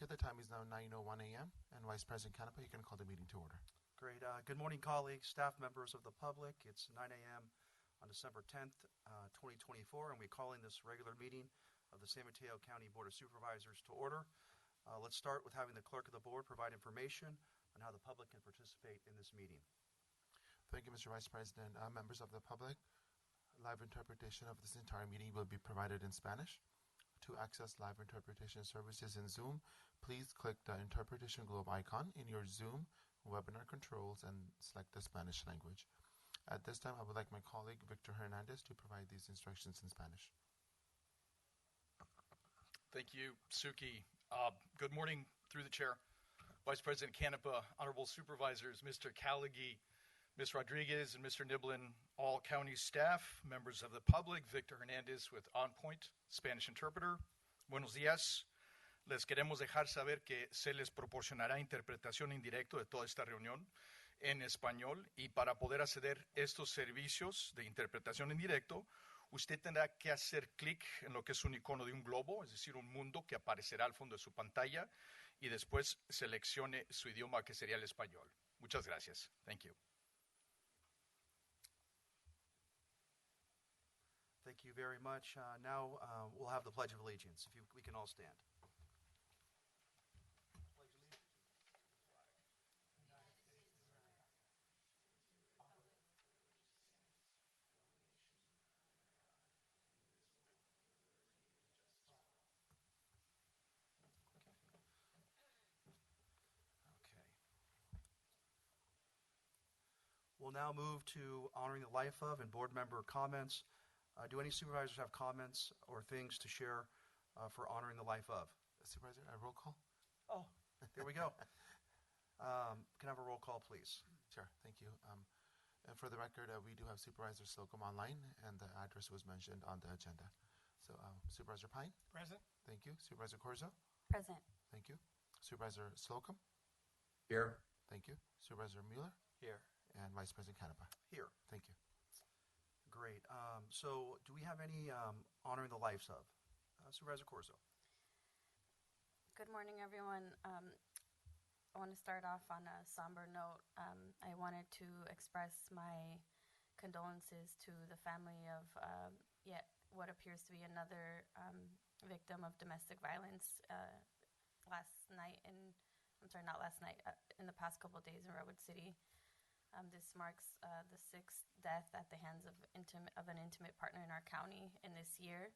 record, the time is now 9:01 a.m. And Vice President Canepa, you can call the meeting to order. Great. Good morning, colleagues, staff members of the public. It's 9 a.m. on December 10th, 2024, and we're calling this regular meeting of the San Mateo County Board of Supervisors to order. Let's start with having the clerk of the board provide information on how the public can participate in this meeting. Thank you, Mr. Vice President. Members of the public, live interpretation of this entire meeting will be provided in Spanish. To access live interpretation services in Zoom, please click the interpretation globe icon in your Zoom webinar controls and select the Spanish language. At this time, I would like my colleague, Victor Hernandez, to provide these instructions in Spanish. Thank you, Suki. Good morning, through the chair. Vice President Canepa, honorable supervisors, Mr. Calighi, Ms. Rodriguez, and Mr. Niblin, all county staff, members of the public, Victor Hernandez with On Point, Spanish interpreter. Buenos días. Les queremos dejar saber que se les proporcionará interpretación en directo de toda esta reunión en español, y para poder acceder a estos servicios de interpretación en directo, usted tendrá que hacer clic en lo que es un icono de un globo, es decir, un mundo que aparecerá al fondo de su pantalla, y después seleccione su idioma, que sería el español. Muchas gracias. Thank you. Thank you very much. Now we'll have the Pledge of Allegiance. If we can all stand. We'll now move to honoring the life of and board member comments. Do any supervisors have comments or things to share for honoring the life of? Supervisor, a roll call? Oh, there we go. Can I have a roll call, please? Sure, thank you. And for the record, we do have Supervisor Slocum online, and the address was mentioned on the agenda. So Supervisor Pine? Present. Thank you. Supervisor Corzo? Present. Thank you. Supervisor Slocum? Here. Thank you. Supervisor Mueller? Here. And Vice President Canepa? Here. Thank you. Great. So do we have any honoring the lives of? Supervisor Corzo. Good morning, everyone. I want to start off on a somber note. I wanted to express my condolences to the family of yet what appears to be another victim of domestic violence in the past couple of days in Redwood City. This marks the sixth death at the hands of an intimate partner in our county in this year.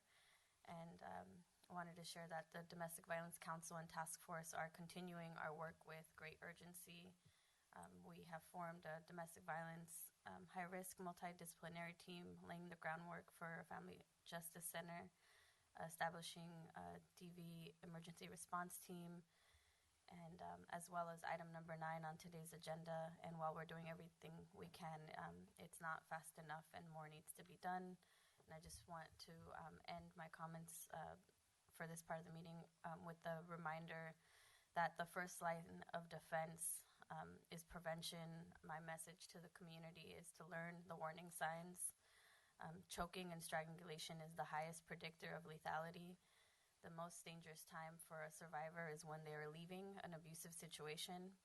And I wanted to share that the Domestic Violence Council and Task Force are continuing our work with great urgency. We have formed a domestic violence high-risk multidisciplinary team, laying the groundwork for a family justice center, establishing a DV emergency response team, and as well as item number 9 on today's agenda. And while we're doing everything we can, it's not fast enough and more needs to be done. And I just want to end my comments for this part of the meeting with the reminder that the first line of defense is prevention. My message to the community is to learn the warning signs. Choking and strangulation is the highest predictor of lethality. The most dangerous time for a survivor is when they are leaving an abusive situation.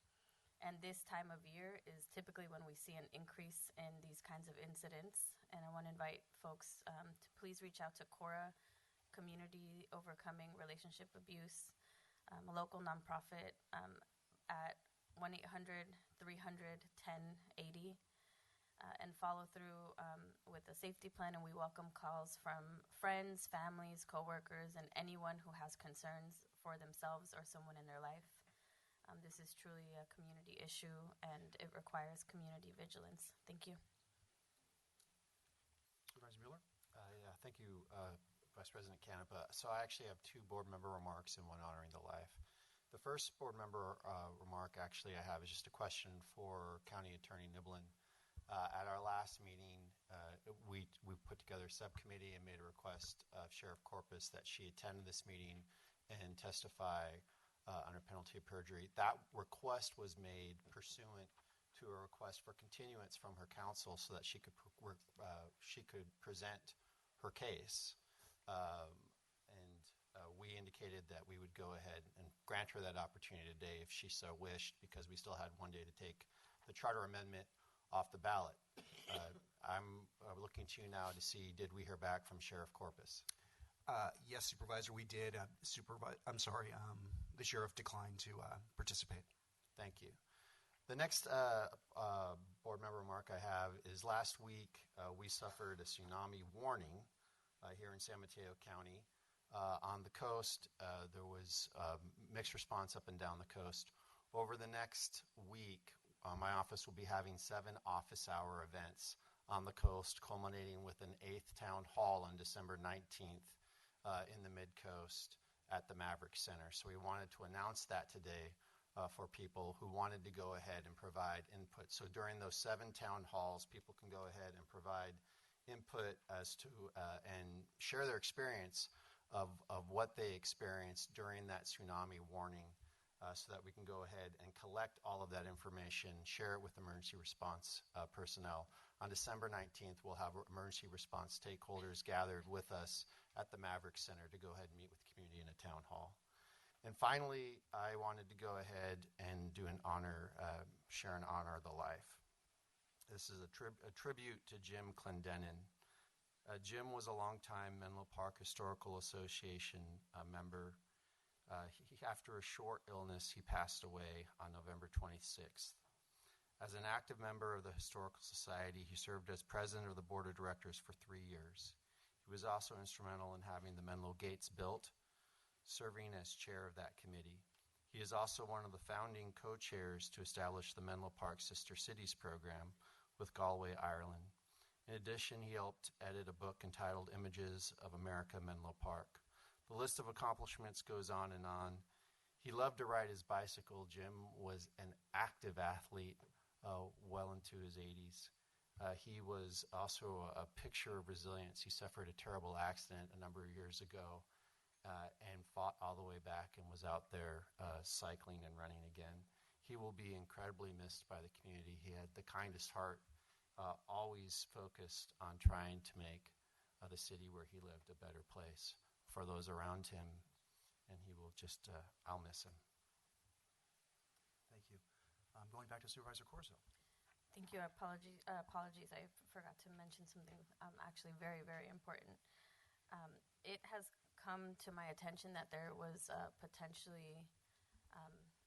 And this time of year is typically when we see an increase in these kinds of incidents. And I want to invite folks to please reach out to CORA, Community Overcoming Relationship Abuse, a local nonprofit at 1-800-300-1080. And follow through with a safety plan, and we welcome calls from friends, families, coworkers, and anyone who has concerns for themselves or someone in their life. This is truly a community issue, and it requires community vigilance. Thank you. Supervisor Mueller? Yeah, thank you, Vice President Canepa. So I actually have 2 board member remarks and 1 honoring the life. The first board member remark actually I have is just a question for County Attorney Niblin. At our last meeting, we put together a subcommittee and made a request of Sheriff Corpus that she attend this meeting and testify under penalty of perjury. That request was made pursuant to a request for continuance from her counsel so that she could present her case. We indicated that we would go ahead and grant her that opportunity today if she so wished, because we still had one day to take the charter amendment off the ballot. I'm looking to you now to see, did we hear back from Sheriff Corpus? Yes, Supervisor, we did. The sheriff declined to participate. Thank you. The next board member remark I have is last week we suffered a tsunami warning here in San Mateo County. On the coast, there was mixed response up and down the coast. Over the next week, my office will be having 7 office hour events on the coast, culminating with an 8th town hall on December 19th in the mid-coast at the Maverick Center. So we wanted to announce that today for people who wanted to go ahead and provide input. So during those 7 town halls, people can go ahead and provide input as to and share their experience of what they experienced during that tsunami warning, so that we can go ahead and collect all of that information, share it with emergency response personnel. On December 19th, we'll have emergency response stakeholders gathered with us at the Maverick Center to go ahead and meet with the community in a town hall. And finally, I wanted to go ahead and do an honor, share an honor of the life. This is a tribute to Jim Clendenin. Jim was a longtime Menlo Park Historical Association member. After a short illness, he passed away on November 26th. As an active member of the Historical Society, he served as president of the board of directors for 3 years. He was also instrumental in having the Menlo Gates built, serving as chair of that committee. He is also one of the founding co-chairs to establish the Menlo Park Sister Cities program with Galway, Ireland. In addition, he helped edit a book entitled Images of America, Menlo Park. The list of accomplishments goes on and on. He loved to ride his bicycle. Jim was an active athlete well into his 80s. He was also a picture of resilience. He suffered a terrible accident a number of years ago and fought all the way back and was out there cycling and running again. He will be incredibly missed by the community. He had the kindest heart, always focused on trying to make the city where he lived a better place for those around him, and he will just, I'll miss him. Thank you. Going back to Supervisor Corso. Thank you. Apologies. I forgot to mention something actually very, very important. It has come to my attention that there was potentially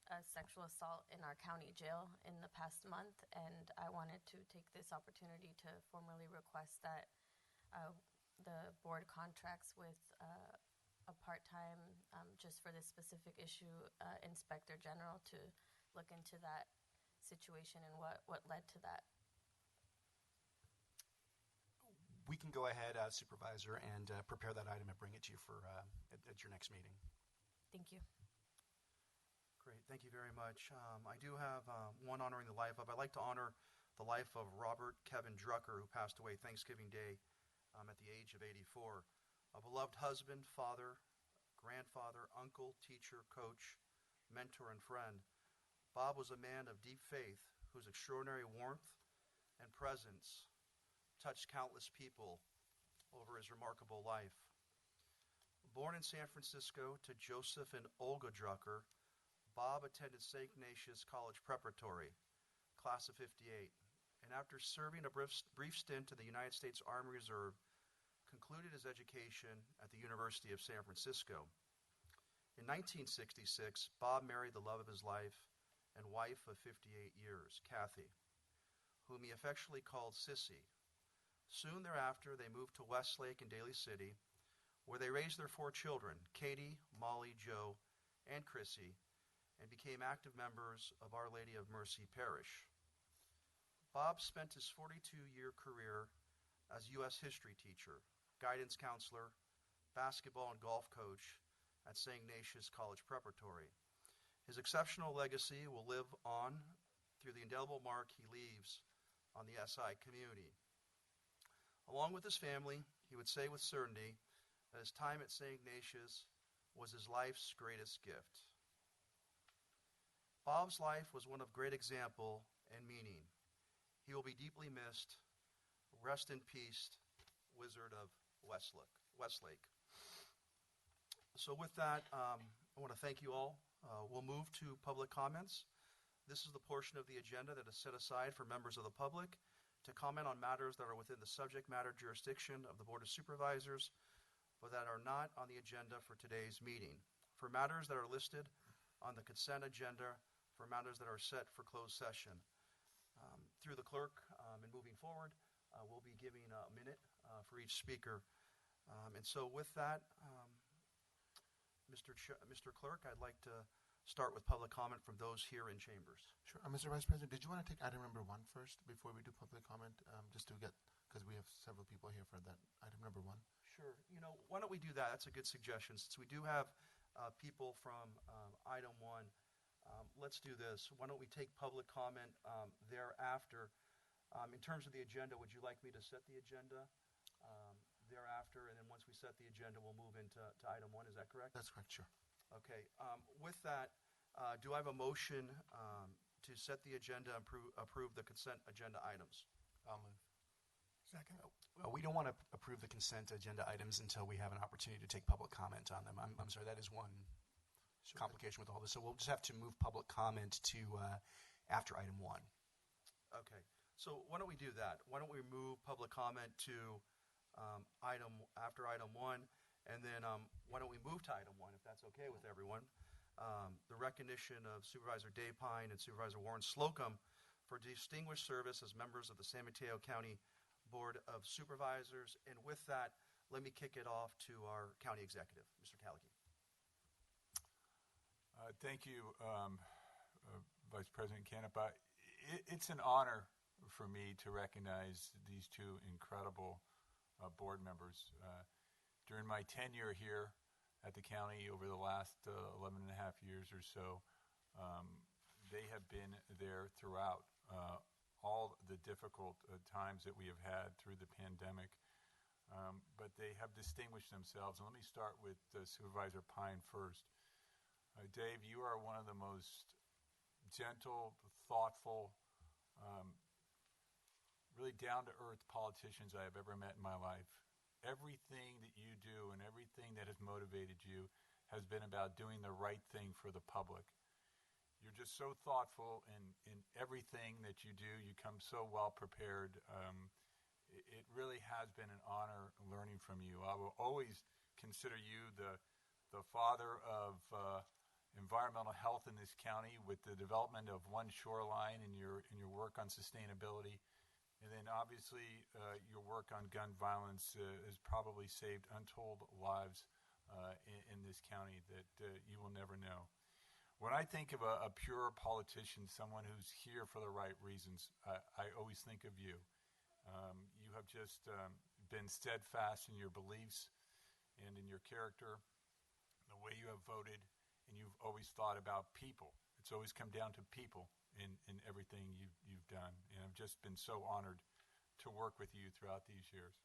a sexual assault in our county jail in the past month, and I wanted to take this opportunity to formally request that the board contracts with a part-time, just for this specific issue, Inspector General to look into that situation and what led to that. We can go ahead, Supervisor, and prepare that item and bring it to you for at your next meeting. Thank you. Great, thank you very much. I do have one honoring the life of. I'd like to honor the life of Robert Kevin Drucker, who passed away Thanksgiving Day at the age of 84. A beloved husband, father, grandfather, uncle, teacher, coach, mentor, and friend. Bob was a man of deep faith whose extraordinary warmth and presence touched countless people over his remarkable life. Born in San Francisco to Joseph and Olga Drucker, Bob attended St. Ignatius College Preparatory, class of 58, and after serving a brief stint in the United States Army Reserve, concluded his education at the University of San Francisco. In 1966, Bob married the love of his life and wife of 58 years, Kathy, whom he affectionately called Sissy. Soon thereafter, they moved to Westlake and Daly City, where they raised their 4 children, Katie, Molly, Joe, and Chrissy, and became active members of Our Lady of Mercy Parish. Bob spent his 42-year career as U.S. history teacher, guidance counselor, basketball and golf coach at St. Ignatius College Preparatory. His exceptional legacy will live on through the indelible mark he leaves on the SI community. Along with his family, he would say with certainty that his time at St. Ignatius was his life's greatest gift. Bob's life was one of great example and meaning. He will be deeply missed. Rest in peace, Wizard of Westlake. So with that, I want to thank you all. We'll move to public comments. This is the portion of the agenda that is set aside for members of the public to comment on matters that are within the subject matter jurisdiction of the Board of Supervisors, but that are not on the agenda for today's meeting. For matters that are listed on the consent agenda, for matters that are set for closed session. Through the clerk and moving forward, we'll be giving a minute for each speaker. And so with that, Mr. Clerk, I'd like to start with public comment from those here in chambers. Sure. Mr. Vice President, did you want to take item number 1 first before we do public comment? Just to get, because we have several people here for that item number 1. Sure. Why don't we do that? That's a good suggestion. Since we do have people from item 1, let's do this. Why don't we take public comment thereafter? In terms of the agenda, would you like me to set the agenda thereafter? And then once we set the agenda, we'll move into item 1. Is that correct? That's correct, sure. Okay. With that, do I have a motion to set the agenda and approve the consent agenda items? I'll move. Second. We don't want to approve the consent agenda items until we have an opportunity to take public comment on them. I'm sorry, that is one complication with all this. So we'll just have to move public comment to after item 1. Okay. So why don't we do that? Why don't we move public comment to after item 1, and then why don't we move to item 1, if that's okay with everyone? The recognition of Supervisor Dave Pine and Supervisor Warren Slocum for distinguished service as members of the San Mateo County Board of Supervisors. And with that, let me kick it off to our county executive, Mr. Callaghan. Thank you, Vice President Canepa. It's an honor for me to recognize these two incredible board members. During my tenure here at the county over the last 11 and a half years or so, they have been there throughout all the difficult times that we have had through the pandemic, but they have distinguished themselves. And let me start with Supervisor Pine first. Dave, you are one of the most gentle, thoughtful, really down-to-earth politicians I have ever met in my life. Everything that you do and everything that has motivated you has been about doing the right thing for the public. You're just so thoughtful in everything that you do. You come so well prepared. It really has been an honor learning from you. I will always consider you the father of environmental health in this county with the development of One Shoreline and your work on sustainability. And then obviously your work on gun violence has probably saved untold lives in this county that you will never know. When I think of a pure politician, someone who's here for the right reasons, I always think of you. You have just been steadfast in your beliefs and in your character, the way you have voted, and you've always thought about people. It's always come down to people in everything you've done. And I've just been so honored to work with you throughout these years.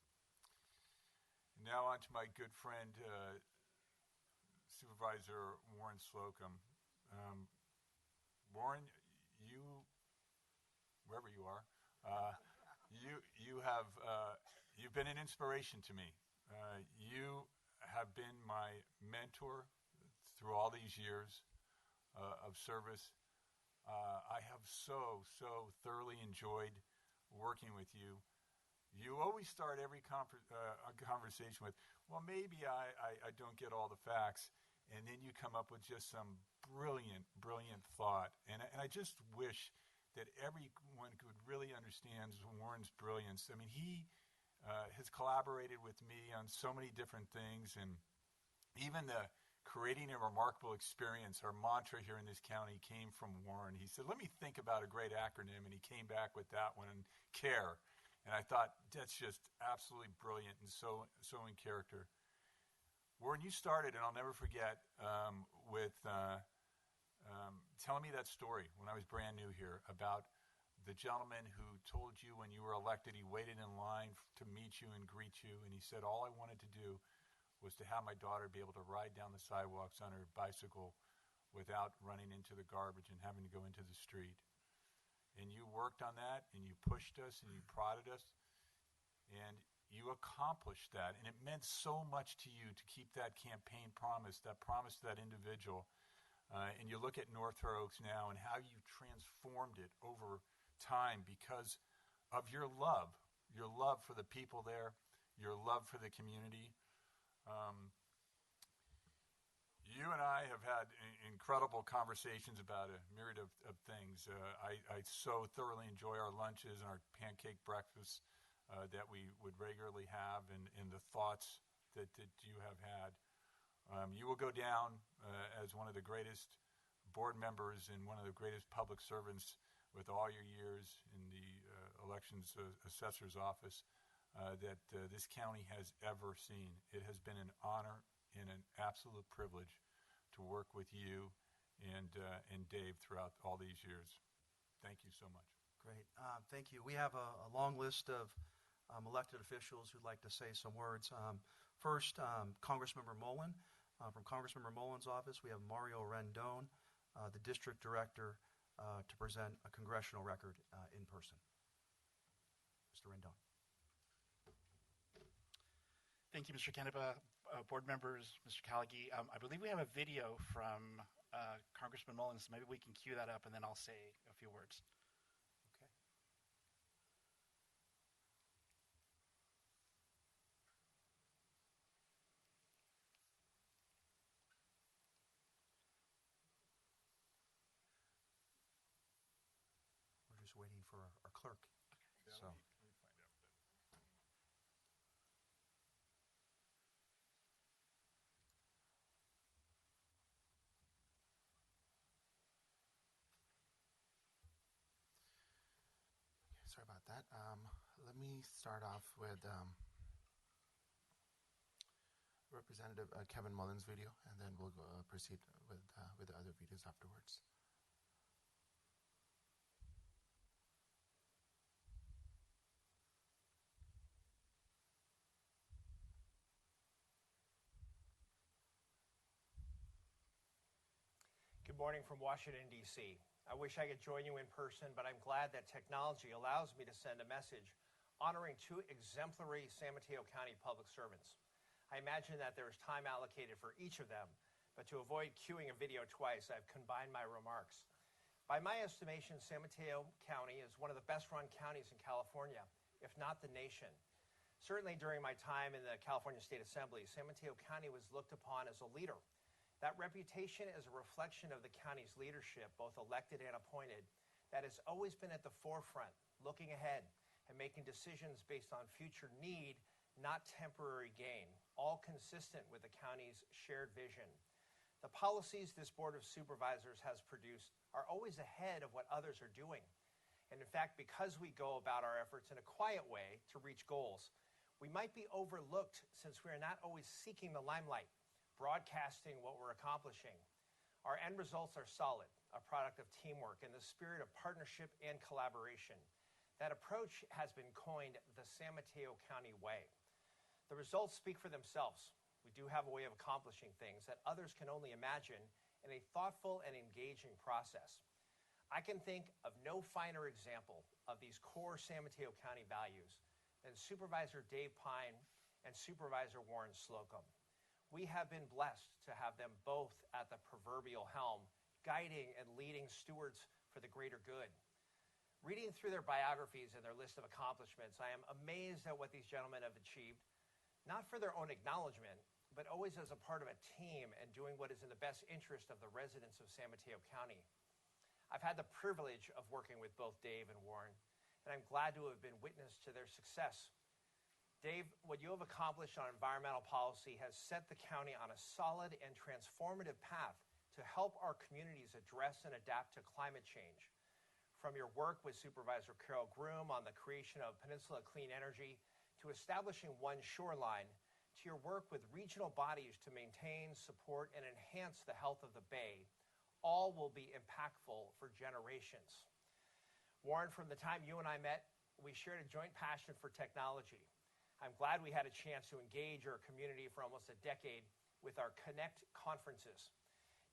And now on to my good friend, Supervisor Warren Slocum. Warren, you, wherever you are, you've been an inspiration to me. You have been my mentor through all these years of service. I have so thoroughly enjoyed working with you. You always start every conversation with, well, maybe I don't get all the facts, and then you come up with just some brilliant thought. And I just wish that everyone could really understand Warren's brilliance. I mean, he has collaborated with me on so many different things, and even the creating a remarkable experience, our mantra here in this county came from Warren. He said, let me think about a great acronym, and he came back with that one, CARE. And I thought, that's just absolutely brilliant and so in character. Warren, you started, and I'll never forget, with telling me that story when I was brand new here about the gentleman who told you when you were elected he waited in line to meet you and greet you, and he said, all I wanted to do was to have my daughter be able to ride down the sidewalks on her bicycle without running into the garbage and having to go into the street. And you worked on that, and you pushed us, and you prodded us. And you accomplished that, and it meant so much to you to keep that campaign promise to that individual. And you look at North Fair Oaks now and how you transformed it over time because of your love for the people there, your love for the community. You and I have had incredible conversations about a myriad of things. I so thoroughly enjoy our lunches and our pancake breakfasts that we would regularly have, and the thoughts that you have had. You will go down as one of the greatest board members and one of the greatest public servants with all your years in the elections assessor's office that this county has ever seen. It has been an honor and an absolute privilege to work with you and Dave throughout all these years. Thank you so much. Great. Thank you. We have a long list of elected officials who'd like to say some words. First, Congressmember Mullen. From Congressmember Mullen's office, we have Mario Rendon, the district director, to present a congressional record in person. Mr. Rendon. Thank you, Mr. Canepa, board members, Mr. Callagy. I believe we have a video from Congressman Mullen, so maybe we can cue that up and then I'll say a few words. Okay. We're just waiting for our clerk. Yeah, So. let me find out. Sorry about that. Let me start off with Representative Kevin Mullen's video, and then we'll proceed with the other videos afterwards. Good morning from Washington, D.C. I wish I could join you in person, but I'm glad that technology allows me to send a message honoring two exemplary San Mateo County public servants. I imagine that there is time allocated for each of them, but to avoid queuing a video twice, I've combined my remarks. By my estimation, San Mateo County is one of the best-run counties in California, if not the nation. Certainly during my time in the California State Assembly, San Mateo County was looked upon as a leader. That reputation is a reflection of the county's leadership, both elected and appointed, that has always been at the forefront, looking ahead and making decisions based on future need, not temporary gain, all consistent with the county's shared vision. The policies this Board of Supervisors has produced are always ahead of what others are doing. And in fact, because we go about our efforts in a quiet way to reach goals, we might be overlooked since we are not always seeking the limelight, broadcasting what we're accomplishing. Our end results are solid, a product of teamwork and the spirit of partnership and collaboration. That approach has been coined the San Mateo County way. The results speak for themselves. We do have a way of accomplishing things that others can only imagine in a thoughtful and engaging process. I can think of no finer example of these core San Mateo County values than Supervisor Dave Pine and Supervisor Warren Slocum. We have been blessed to have them both at the proverbial helm, guiding and leading stewards for the greater good. Reading through their biographies and their list of accomplishments, I am amazed at what these gentlemen have achieved, not for their own acknowledgement, but always as a part of a team and doing what is in the best interest of the residents of San Mateo County. I've had the privilege of working with both Dave and Warren, and I'm glad to have been witness to their success. Dave, what you have accomplished on environmental policy has set the county on a solid and transformative path to help our communities address and adapt to climate change. From your work with Supervisor Carol Groom on the creation of Peninsula Clean Energy, to establishing One Shoreline, to your work with regional bodies to maintain, support, and enhance the health of the Bay, all will be impactful for generations. Warren, from the time you and I met, we shared a joint passion for technology. I'm glad we had a chance to engage our community for almost a decade with our Connect conferences.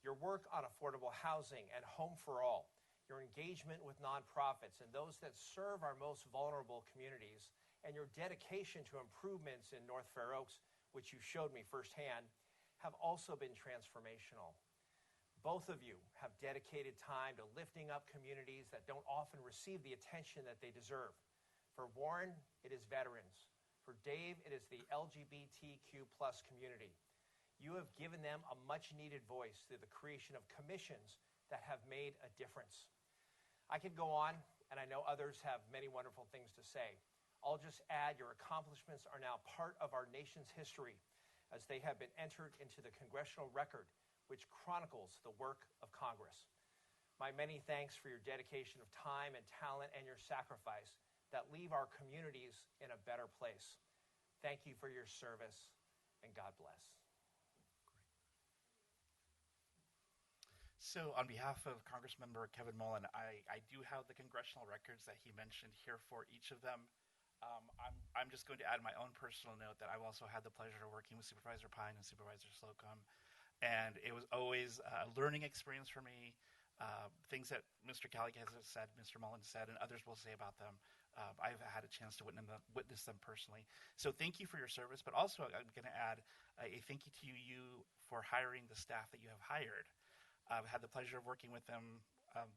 Your work on affordable housing and Home for All, your engagement with nonprofits and those that serve our most vulnerable communities, and your dedication to improvements in North Fair Oaks, which you showed me firsthand, have also been transformational. Both of you have dedicated time to lifting up communities that don't often receive the attention that they deserve. For Warren, it is veterans. For Dave, it is the LGBTQ+ community. You have given them a much-needed voice through the creation of commissions that have made a difference. I could go on, and I know others have many wonderful things to say. I'll just add your accomplishments are now part of our nation's history, as they have been entered into the congressional record, which chronicles the work of Congress. My many thanks for your dedication of time and talent and your sacrifice that leave our communities in a better place. Thank you for your service, and God bless. So on behalf of Congressmember Kevin Mullen, I do have the congressional records that he mentioned here for each of them. I'm just going to add my own personal note that I've also had the pleasure of working with Supervisor Pine and Supervisor Slocum, and it was always a learning experience for me. Things that Mr. Callaghan has said, Mr. Mullen said, and others will say about them, I've had a chance to witness them personally. So thank you for your service, but also I'm going to add a thank you to you for hiring the staff that you have hired. I've had the pleasure of working with them,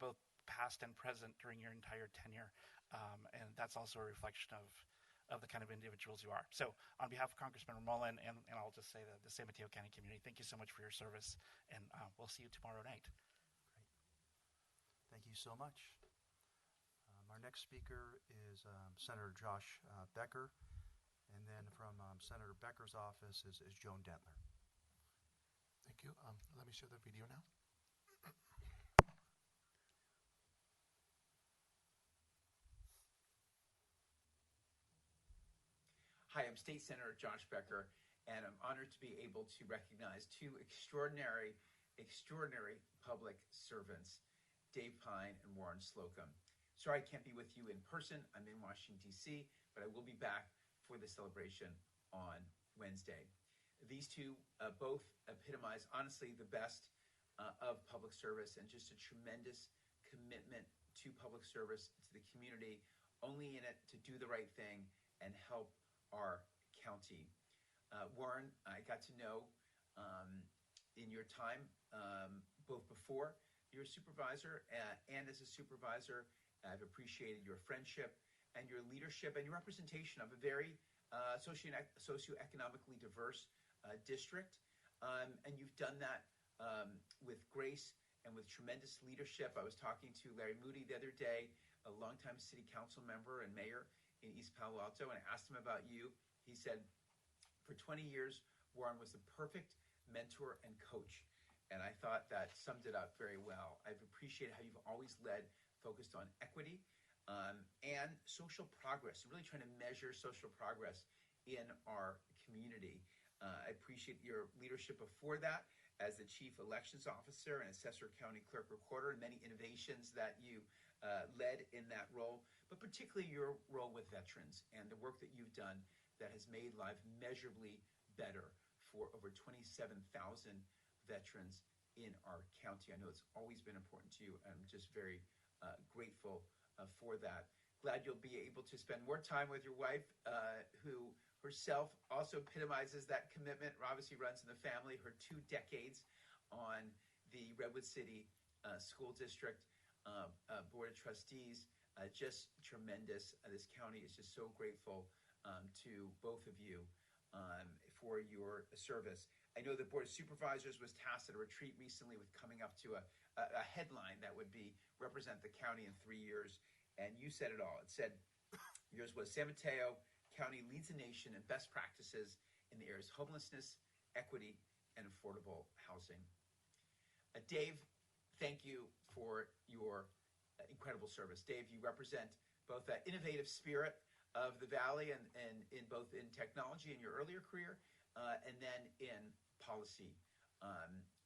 both past and present, during your entire tenure, and that's also a reflection of the kind of individuals you are. So on behalf of Congressman Mullen, and I'll just say that the San Mateo County community, thank you so much for your service, and we'll see you tomorrow night. Thank you so much. Our next speaker is Senator Josh Becker, and then from Senator Becker's office is Joan Dentler. Thank you. Let me show the video now. Hi, I'm State Senator Josh Becker, and I'm honored to be able to recognize two extraordinary public servants, Dave Pine and Warren Slocum. Sorry I can't be with you in person. I'm in Washington, D.C., but I will be back for the celebration on Wednesday. These two both epitomize, honestly, the best of public service and just a tremendous commitment to public service, to the community, only in it to do the right thing and help our county. Warren, I got to know in your time, both before you're a supervisor and as a supervisor. I've appreciated your friendship and your leadership and your representation of a very socioeconomically diverse district. And you've done that with grace and with tremendous leadership. I was talking to Larry Moody the other day, a longtime city council member and mayor in East Palo Alto, and I asked him about you. He said, for 20 years, Warren was the perfect mentor and coach. And I thought that summed it up very well. I've appreciated how you've always led, focused on equity and social progress, really trying to measure social progress in our community. I appreciate your leadership before that as the Chief Elections Officer and Assessor County Clerk Recorder, and many innovations that you led in that role, but particularly your role with veterans and the work that you've done that has made life measurably better for over 27,000 veterans in our county. I know it's always been important to you. I'm just very grateful for that. Glad you'll be able to spend more time with your wife, who herself also epitomizes that commitment. Obviously runs in the family, her 2 decades on the Redwood City School District Board of Trustees. Just tremendous. This county is just so grateful to both of you for your service. I know the Board of Supervisors was tasked at a retreat recently with coming up to a headline that would be represent the county in 3 years, and you said it all. It said, yours was San Mateo County leads the nation in best practices in the areas of homelessness, equity, and affordable housing. Dave, thank you for your incredible service. Dave, you represent both that innovative spirit of the Valley and in both in technology in your earlier career and then in policy.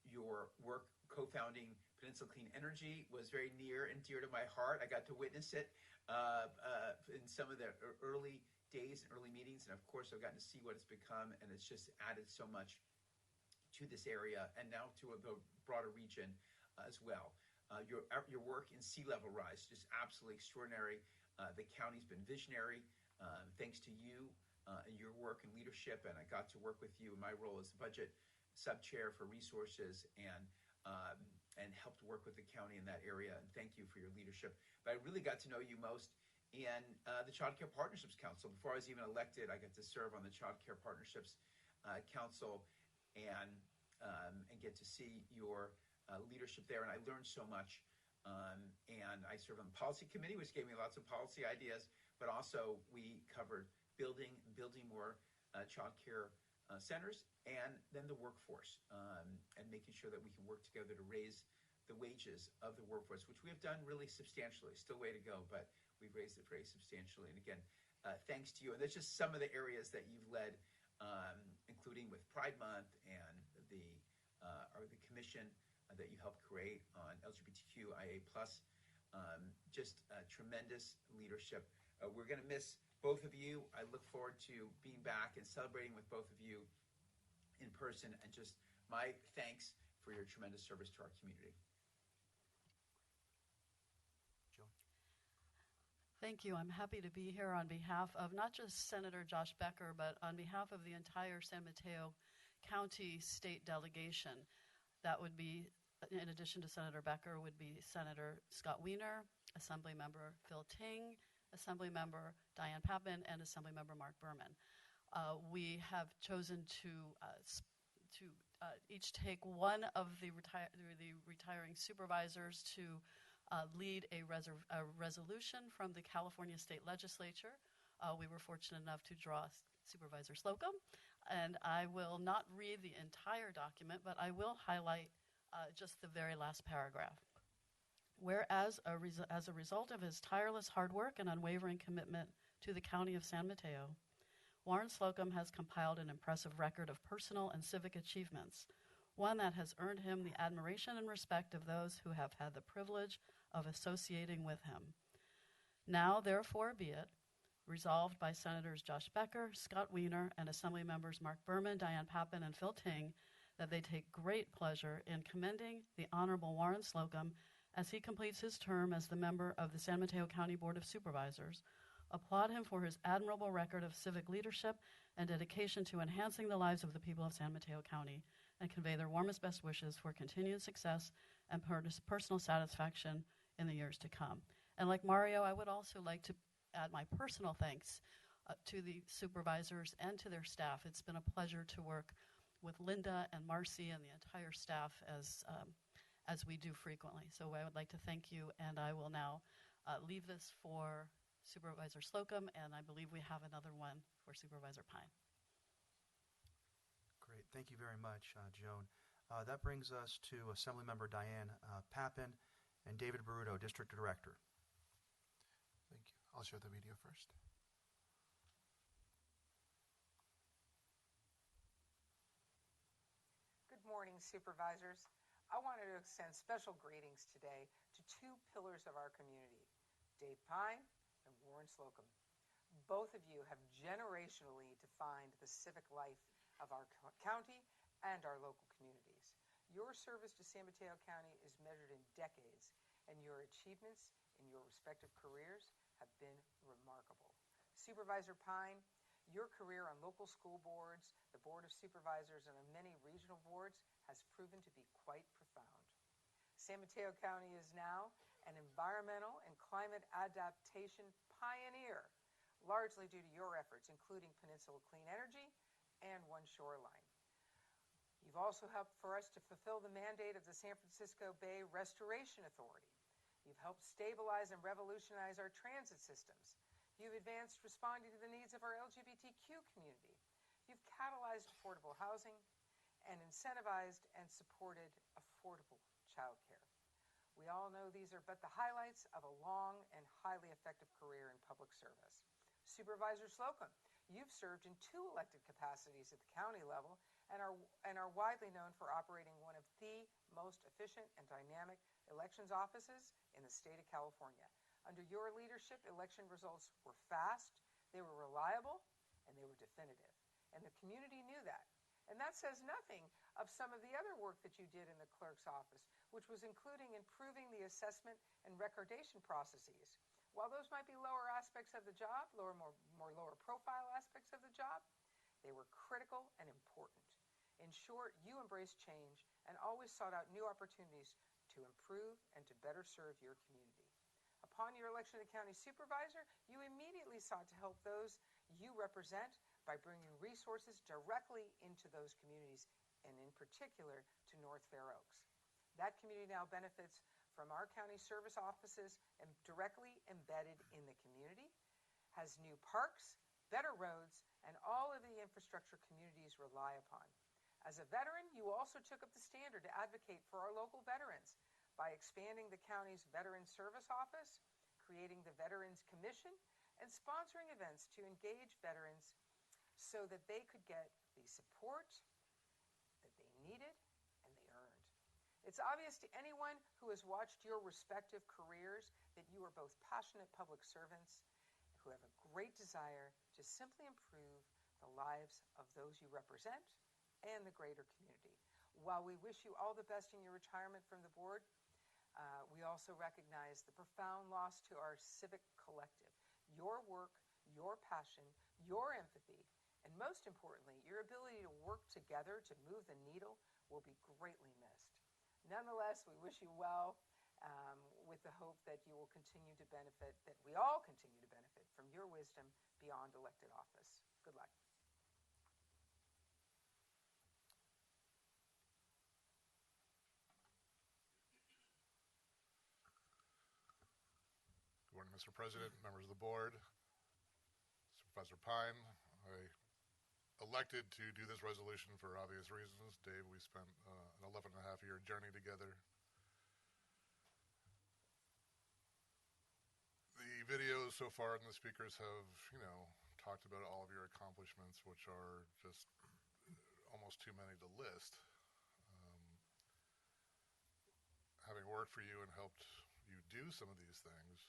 Your work co-founding Peninsula Clean Energy was very near and dear to my heart. I got to witness it in some of the early days and early meetings, and of course I've gotten to see what it's become, and it's just added so much to this area and now to the broader region as well. Your work in sea level rise, just absolutely extraordinary. The county's been visionary Thanks to you and your work and leadership, and I got to work with you in my role as the budget sub-chair for resources and helped work with the county in that area. And thank you for your leadership. But I really got to know you most in the Child Care Partnerships Council. Before I was even elected, I got to serve on the Child Care Partnerships Council and get to see your leadership there. And I learned so much. And I served on the policy committee, which gave me lots of policy ideas. But also we covered building more child care centers, and then the workforce, and making sure that we can work together to raise the wages of the workforce, which we have done really substantially. Still way to go, but we've raised it very substantially. And again, thanks to you. And that's just some of the areas that you've led, including with Pride Month and the commission that you helped create on LGBTQIA+. Just tremendous leadership. We're going to miss both of you. I look forward to being back and celebrating with both of you in person, and just my thanks for your tremendous service to our community. Joan? Thank you. I'm happy to be here on behalf of not just Senator Josh Becker, but on behalf of the entire San Mateo County State Delegation. That would be, in addition to Senator Becker, would be Senator Scott Wiener, Assembly Member Phil Ting, Assembly Member Diane Papin, and Assembly Member Mark Berman. We have chosen to each take one of the retiring supervisors to lead a resolution from the California State Legislature. We were fortunate enough to draw Supervisor Slocum, and I will not read the entire document, but I will highlight just the very last paragraph. Whereas, as a result of his tireless hard work and unwavering commitment to the County of San Mateo, Warren Slocum has compiled an impressive record of personal and civic achievements, one that has earned him the admiration and respect of those who have had the privilege of associating with him. Now, therefore, be it resolved by Senators Josh Becker, Scott Wiener, and Assembly Members Mark Berman, Diane Papin, and Phil Ting, that they take great pleasure in commending the Honorable Warren Slocum as he completes his term as the member of the San Mateo County Board of Supervisors, applaud him for his admirable record of civic leadership and dedication to enhancing the lives of the people of San Mateo County, and convey their warmest best wishes for continued success and personal satisfaction in the years to come. And like Mario, I would also like to add my personal thanks to the supervisors and to their staff. It's been a pleasure to work with Linda and Marcy and the entire staff as we do frequently. So I would like to thank you, and I will now leave this for Supervisor Slocum, and I believe we have another one for Supervisor Pine. Great. Thank you very much, Joan. That brings us to Assemblymember Diane Papin and David Baruto, District Director. Thank you. I'll share the video first. Good morning, Supervisors. I wanted to extend special greetings today to two pillars of our community, Dave Pine and Warren Slocum. Both of you have generationally defined the civic life of our county and our local communities. Your service to San Mateo County is measured in decades, and your achievements in your respective careers have been remarkable. Supervisor Pine, your career on local school boards, the Board of Supervisors, and on many regional boards has proven to be quite profound. San Mateo County is now an environmental and climate adaptation pioneer, largely due to your efforts, including Peninsula Clean Energy and One Shoreline. You've also helped for us to fulfill the mandate of the San Francisco Bay Restoration Authority. You've helped stabilize and revolutionize our transit systems. You've advanced responding to the needs of our LGBTQ community. You've catalyzed affordable housing and incentivized and supported affordable childcare. We all know these are but the highlights of a long and highly effective career in public service. Supervisor Slocum, you've served in 2 elected capacities at the county level and are widely known for operating one of the most efficient and dynamic elections offices in the state of California. Under your leadership, election results were fast, they were reliable, and they were definitive. And the community knew that. And that says nothing of some of the other work that you did in the clerk's office, which was including improving the assessment and recordation processes. While those might be lower aspects of the job, more lower profile aspects of the job, they were critical and important. In short, you embraced change and always sought out new opportunities to improve and to better serve your community. Upon your election to county supervisor, you immediately sought to help those you represent by bringing resources directly into those communities, and in particular to North Fair Oaks. That community now benefits from our county service offices and directly embedded in the community, has new parks, better roads, and all of the infrastructure communities rely upon. As a veteran, you also took up the standard to advocate for our local veterans by expanding the county's Veteran Service Office, creating the Veterans Commission, and sponsoring events to engage veterans so that they could get the support that they needed and they earned. It's obvious to anyone who has watched your respective careers that you are both passionate public servants who have a great desire to simply improve the lives of those you represent and the greater community. While we wish you all the best in your retirement from the board, we also recognize the profound loss to our civic collective. Your work, your passion, your empathy, and most importantly, your ability to work together to move the needle will be greatly missed. Nonetheless, we wish you well with the hope that you will continue to benefit, that we all continue to benefit from your wisdom beyond elected office. Good luck. Good morning, Mr. President, members of the board, Supervisor Pine. I elected to do this resolution for obvious reasons. Dave, we spent an 11-and-a-half-year journey together. The videos so far and the speakers have, talked about all of your accomplishments, which are just almost too many to list. Having worked for you and helped you do some of these things,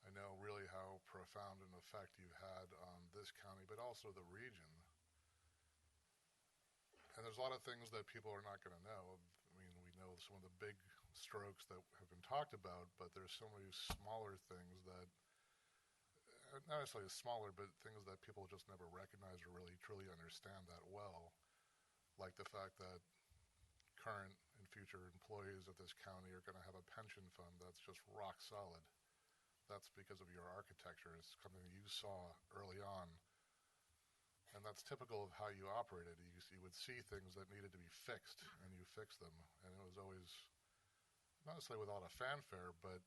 I know really how profound an effect you've had on this county, but also the region. And there's a lot of things that people are not going to know. I mean, we know some of the big strokes that have been talked about, but there's so many smaller things that, not necessarily smaller, but things that people just never recognize or really truly understand that well. Like the fact that current and future employees of this county are going to have a pension fund that's just rock solid. That's because of your architecture. It's something you saw early on. And that's typical of how you operated. You would see things that needed to be fixed, and you fixed them. And it was always, not necessarily without a fanfare, but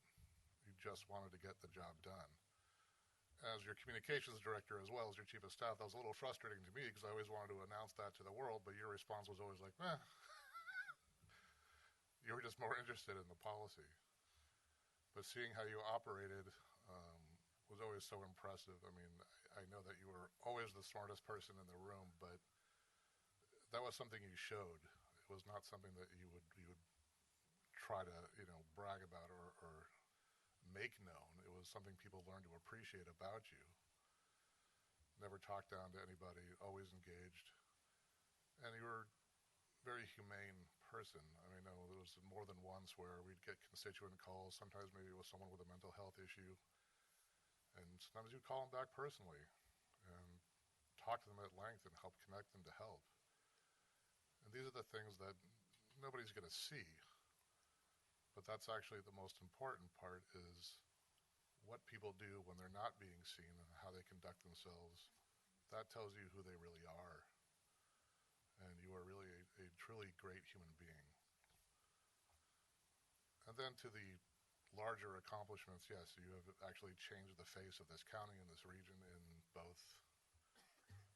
you just wanted to get the job done. As your communications director as well as your chief of staff, that was a little frustrating to me because I always wanted to announce that to the world, but your response was always like, meh. You were just more interested in the policy. But seeing how you operated was always so impressive. I mean, I know that you were always the smartest person in the room, but that was something you showed. It was not something that you would try to, brag about or make known. It was something people learned to appreciate about you. Never talked down to anybody, always engaged. And you were a very humane person. I mean, there was more than once where we'd get constituent calls, sometimes maybe it was someone with a mental health issue, and sometimes you'd call them back personally and talk to them at length and help connect them to help. And these are the things that nobody's going to see, but that's actually the most important part, is what people do when they're not being seen and how they conduct themselves. That tells you who they really are. And you are really a truly great human being. And then to the larger accomplishments, yes, you have actually changed the face of this county and this region in both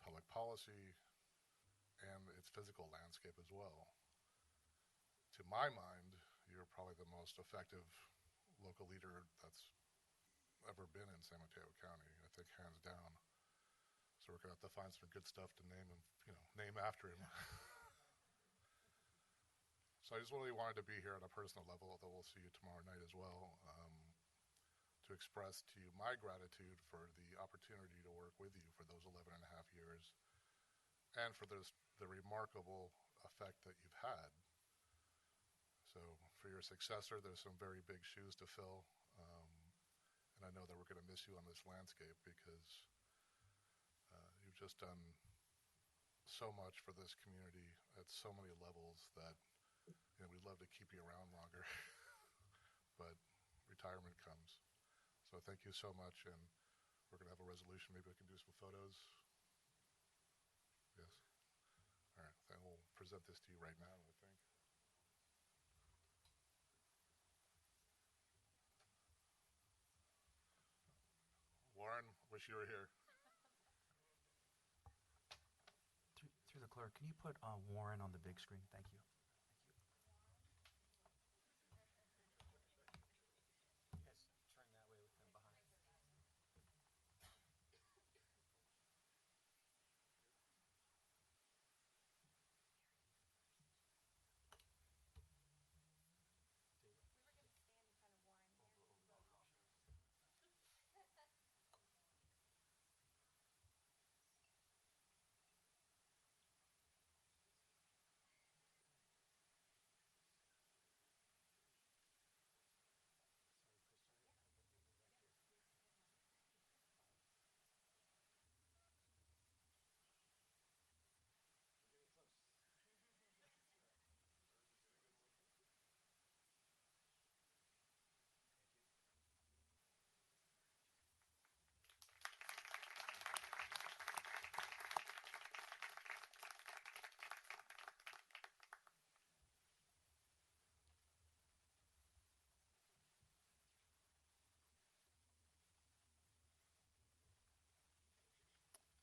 public policy and its physical landscape as well. To my mind, you're probably the most effective local leader that's ever been in San Mateo County, I think, hands down. So we're going to have to find some good stuff to name him, name after him. So I just really wanted to be here on a personal level, although we'll see you tomorrow night as well, to express to you my gratitude for the opportunity to work with you for those 11-and-a-half years and for the remarkable effect that you've had. So for your successor, there's some very big shoes to fill, and I know that we're going to miss you on this landscape because you've just done so much for this community at so many levels that we'd love to keep you around longer, but retirement comes. So thank you so much, and we're going to have a resolution. Maybe we can do some photos. Yes. All right. Then we'll present this to you right now, I think. Warren, wish you were here. Through the clerk, can you put Warren on the big screen? Thank you.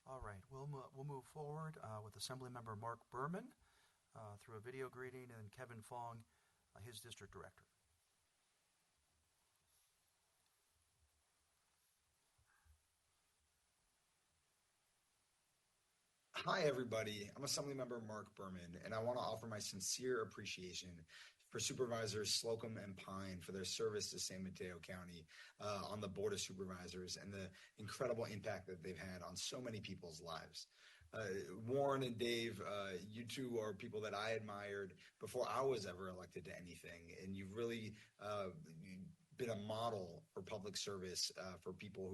All right, we'll move forward with Assemblymember Mark Berman through a video greeting, and Kevin Fong, his district director. Hi, everybody. I'm Assemblymember Mark Berman, and I want to offer my sincere appreciation for Supervisors Slocum and Pine for their service to San Mateo County on the Board of Supervisors and the incredible impact that they've had on so many people's lives. Warren and Dave, you two are people that I admired before I was ever elected to anything, and you've really been a model for public service for people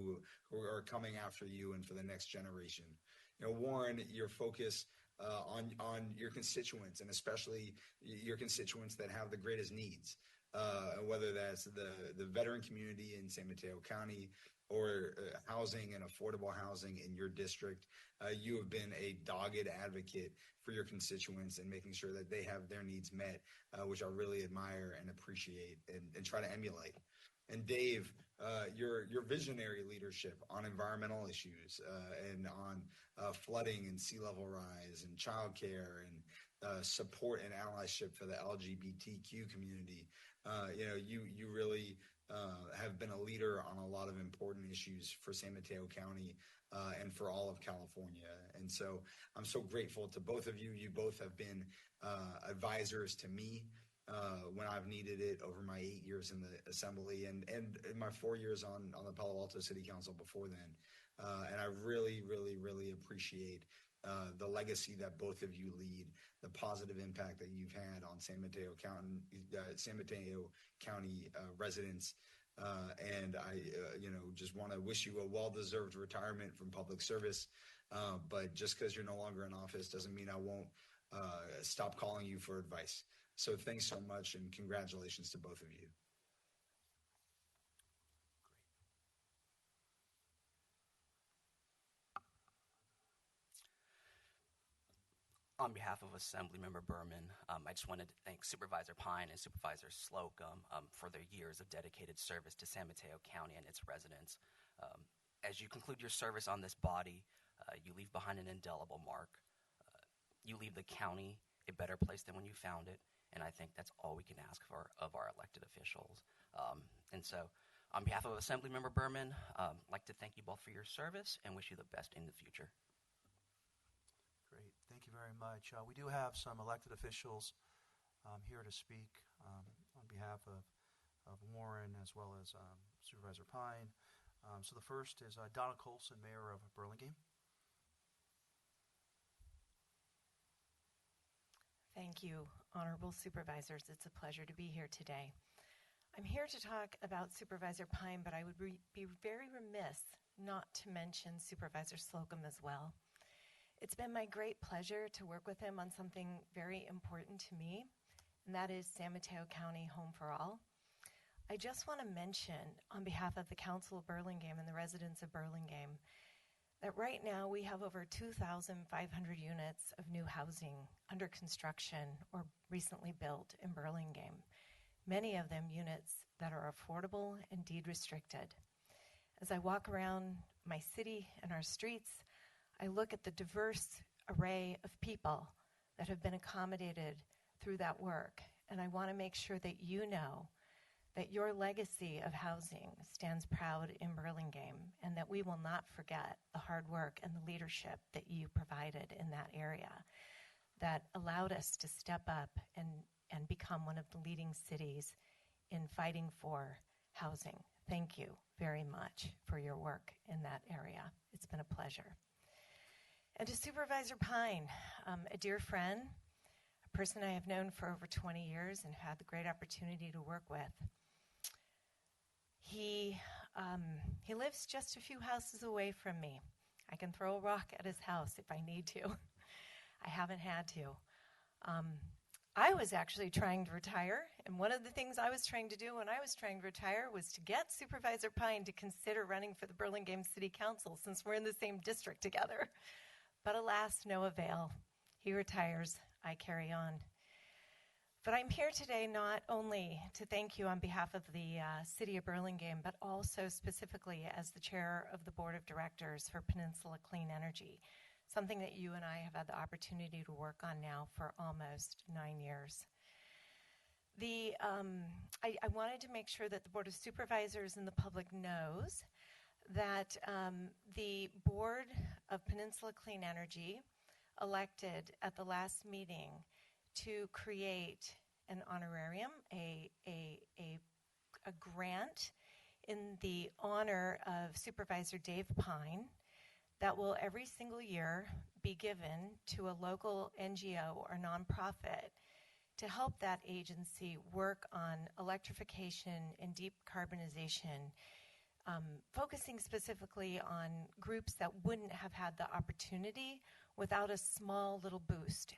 who are coming after you and for the next generation. Warren, your focus on your constituents, and especially your constituents that have the greatest needs, whether that's the veteran community in San Mateo County or housing and affordable housing in your district. You have been a dogged advocate for your constituents and making sure that they have their needs met, which I really admire and appreciate and try to emulate. And Dave, your visionary leadership on environmental issues and on flooding and sea level rise and childcare and support and allyship for the LGBTQ community. You really have been a leader on a lot of important issues for San Mateo County and for all of California. And so I'm so grateful to both of you. You both have been advisors to me when I've needed it over my 8 years in the Assembly and in my 4 years on the Palo Alto City Council before then. And I really, really, really appreciate the legacy that both of you lead, the positive impact that you've had on San Mateo County residents. And I, just want to wish you a well-deserved retirement from public service. But just because you're no longer in office doesn't mean I won't stop calling you for advice. So thanks so much, and congratulations to both of you. On behalf of Assemblymember Berman, I just wanted to thank Supervisor Pine and Supervisor Slocum for their years of dedicated service to San Mateo County and its residents. As you conclude your service on this body, you leave behind an indelible mark. You leave the county a better place than when you found it, and I think that's all we can ask for of our elected officials. And so, on behalf of Assemblymember Berman, I'd like to thank you both for your service and wish you the best in the future. Great. Thank you very much. We do have some elected officials here to speak on behalf of Warren as well as Supervisor Pine. So the first is Donna Colson, Mayor of Burlingame. Thank you, Honorable Supervisors. It's a pleasure to be here today. I'm here to talk about Supervisor Pine, but I would be very remiss not to mention Supervisor Slocum as well. It's been my great pleasure to work with him on something very important to me, and that is San Mateo County Home for All. I just want to mention, on behalf of the Council of Burlingame and the residents of Burlingame, that right now we have over 2,500 units of new housing under construction or recently built in Burlingame. Many of them units that are affordable and deed restricted. As I walk around my city and our streets, I look at the diverse array of people that have been accommodated through that work, and I want to make sure that you know that your legacy of housing stands proud in Burlingame, and that we will not forget the hard work and the leadership that you provided in that area that allowed us to step up and become one of the leading cities in fighting for housing. Thank you very much for your work in that area. It's been a pleasure. And to Supervisor Pine, a dear friend, a person I have known for over 20 years and had the great opportunity to work with. He lives just a few houses away from me. I can throw a rock at his house if I need to. I haven't had to. I was actually trying to retire, and one of the things I was trying to do when I was trying to retire was to get Supervisor Pine to consider running for the Burlingame City Council, since we're in the same district together. But alas, no avail. He retires, I carry on. But I'm here today not only to thank you on behalf of the City of Burlingame, but also specifically as the chair of the Board of Directors for Peninsula Clean Energy, something that you and I have had the opportunity to work on now for almost 9 years. I wanted to make sure that the Board of Supervisors and the public knows that the Board of Peninsula Clean Energy elected at the last meeting to create an honorarium, a grant in the honor of Supervisor Dave Pine that will every single year be given to a local NGO or nonprofit to help that agency work on electrification and decarbonization, focusing specifically on groups that wouldn't have had the opportunity without a small little boost.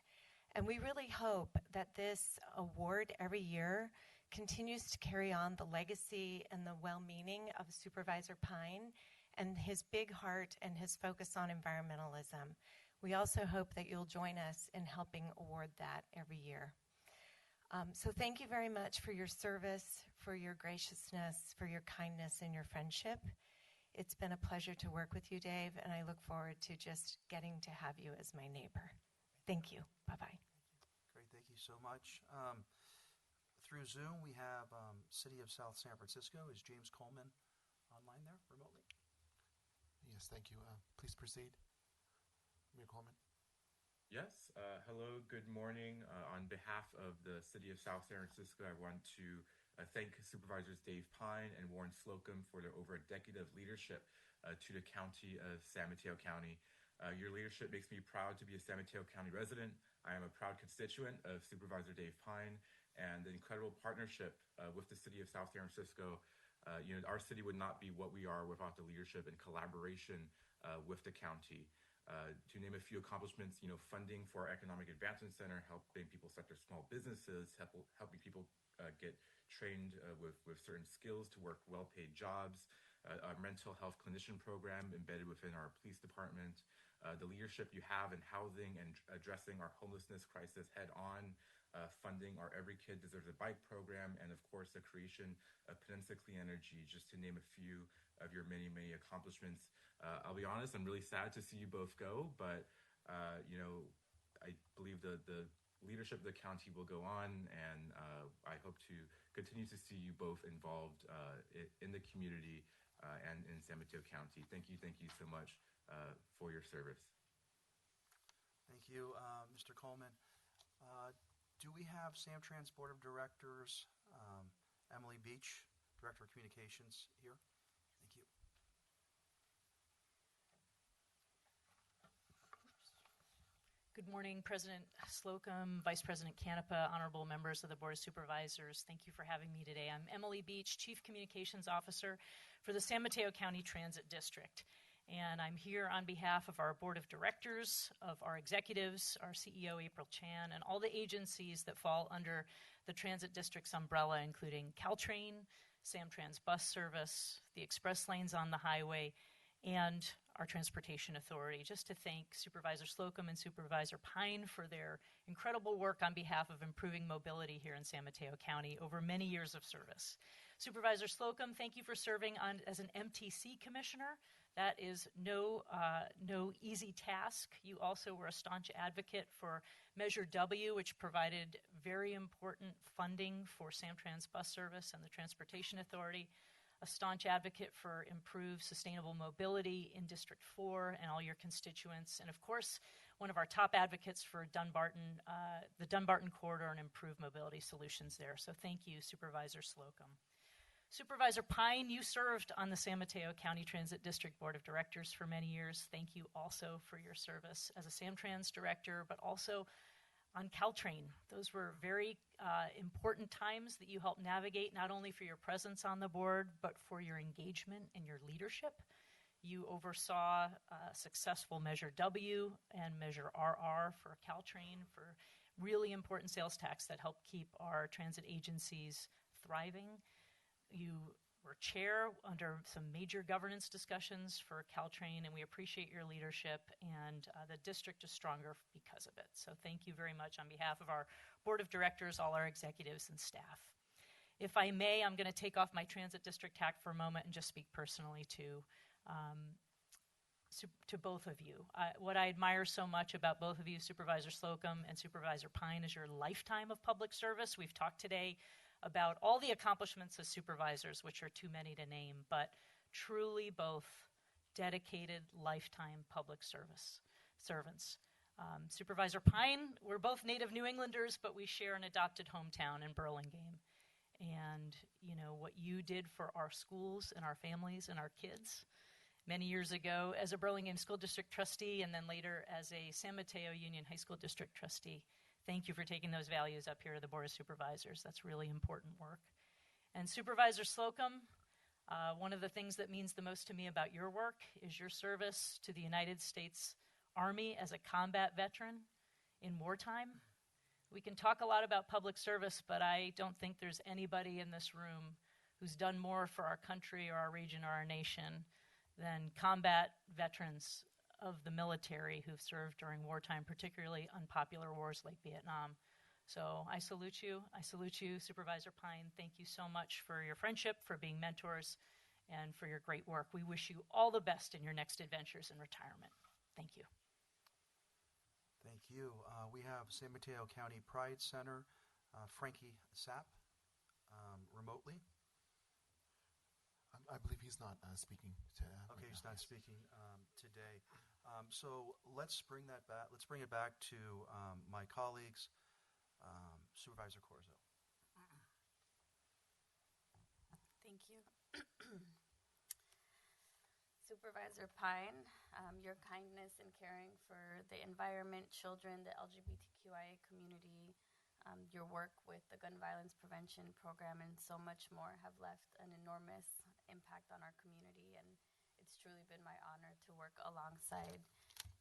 And we really hope that this award every year continues to carry on the legacy and the well-meaning of Supervisor Pine and his big heart and his focus on environmentalism. We also hope that you'll join us in helping award that every year. So thank you very much for your service, for your graciousness, for your kindness and your friendship. It's been a pleasure to work with you, Dave, and I look forward to just getting to have you as my neighbor. Thank you. Bye-bye. Great, thank you so much. Through Zoom, we have City of South San Francisco. Is James Coleman online there remotely? Yes, thank you. Please proceed. Mayor Coleman. Yes. Hello, good morning. On behalf of the City of South San Francisco, I want to thank Supervisors Dave Pine and Warren Slocum for their over a decade of leadership to the County of San Mateo County. Your leadership makes me proud to be a San Mateo County resident. I am a proud constituent of Supervisor Dave Pine, and the incredible partnership with the City of South San Francisco. Our city would not be what we are without the leadership and collaboration with the county. To name a few accomplishments, funding for our Economic Advancement Center, helping people start their small businesses, helping people get trained with certain skills to work well-paid jobs, a mental health clinician program embedded within our police department, the leadership you have in housing and addressing our homelessness crisis head-on, funding our Every Kid Deserves a Bike program, and of course the creation of Peninsula Clean Energy, just to name a few of your many, many accomplishments. I'll be honest, I'm really sad to see you both go, but I believe the leadership of the county will go on, and I hope to continue to see you both involved in the community and in San Mateo County. Thank you so much for your service. Thank you, Mr. Coleman. Do we have Samtrans Board of Directors, Emily Beach, Director of Communications, here? Thank you. Good morning, President Slocum, Vice President Canepa, honorable members of the Board of Supervisors. Thank you for having me today. I'm Emily Beach, Chief Communications Officer for the San Mateo County Transit District. And I'm here on behalf of our Board of Directors, of our executives, our CEO, April Chan, and all the agencies that fall under the Transit District's umbrella, including Caltrain, Samtrans Bus Service, the express lanes on the highway, and our Transportation Authority, just to thank Supervisor Slocum and Supervisor Pine for their incredible work on behalf of improving mobility here in San Mateo County over many years of service. Supervisor Slocum, thank you for serving as an MTC Commissioner. That is no easy task. You also were a staunch advocate for Measure W, which provided very important funding for Samtrans Bus Service and the Transportation Authority, a staunch advocate for improved sustainable mobility in District 4 and all your constituents, and of course, one of our top advocates for the Dunbarton Corridor and improved mobility solutions there. So thank you, Supervisor Slocum. Supervisor Pine, you served on the San Mateo County Transit District Board of Directors for many years. Thank you also for your service as a Samtrans Director, but also on Caltrain. Those were very important times that you helped navigate, not only for your presence on the board, but for your engagement and your leadership. You oversaw successful Measure W and Measure RR for Caltrain, for really important sales tax that helped keep our transit agencies thriving. You were chair under some major governance discussions for Caltrain, and we appreciate your leadership, and the district is stronger because of it. So thank you very much on behalf of our Board of Directors, all our executives and staff. If I may, I'm going to take off my transit district hat for a moment and just speak personally to both of you. What I admire so much about both of you, Supervisor Slocum and Supervisor Pine, is your lifetime of public service. We've talked today about all the accomplishments as supervisors, which are too many to name, but truly both dedicated lifetime public service servants. Supervisor Pine, we're both native New Englanders, but we share an adopted hometown in Burlingame. And you know what you did for our schools and our families and our kids many years ago as a Burlingame School District trustee, and then later as a San Mateo Union High School District trustee. Thank you for taking those values up here to the Board of Supervisors. That's really important work. And Supervisor Slocum, one of the things that means the most to me about your work is your service to the United States Army as a combat veteran in wartime. We can talk a lot about public service, but I don't think there's anybody in this room who's done more for our country or our region or our nation than combat veterans of the military who've served during wartime, particularly unpopular wars like Vietnam. So I salute you. I salute you, Supervisor Pine. Thank you so much for your friendship, for being mentors, and for your great work. We wish you all the best in your next adventures in retirement. Thank you. Thank you. We have San Mateo County Pride Center, Frankie Sapp, remotely. I believe he's not speaking today. Okay, he's not speaking today. So let's bring that back. Let's bring it back to my colleagues, Supervisor Corzo. Thank you. Supervisor Pine, your kindness and caring for the environment, children, the LGBTQIA community, your work with the gun violence prevention program, and so much more have left an enormous impact on our community, and it's truly been my honor to work alongside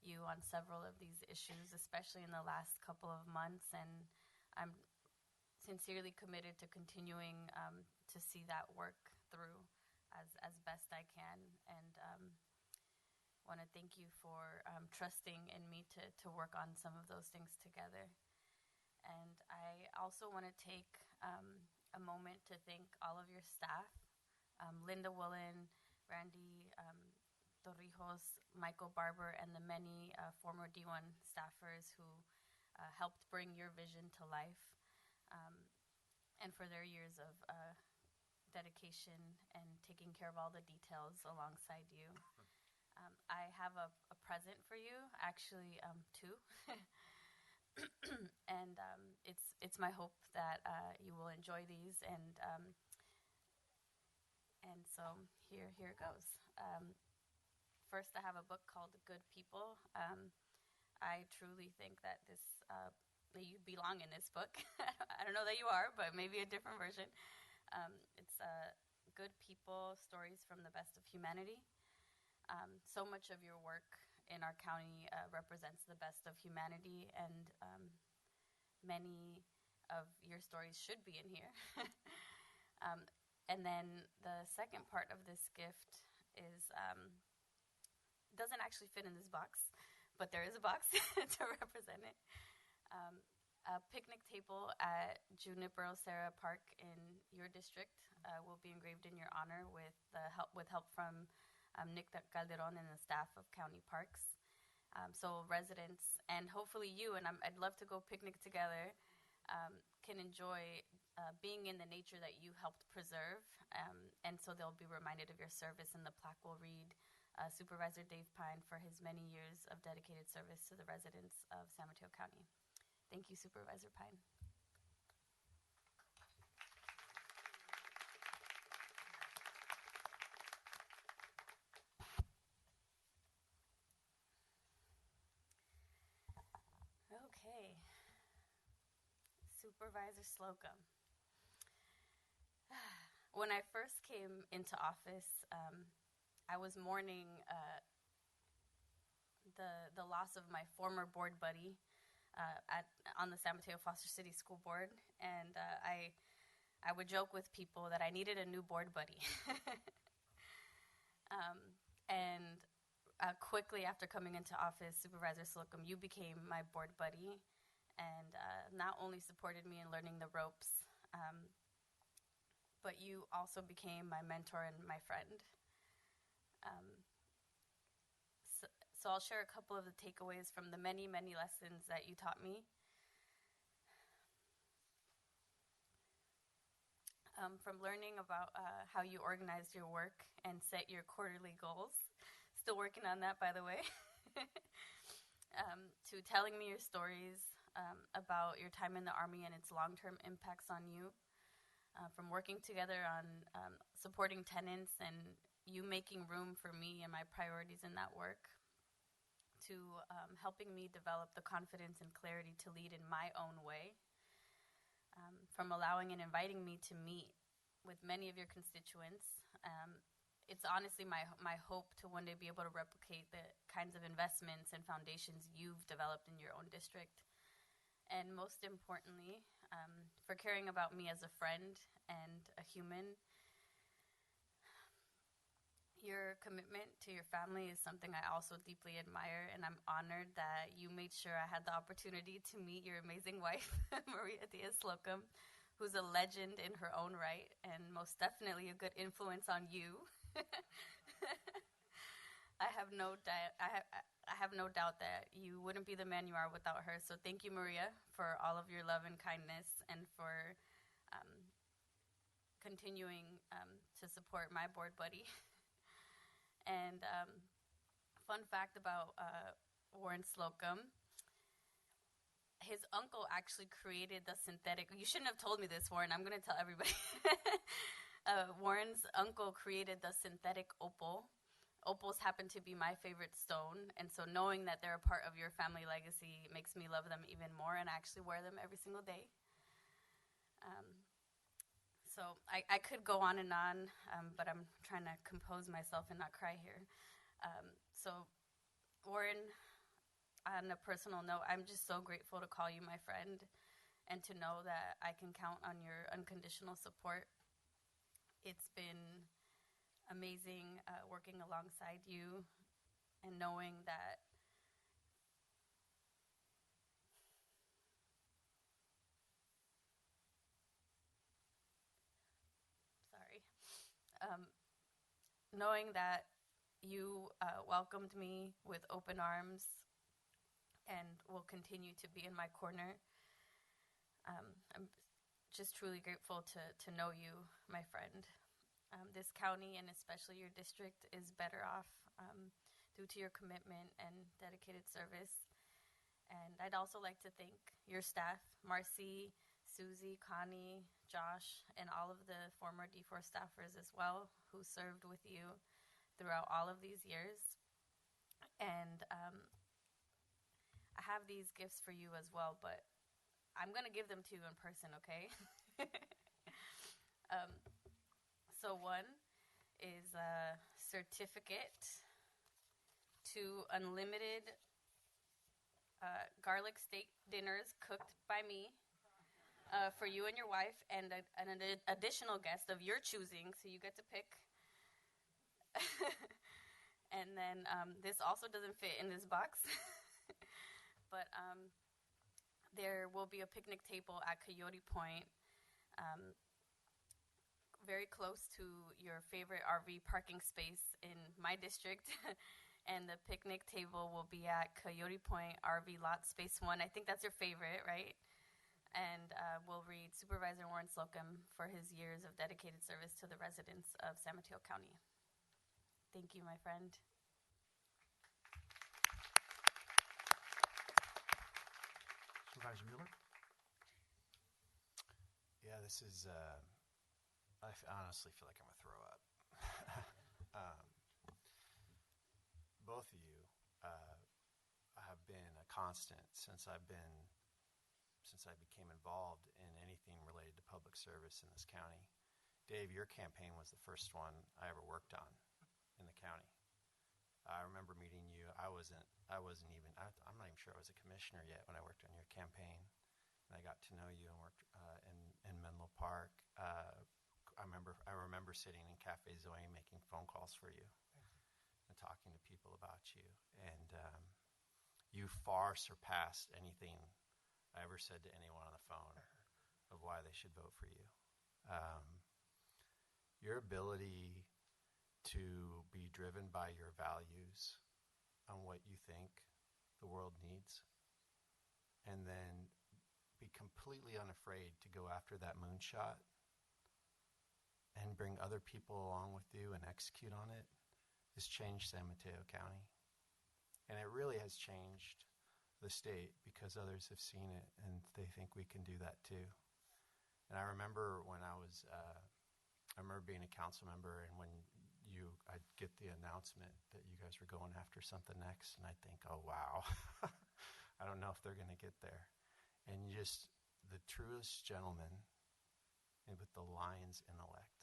you on several of these issues, especially in the last couple of months, and I'm sincerely committed to continuing to see that work through as best I can, and want to thank you for trusting in me to work on some of those things together. And I also want to take a moment to thank all of your staff, Linda Willen, Randy Torrijos, Michael Barber, and the many former D1 staffers who helped bring your vision to life, and for their years of dedication and taking care of all the details alongside you. I have a present for you, actually two. And it's my hope that you will enjoy these, and so here it goes. First, I have a book called Good People. I truly think that that you belong in this book. I don't know that you are, but maybe a different version. It's good people, stories from the best of humanity. So much of your work in our county represents the best of humanity, and many of your stories should be in here. And then the second part of this gift is doesn't actually fit in this box, but there is a box to represent it. A picnic table at Junipero Serra Park in your district will be engraved in your honor with help from Nick Calderon and the staff of County Parks. So residents and hopefully you, and I'd love to go picnic together, can enjoy being in the nature that you helped preserve. And so they'll be reminded of your service, and the plaque will read, Supervisor Dave Pine for his many years of dedicated service to the residents of San Mateo County. Thank you, Supervisor Pine. Okay. Supervisor Slocum. When I first came into office, I was mourning the loss of my former board buddy on the San Mateo Foster City School Board, and I would joke with people that I needed a new board buddy. And quickly after coming into office, Supervisor Slocum, you became my board buddy, and not only supported me in learning the ropes, but you also became my mentor and my friend. So I'll share a couple of the takeaways from the many, many lessons that you taught me. From learning about how you organized your work and set your quarterly goals. Still working on that, by the way. To telling me your stories about your time in the Army and its long-term impacts on you. From working together on supporting tenants and you making room for me and my priorities in that work, to helping me develop the confidence and clarity to lead in my own way, from allowing and inviting me to meet with many of your constituents. It's honestly my hope to one day be able to replicate the kinds of investments and foundations you've developed in your own district. And most importantly, for caring about me as a friend and a human. Your commitment to your family is something I also deeply admire, and I'm honored that you made sure I had the opportunity to meet your amazing wife, Maria Diaz Slocum, who's a legend in her own right, and most definitely a good influence on you. I have no doubt that you wouldn't be the man you are without her. So thank you, Maria, for all of your love and kindness, and for continuing to support my board buddy. And fun fact about Warren Slocum, his uncle actually created the synthetic, you shouldn't have told me this, Warren, I'm going to tell everybody. Warren's uncle created the synthetic opal. Opals happen to be my favorite stone, and so knowing that they're a part of your family legacy makes me love them even more, and I actually wear them every single day. So I could go on, but I'm trying to compose myself and not cry here. So Warren, on a personal note, I'm just so grateful to call you my friend and to know that I can count on your unconditional support. It's been amazing working alongside you and knowing that knowing that you welcomed me with open arms and will continue to be in my corner. I'm just truly grateful to know you, my friend. This county, and especially your district, is better off due to your commitment and dedicated service. And I'd also like to thank your staff, Marcy, Susie, Connie, Josh, and all of the former D4 staffers as well who served with you throughout all of these years. And I have these gifts for you as well, but I'm going to give them to you in person, okay? So one is a certificate to unlimited garlic steak dinners cooked by me for you and your wife, and an additional guest of your choosing, so you get to pick. And then this also doesn't fit in this box, but there will be a picnic table at Coyote Point, very close to your favorite RV parking space in my district. And the picnic table will be at Coyote Point RV Lot Space 1. I think that's your favorite, right? And we'll read Supervisor Warren Slocum for his years of dedicated service to the residents of San Mateo County. Thank you, my friend. Supervisor Mueller? Yeah, this is, I honestly feel like I'm going to throw up. Both of you have been a constant since I became involved in anything related to public service in this county. Dave, your campaign was the first one I ever worked on in the county. I remember meeting you. I'm not even sure I was a commissioner yet when I worked on your campaign. And I got to know you and worked in Menlo Park. I remember sitting in Cafe Zoe making phone calls for you and talking to people about you. And you far surpassed anything I ever said to anyone on the phone of why they should vote for you. Your ability to be driven by your values on what you think the world needs, and then be completely unafraid to go after that moonshot and bring other people along with you and execute on it, has changed San Mateo County. And it really has changed the state because others have seen it and they think we can do that too. And I remember when I remember being a council member, and when I'd get the announcement that you guys were going after something next, and I'd think, oh wow, I don't know if they're going to get there. And just the truest gentleman and with the lion's intellect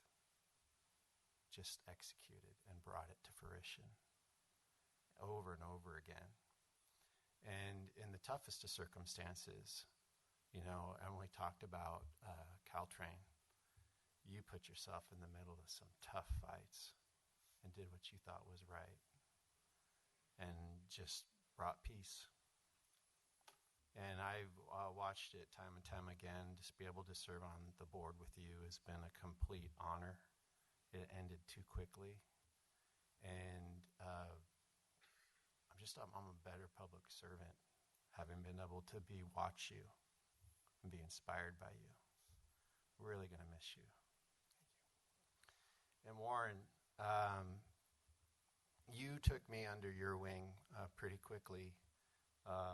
just executed and brought it to fruition over and over again. And in the toughest of circumstances, Emily talked about Caltrain. You put yourself in the middle of some tough fights and did what you thought was right and just brought peace. And I've watched it time and time again. Just be able to serve on the board with you has been a complete honor. It ended too quickly. And I'm a better public servant having been able to watch you and be inspired by you. Really going to miss you. And Warren, you took me under your wing pretty quickly. I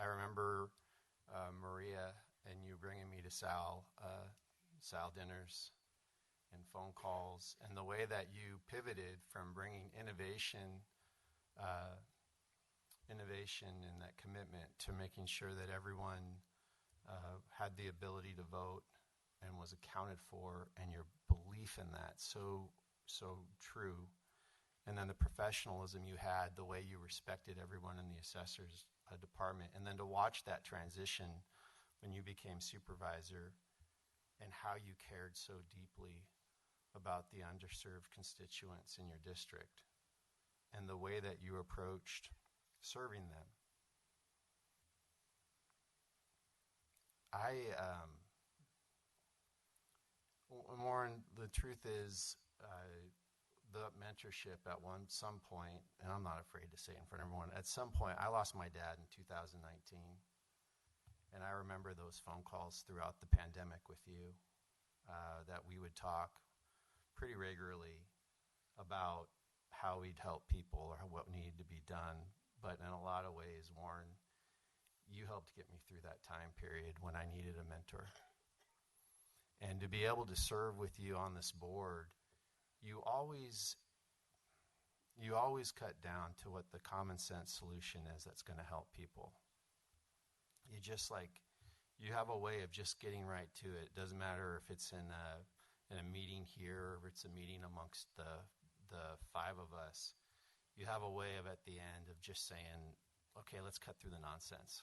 remember Maria and you bringing me to Sal dinners and phone calls, and the way that you pivoted from bringing innovation and that commitment to making sure that everyone had the ability to vote and was accounted for, and your belief in that so true. And then the professionalism you had, the way you respected everyone in the assessor's department, and then to watch that transition when you became supervisor and how you cared so deeply about the underserved constituents in your district and the way that you approached serving them. Warren, the truth is, the mentorship at some point, and I'm not afraid to say it in front of everyone, at some point I lost my dad in 2019. And I remember those phone calls throughout the pandemic with you, that we would talk pretty regularly about how we'd help people or what needed to be done. But in a lot of ways, Warren, you helped get me through that time period when I needed a mentor. And to be able to serve with you on this board, you always you always cut down to what the common sense solution is that's going to help people. You just you have a way of just getting right to it. It doesn't matter if it's in a meeting here or it's a meeting amongst the five of us. You have a way of at the end of just saying, okay, let's cut through the nonsense.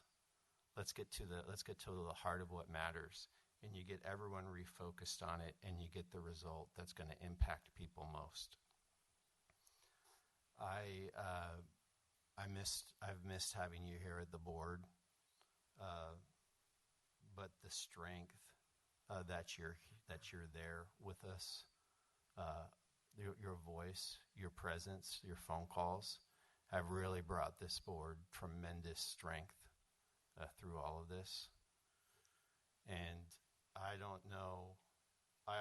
Let's get to the heart of what matters. And you get everyone refocused on it, and you get the result that's going to impact people most. I've missed having you here at the board, but the strength that you're there with us, your voice, your presence, your phone calls have really brought this board tremendous strength through all of this. And I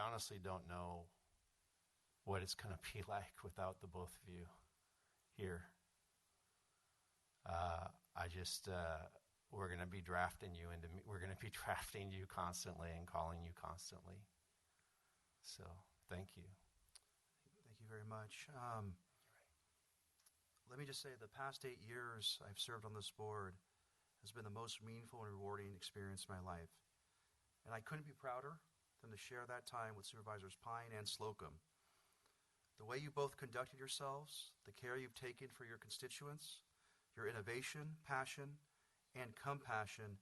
honestly don't know what it's going to be like without the both of you here. We're going to be drafting you constantly and calling you constantly. So thank you. Thank you very much. Let me just say the past 8 years I've served on this board has been the most meaningful and rewarding experience in my life. And I couldn't be prouder than to share that time with Supervisors Pine and Slocum. The way you both conducted yourselves, the care you've taken for your constituents, your innovation, passion, and compassion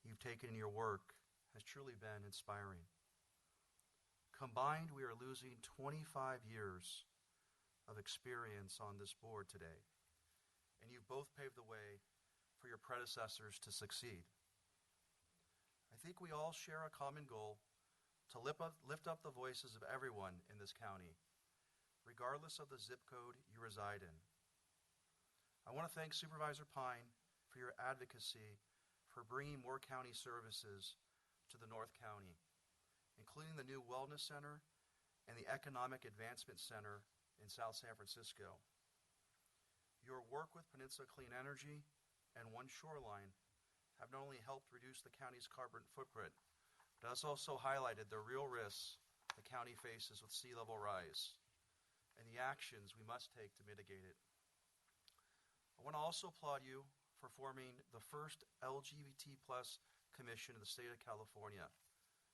you've taken in your work has truly been inspiring. Combined, we are losing 25 years of experience on this board today, and you've both paved the way for your predecessors to succeed. I think we all share a common goal to lift up the voices of everyone in this county, regardless of the zip code you reside in. I want to thank Supervisor Pine for your advocacy for bringing more county services to the North County, including the new Wellness Center and the Economic Advancement Center in South San Francisco. Your work with Peninsula Clean Energy and One Shoreline have not only helped reduce the county's carbon footprint, but has also highlighted the real risks the county faces with sea level rise and the actions we must take to mitigate it. I want to also applaud you for forming the first LGBT plus commission in the state of California.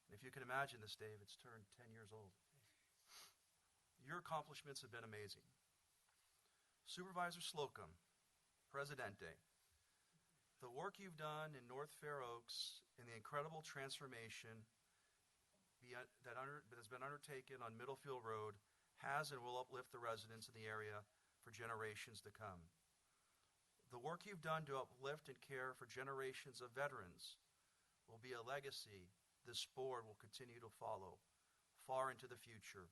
And if you can imagine this, Dave, it's turned 10 years old. Your accomplishments have been amazing. Supervisor Slocum, Presidente, the work you've done in North Fair Oaks and the incredible transformation that has been undertaken on Middlefield Road has and will uplift the residents in the area for generations to come. The work you've done to uplift and care for generations of veterans will be a legacy this board will continue to follow far into the future.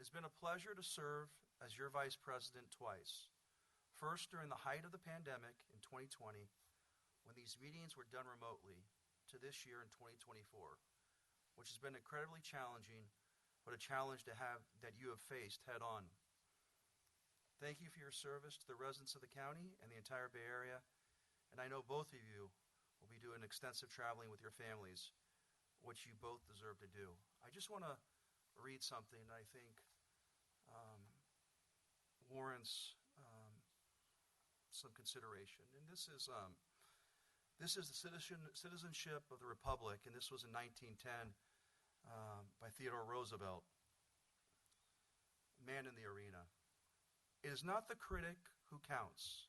It's been a pleasure to serve as your vice president twice. First, during the height of the pandemic in 2020, when these meetings were done remotely, to this year in 2024, which has been incredibly challenging, but a challenge that you have faced head on. Thank you for your service to the residents of the county and the entire Bay Area, and I know both of you will be doing extensive traveling with your families, which you both deserve to do. I just want to read something that I think warrants some consideration. And this is the citizenship of the Republic, and this was in 1910 by Theodore Roosevelt. Man in the arena. It is not the critic who counts,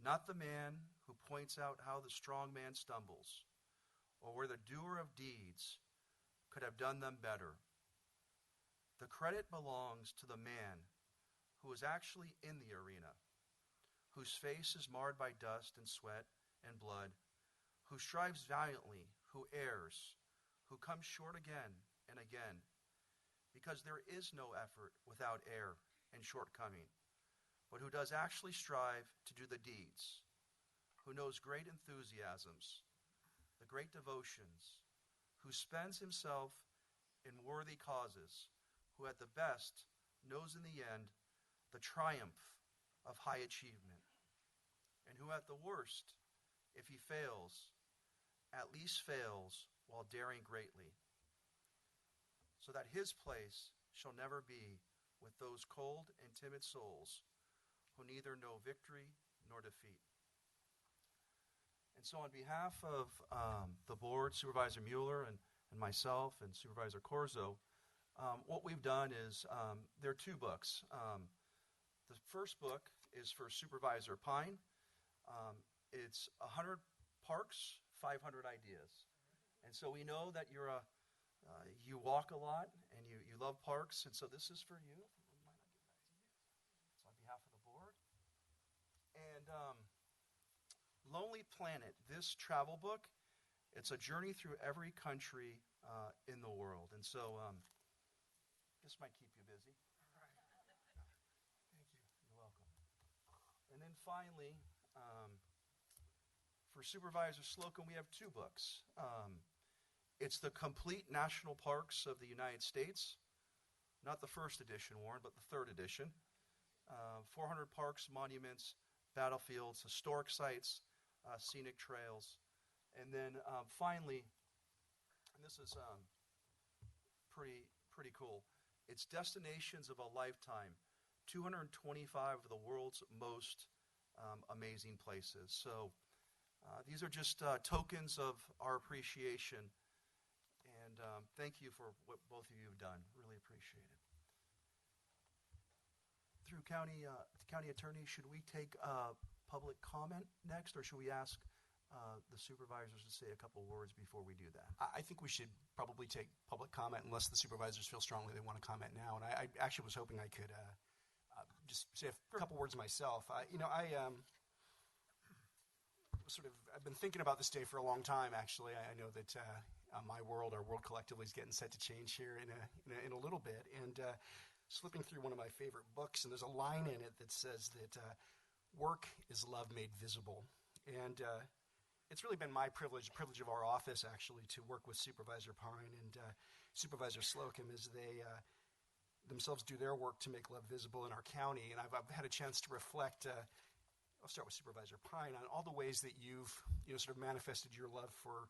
not the man who points out how the strong man stumbles, or where the doer of deeds could have done them better. The credit belongs to the man who is actually in the arena, whose face is marred by dust and sweat and blood, who strives valiantly, who errs, who comes short again and again, because there is no effort without error and shortcoming, but who does actually strive to do the deeds, who knows great enthusiasms, the great devotions, who spends himself in worthy causes, who at the best knows in the end the triumph of high achievement, and who at the worst, if he fails, at least fails while daring greatly, so that his place shall never be with those cold and timid souls who neither know victory nor defeat. And so on behalf of the board, Supervisor Mueller and myself and Supervisor Corzo, what we've done is there are two books. The first book is for Supervisor Pine. It's 100 Parks, 500 Ideas. And so we know that you walk a lot and you love parks, and so this is for you. It's on behalf of the board. And Lonely Planet, this travel book, it's a journey through every country in the world. And so this might keep you busy. Thank you. You're welcome. And then finally, for Supervisor Slocum, we have two books. It's the Complete National Parks of the United States, not the first edition, Warren, but the third edition. 400 parks, monuments, battlefields, historic sites, scenic trails. And then finally, and this is pretty cool, it's Destinations of a Lifetime, 225 of the world's most amazing places. So these are just tokens of our appreciation. And thank you for what both of you have done. Really appreciate it. Through county attorney, should we take public comment next, or should we ask the supervisors to say a couple words before we do that? I think we should probably take public comment unless the supervisors feel strongly they want to comment now. And I actually was hoping I could just say a couple words myself. I've been thinking about this day for a long time, actually. I know that our world collectively is getting set to change here in a little bit. And slipping through one of my favorite books, and there's a line in it that says that work is love made visible. And it's really been my privilege of our office, actually, to work with Supervisor Pine and Supervisor Slocum as they themselves do their work to make love visible in our county. And I've had a chance to reflect. I'll start with Supervisor Pine on all the ways that you've sort of manifested your love for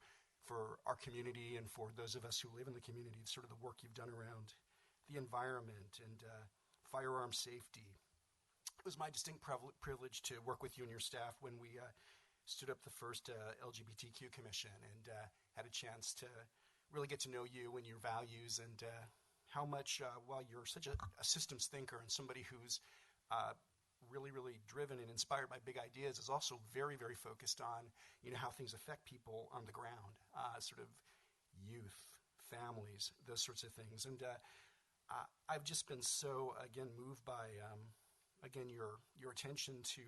our community and for those of us who live in the community. Sort of the work you've done around the environment and firearm safety. It was my distinct privilege to work with you and your staff when we stood up the first LGBTQ commission and had a chance to really get to know you and your values and how much, while you're such a systems thinker and somebody who's really, really driven and inspired by big ideas, is also very, very focused on, how things affect people on the ground, sort of youth, families, those sorts of things. And I've just been so, again, moved by, your attention to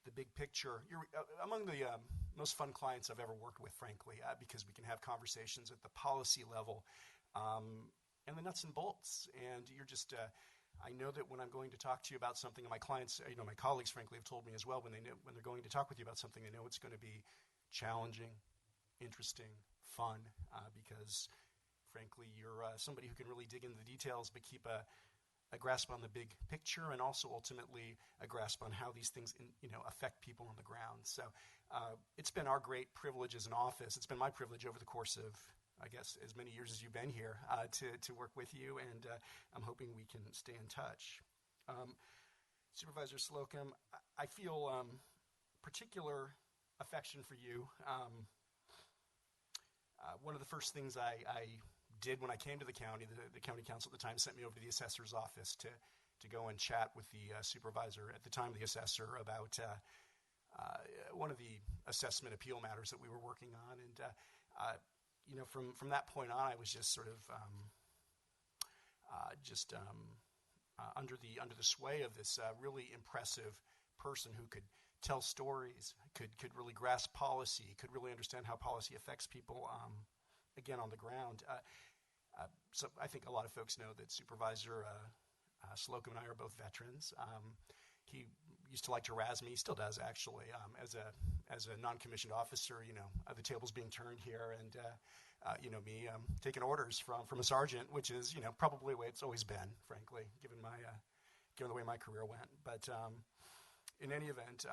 the big picture. You're among the most fun clients I've ever worked with, frankly, because we can have conversations at the policy level and the nuts and bolts. And you're just, I know that when I'm going to talk to you about something, and my clients, my colleagues, frankly, have told me as well, when they're going to talk with you about something, they know it's going to be challenging, interesting, fun, because, frankly, you're somebody who can really dig into the details but keep a grasp on the big picture and also ultimately a grasp on how these things affect people on the ground. So it's been our great privilege as an office. It's been my privilege over the course of, I guess, as many years as you've been here to work with you, and I'm hoping we can stay in touch. Supervisor Slocum, I feel particular affection for you. One of the first things I did when I came to the county, the county council at the time sent me over to the assessor's office to go and chat with the supervisor, at the time the assessor, about one of the assessment appeal matters that we were working on. And from that point on, I was just sort of under the sway of this really impressive person who could tell stories, could really grasp policy, could really understand how policy affects people, again, on the ground. So I think a lot of folks know that Supervisor Slocum and I are both veterans. He used to like to razz me, still does actually, as a non-commissioned officer. The tables being turned here, and me taking orders from a sergeant, which is probably the way it's always been, frankly, given the way my career went. But in any event,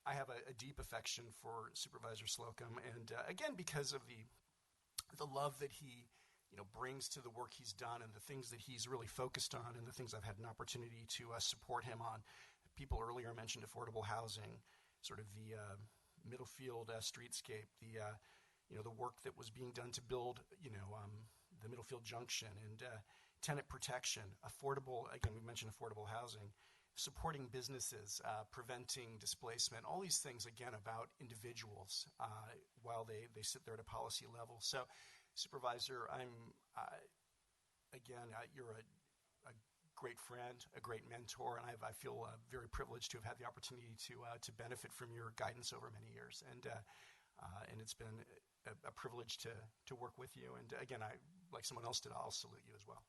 I have a deep affection for Supervisor Slocum, and again, because of the love that he brings to the work he's done and the things that he's really focused on and the things I've had an opportunity to support him on. People earlier mentioned affordable housing, sort of the Middlefield streetscape, the work that was being done to build, the Middlefield Junction, and tenant protection, again, we mentioned affordable housing, supporting businesses, preventing displacement, all these things, again, about individuals while they sit there at a policy level. So, Supervisor, you're a great friend, a great mentor, and I feel very privileged to have had the opportunity to benefit from your guidance over many years. And it's been a privilege to work with you. And again, like someone else did, I'll salute you as well.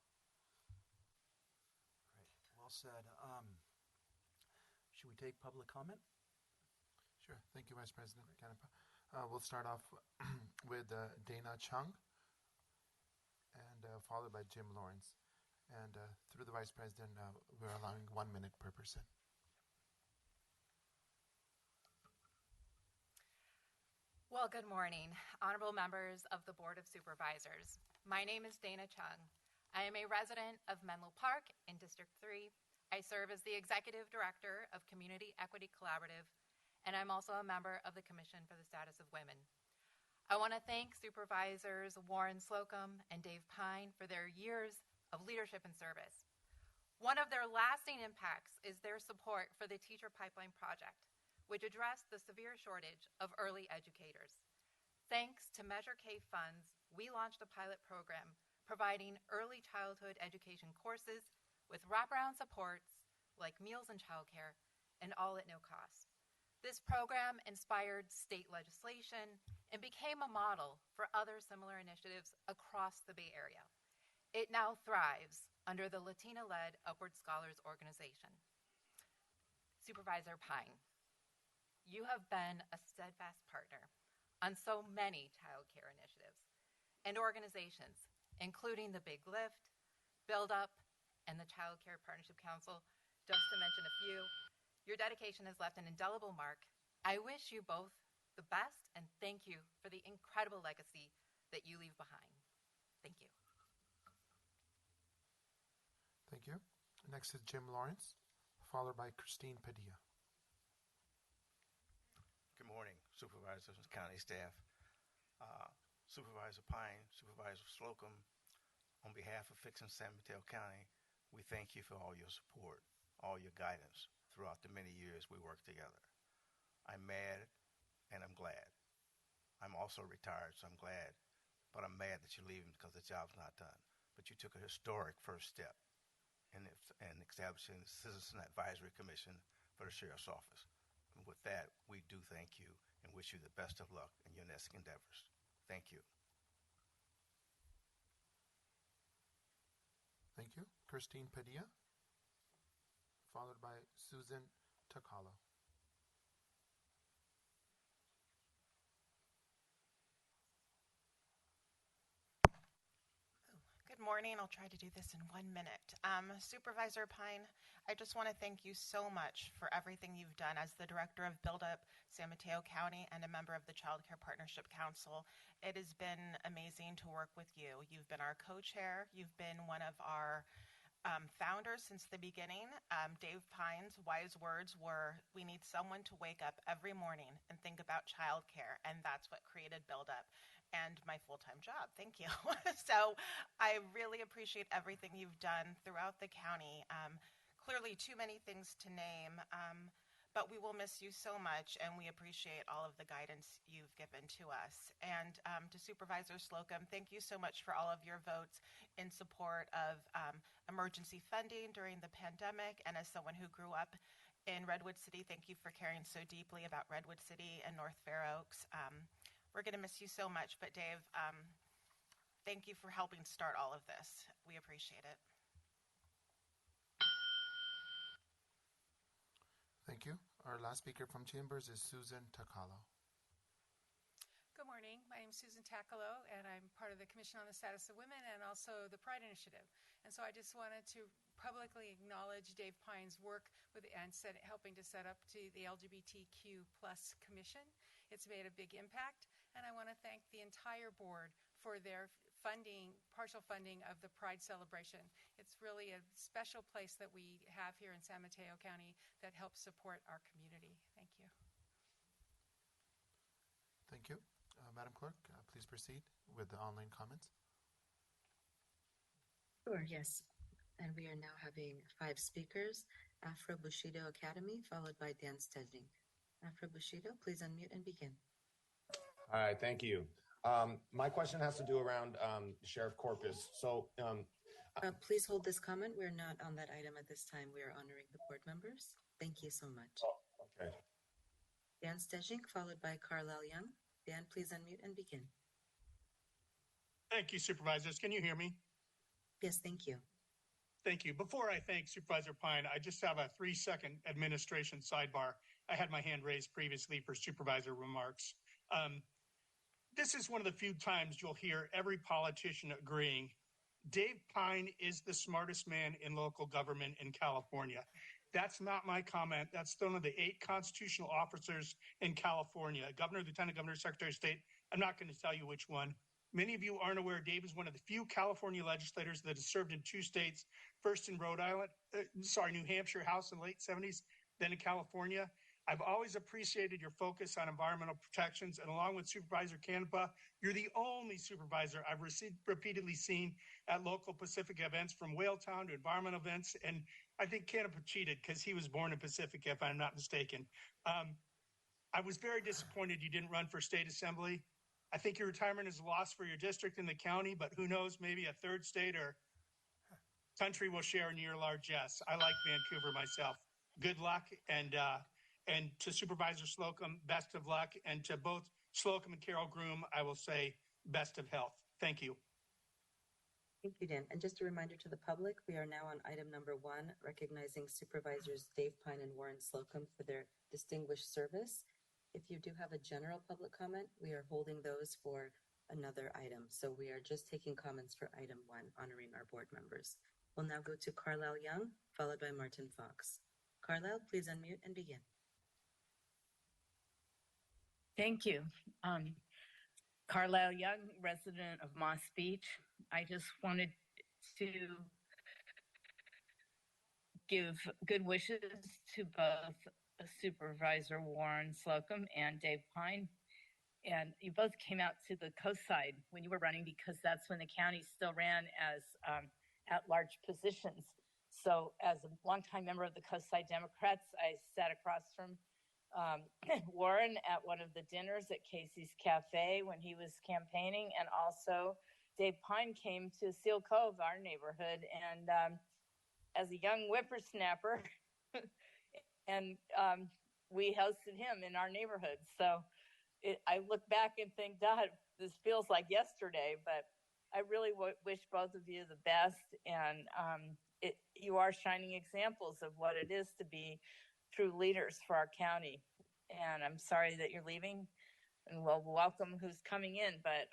Great. Well said. Should we take public comment? Sure. Thank you, Vice President Canepa. We'll start off with Dana Chung, and followed by Jim Lawrence. And through the Vice President, we're allowing 1 minute per person. Well, good morning, honorable members of the Board of Supervisors. My name is Dana Chung. I am a resident of Menlo Park in District 3. I serve as the Executive Director of Community Equity Collaborative, and I'm also a member of the Commission for the Status of Women. I want to thank Supervisors Warren Slocum and Dave Pine for their years of leadership and service. One of their lasting impacts is their support for the Teacher Pipeline Project, which addressed the severe shortage of early educators. Thanks to Measure K funds, we launched a pilot program providing early childhood education courses with wraparound supports like meals and childcare, and all at no cost. This program inspired state legislation and became a model for other similar initiatives across the Bay Area. It now thrives under the Latina-led Upward Scholars Organization. Supervisor Pine, you have been a steadfast partner on so many child care initiatives and organizations, including the Big Lift, Build Up, and the Child Care Partnership Council, just to mention a few. Your dedication has left an indelible mark. I wish you both the best and thank you for the incredible legacy that you leave behind. Thank you. Thank you. Next is Jim Lawrence, followed by Christine Padilla. Good morning, Supervisors and County staff. Supervisor Pine, Supervisor Slocum, on behalf of Fixing San Mateo County, we thank you for all your support, all your guidance throughout the many years we worked together. I'm mad and I'm glad. I'm also retired, so I'm glad, but I'm mad that you're leaving because the job's not done. But you took a historic first step in establishing the Citizen Advisory Commission for the Sheriff's Office. And with that, we do thank you and wish you the best of luck in your next endeavors. Thank you. Thank you. Christine Padilla, followed by Susan Takalo. Good morning. I'll try to do this in 1 minute. Supervisor Pine, I just want to thank you so much for everything you've done as the Director of Build Up San Mateo County and a member of the Child Care Partnership Council. It has been amazing to work with you. You've been our co-chair. You've been one of our founders since the beginning. Dave Pine's wise words were, we need someone to wake up every morning and think about childcare, and that's what created Build Up and my full-time job. Thank you. So I really appreciate everything you've done throughout the county. Clearly too many things to name, but we will miss you so much, and we appreciate all of the guidance you've given to us. And to Supervisor Slocum, thank you so much for all of your votes in support of emergency funding during the pandemic. And as someone who grew up in Redwood City, thank you for caring so deeply about Redwood City and North Fair Oaks. We're going to miss you so much, but Dave, thank you for helping start all of this. We appreciate it. Thank you. Our last speaker from Chambers is Susan Takalo. Good morning. My name is Susan Takalo, and I'm part of the Commission on the Status of Women and also the Pride Initiative. And so I just wanted to publicly acknowledge Dave Pine's work helping to set up the LGBTQ+ Commission. It's made a big impact, and I want to thank the entire board for their partial funding of the Pride celebration. It's really a special place that we have here in San Mateo County that helps support our community. Thank you. Thank you. Madam Clerk, please proceed with the online comments. Sure, yes. And we are now having 5 speakers. Afro Bushido Academy, followed by Dan Steding. Afro Bushido, please unmute and begin. All right, thank you. My question has to do around Sheriff Corpus. So, please hold this comment. We're not on that item at this time. We are honoring the board members. Thank you so much. Okay. Dan Steding, followed by Carlisle Young. Dan, please unmute and begin. Thank you, Supervisors. Can you hear me? Yes, thank you. Thank you. Before I thank Supervisor Pine, I just have a 3-second administration sidebar. I had my hand raised previously for supervisor remarks. This is one of the few times you'll hear every politician agreeing Dave Pine is the smartest man in local government in California. That's not my comment. That's one of the 8 constitutional officers in California, Governor, Lieutenant Governor, Secretary of State. I'm not going to tell you which one. Many of you aren't aware Dave is one of the few California legislators that has served in 2 states, first in New Hampshire House in the late 70s, then in California. I've always appreciated your focus on environmental protections, and along with Supervisor Canepa, you're the only supervisor I've repeatedly seen at local Pacific events, from Whaletown to environmental events, and I think Canepa cheated because he was born in Pacific, if I'm not mistaken. I was very disappointed you didn't run for state assembly. I think your retirement is a loss for your district and the county, but who knows, maybe a third state or country will share in your largesse. I like Vancouver myself. Good luck, and to Supervisor Slocum, best of luck, and to both Slocum and Carol Groom, I will say best of health. Thank you. Thank you, Dan. And just a reminder to the public, we are now on item number 1, recognizing Supervisors Dave Pine and Warren Slocum for their distinguished service. If you do have a general public comment, we are holding those for another item. So we are just taking comments for item 1, honoring our board members. We'll now go to Carlisle Young, followed by Martin Fox. Carlisle, please unmute and begin. Thank you. Carlisle Young, resident of Moss Beach. I just wanted to give good wishes to both Supervisor Warren Slocum and Dave Pine. And you both came out to the coast side when you were running, because that's when the county still ran as at-large positions. So as a longtime member of the Coastside Democrats, I sat across from Warren at one of the dinners at Casey's Cafe when he was campaigning, and also Dave Pine came to Seal Cove, our neighborhood, and as a young whippersnapper, and we hosted him in our neighborhood. So I look back and think, God, this feels like yesterday, but I really wish both of you the best, and you are shining examples of what it is to be true leaders for our county. And I'm sorry that you're leaving, and we'll welcome who's coming in, but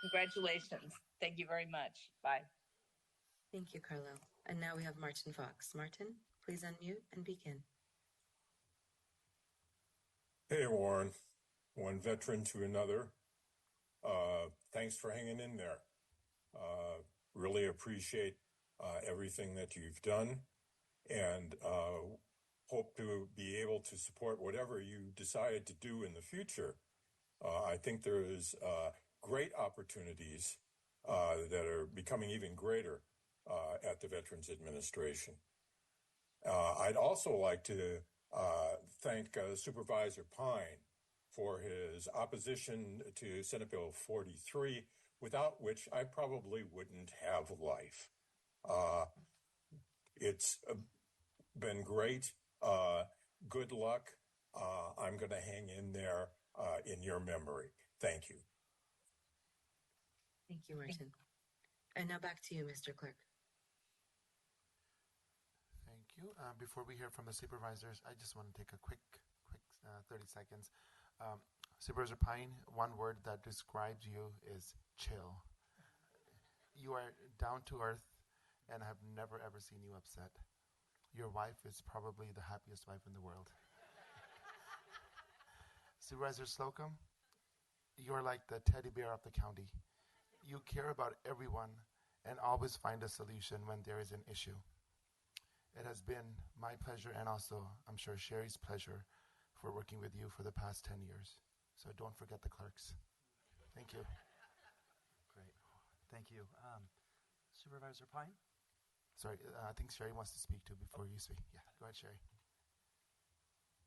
congratulations. Thank you very much. Bye. Thank you, Carlisle. And now we have Martin Fox. Martin, please unmute and begin. Hey, Warren. One veteran to another. Thanks for hanging in there. Really appreciate everything that you've done, and hope to be able to support whatever you decide to do in the future. I think there is great opportunities that are becoming even greater at the Veterans Administration. I'd also like to thank Supervisor Pine for his opposition to Senate Bill 43, without which I probably wouldn't have life. It's been great. Good luck. I'm going to hang in there in your memory. Thank you. Thank you, Martin. And now back to you, Mr. Clerk. Thank you. Before we hear from the supervisors, I just want to take a quick 30 seconds. Supervisor Pine, one word that describes you is chill. You are down to earth, and I have never ever seen you upset. Your wife is probably the happiest wife in the world. Supervisor Slocum, you're like the teddy bear of the county. you care about everyone and always find a solution when there is an issue. It has been my pleasure and also, I'm sure, Sherry's pleasure for working with you for the past 10 years. So don't forget the clerks. Thank you. Great. Thank you. Supervisor Pine? Sorry, I think Sherry wants to speak too before you speak. Yeah, go ahead, Sherry.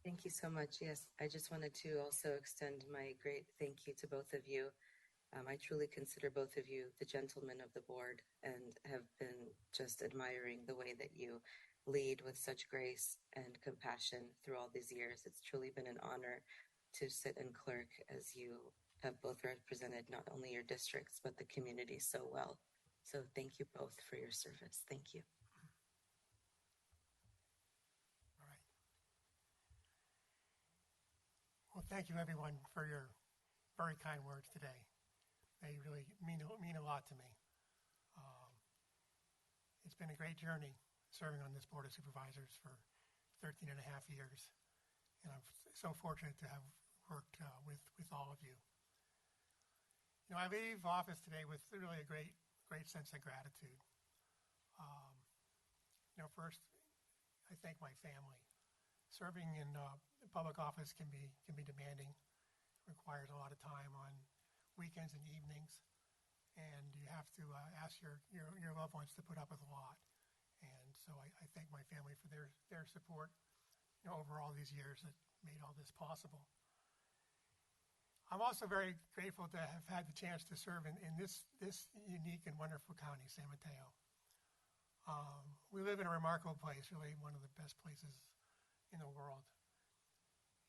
Thank you so much. Yes, I just wanted to also extend my great thank you to both of you. I truly consider both of you the gentlemen of the board and have been just admiring the way that you lead with such grace and compassion through all these years. It's truly been an honor to sit and clerk as you have both represented not only your districts, but the community so well. So thank you both for your service. Thank you. Well, thank you, everyone, for your very kind words today. They really mean a lot to me. It's been a great journey serving on this Board of Supervisors for 13 and a half years, and I'm so fortunate to have worked with all of you. You know, I leave office today with really a great sense of gratitude. You know, first, I thank my family. Serving in public office can be demanding. Requires a lot of time on weekends and evenings, and you have to ask your loved ones to put up with a lot. And so I thank my family for their support, you know, over all these years that made all this possible. I'm also very grateful to have had the chance to serve in this unique and wonderful county, San Mateo. We live in a remarkable place, really one of the best places in the world.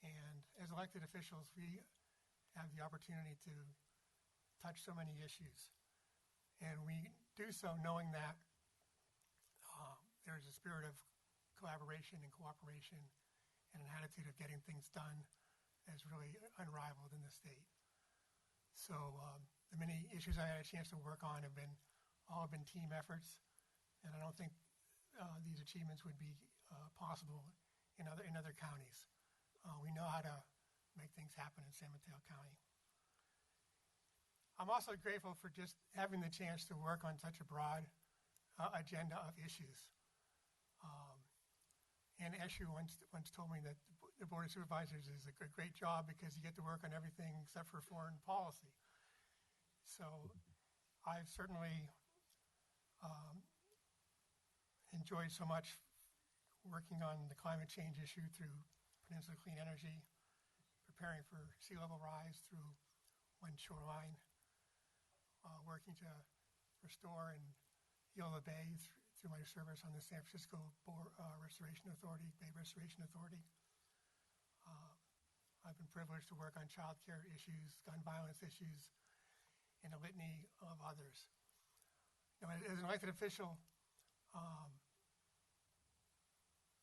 And as elected officials, we have the opportunity to touch so many issues. And we do so knowing that there's a spirit of collaboration and cooperation and an attitude of getting things done that's really unrivaled in the state. So the many issues I had a chance to work on have all been team efforts, and I don't think these achievements would be possible in other counties. We know how to make things happen in San Mateo County. I'm also grateful for just having the chance to work on such a broad agenda of issues. And Eshu once told me that the Board of Supervisors is a great job because you get to work on everything except for foreign policy. So I've certainly enjoyed so much working on the climate change issue through Peninsula Clean Energy, preparing for sea level rise through One Shoreline, working to restore and heal the bay through my service on the San Francisco Restoration Authority, Bay Restoration Authority. I've been privileged to work on child care issues, gun violence issues, and a litany of others. You know, as an elected official,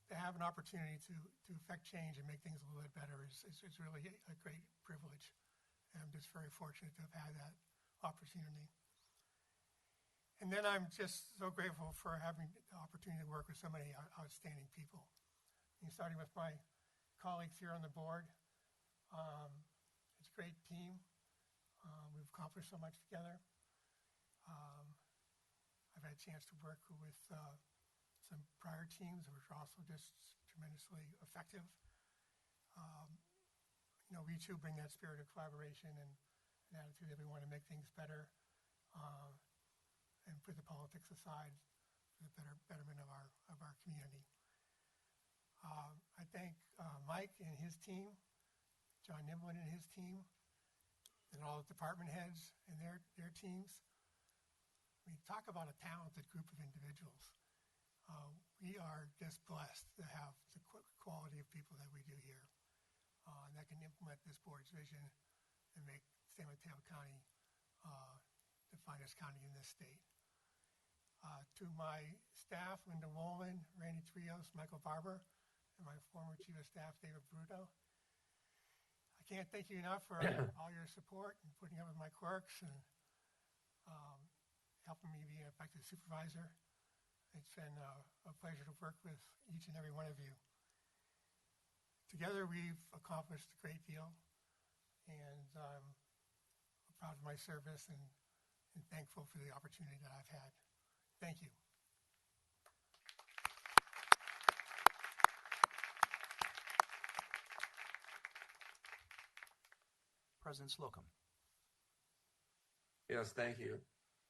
to have an opportunity to affect change and make things a little bit better is really a great privilege. And I'm just very fortunate to have had that opportunity. And then I'm just so grateful for having the opportunity to work with so many outstanding people. Starting with my colleagues here on the board. It's a great team. We've accomplished so much together. I've had a chance to work with some prior teams which are also just tremendously effective. You know, we too bring that spirit of collaboration and an attitude that we want to make things better and put the politics aside for the betterment of our community. I thank Mike and his team, John Niblin and his team, and all the department heads and their teams. I mean, talk about a talented group of individuals. We are just blessed to have the quality of people that we do here and that can implement this board's vision and make San Mateo County the finest county in this state. To my staff, Linda Wolin, Randy Trios, Michael Barber, and my former Chief of Staff, David Bruto. I can't thank you enough for all your support and putting up with my quirks and helping me be an effective supervisor. It's been a pleasure to work with each and every one of you. Together, we've accomplished a great deal, and I'm proud of my service and and thankful for the opportunity that I've had. Thank you. President Slocum. Yes, thank you.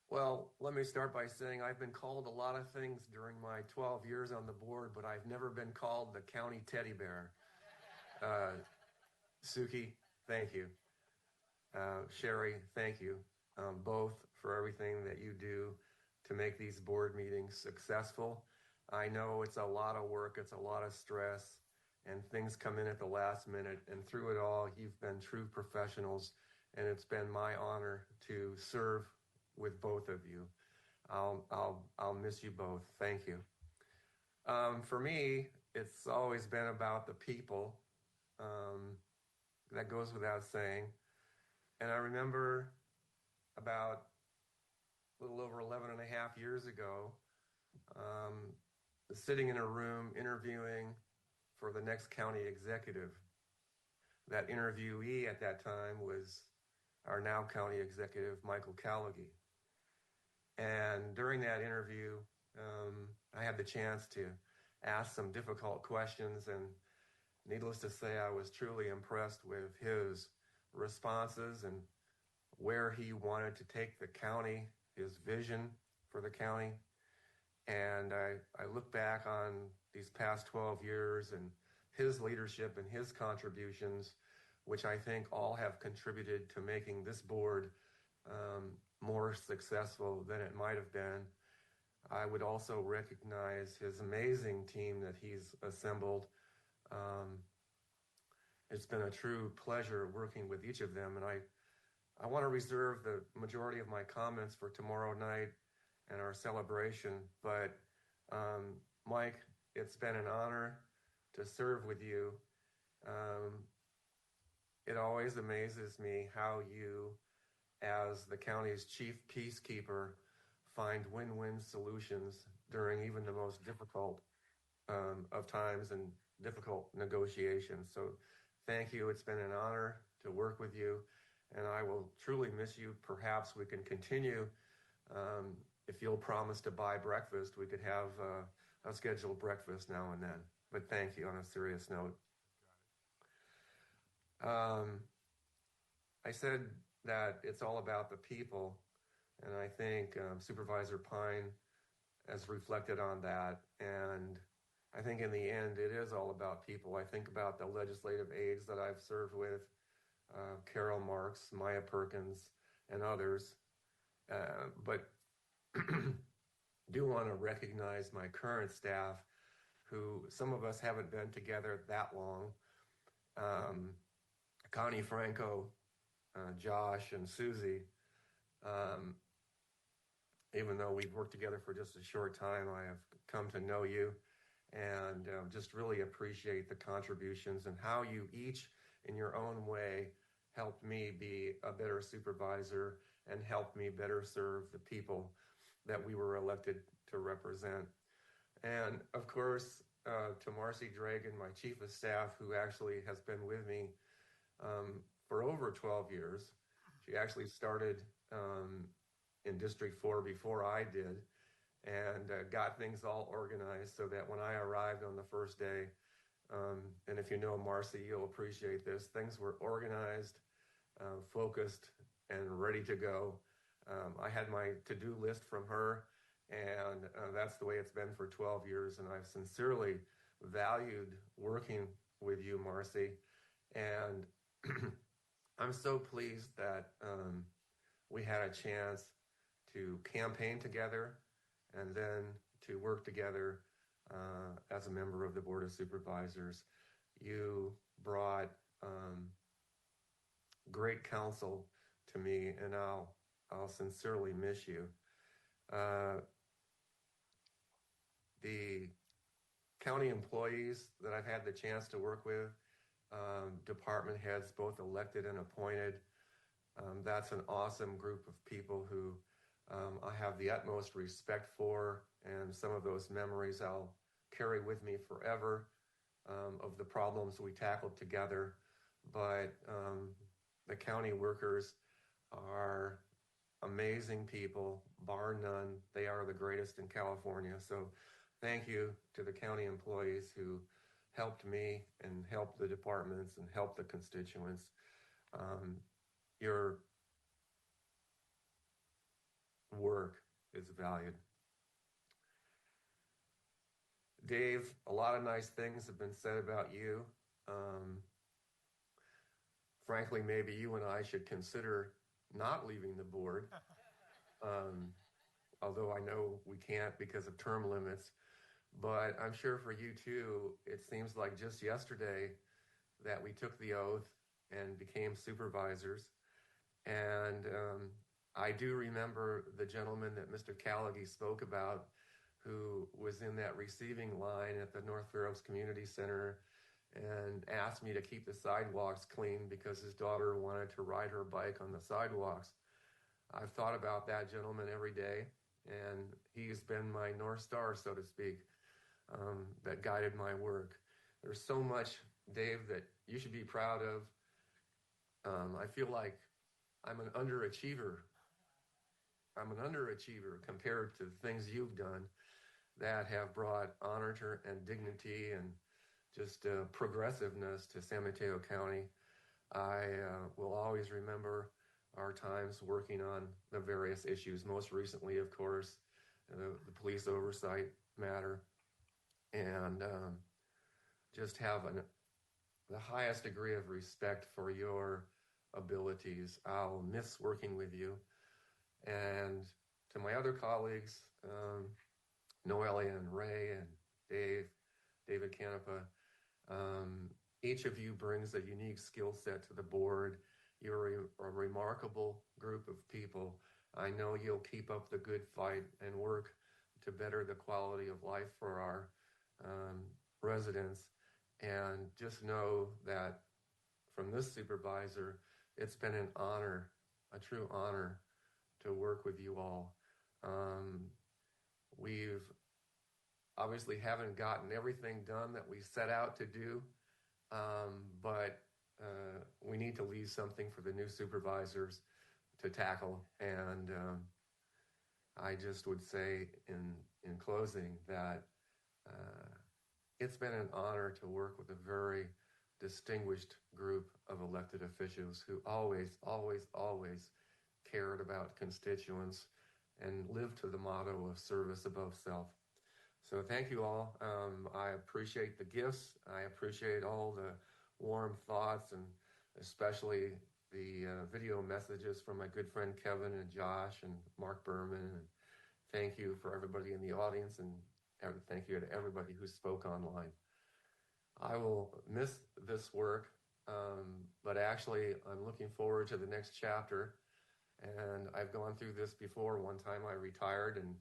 Well, let me start by saying I've been called a lot of things during my 12 years on the board, but I've never been called the county teddy bear. Suki, thank you. Sherry, thank you, both for everything that you do to make these board meetings successful. I know it's a lot of work, it's a lot of stress, and things come in at the last minute, and through it all, you've been true professionals, and it's been my honor to serve with both of you. I'll miss you both. Thank you. For me, it's always been about the people. That goes without saying. And I remember about a little over 11 and a half years ago, sitting in a room interviewing for the next county executive. That interviewee at that time was our now county executive, Michael Callaghy. And during that interview, I had the chance to ask some difficult questions, and needless to say, I was truly impressed with his responses and where he wanted to take the county, his vision for the county. And I look back on these past 12 years and his leadership and his contributions, which I think all have contributed to making this board more successful than it might have been. I would also recognize his amazing team that he's assembled. It's been a true pleasure working with each of them, and I want to reserve the majority of my comments for tomorrow night and our celebration. But Mike, it's been an honor to serve with you. It always amazes me how you, as the county's chief peacekeeper, find win-win solutions during even the most difficult of times and difficult negotiations. So thank you. It's been an honor to work with you, and I will truly miss you. Perhaps we can continue. If you'll promise to buy breakfast, we could have a scheduled breakfast now and then. But thank you on a serious note. I said that it's all about the people, and I think Supervisor Pine has reflected on that. And I think in the end, it is all about people. I think about the legislative aides that I've served with, Carol Marks, Maya Perkins, and others. But do want to recognize my current staff, who some of us haven't been together that long. Connie Franco, Josh, and Susie. Even though we've worked together for just a short time, I have come to know you and just really appreciate the contributions and how you each in your own way helped me be a better supervisor and helped me better serve the people that we were elected to represent. And of course, to Marcy Dragon, my chief of staff, who actually has been with me for over 12 years. She actually started in District 4 before I did, and got things all organized so that when I arrived on the first day, and if you know Marcy, you'll appreciate this, things were organized, focused, and ready to go. I had my to-do list from her, and that's the way it's been for 12 years, and I've sincerely valued working with you, Marcy. And I'm so pleased that we had a chance to campaign together and then to work together as a member of the Board of Supervisors. You brought great counsel to me, and I'll sincerely miss you. The county employees that I've had the chance to work with, department heads, both elected and appointed, that's an awesome group of people who I have the utmost respect for, and some of those memories I'll carry with me forever of the problems we tackled together. But the county workers are amazing people, bar none. They are the greatest in California. So thank you to the county employees who helped me and helped the departments and helped the constituents. Your work is valued. Dave, a lot of nice things have been said about you. Frankly, maybe you and I should consider not leaving the board, although I know we can't because of term limits. But I'm sure for you too, it seems like just yesterday that we took the oath and became supervisors. And I do remember the gentleman that Mr. Callaghy spoke about, who was in that receiving line at the North Fair Oaks Community Center and asked me to keep the sidewalks clean because his daughter wanted to ride her bike on the sidewalks. I've thought about that gentleman every day, and he's been my North Star, so to speak, that guided my work. There's so much, Dave, that you should be proud of. I feel like I'm an underachiever. I'm an underachiever compared to the things you've done that have brought honor and dignity and just progressiveness to San Mateo County. I will always remember our times working on the various issues, most recently, of course, the police oversight matter, and just have the highest degree of respect for your abilities. I'll miss working with you. And to my other colleagues, Noelia and Ray and David Canepa, each of you brings a unique skill set to the board. You're a remarkable group of people. I know you'll keep up the good fight and work to better the quality of life for our residents. And just know that from this supervisor, it's been an honor, a true honor, to work with you all. We've obviously haven't gotten everything done that we set out to do, but we need to leave something for the new supervisors to tackle. And I just would say in closing that it's been an honor to work with a very distinguished group of elected officials who always, always, always cared about constituents and lived to the motto of service above self. So thank you all. I appreciate the gifts. I appreciate all the warm thoughts, and especially the video messages from my good friend Kevin and Josh and Mark Berman. And thank you for everybody in the audience, and thank you to everybody who spoke online. I will miss this work, but actually I'm looking forward to the next chapter. And I've gone through this before. One time I retired and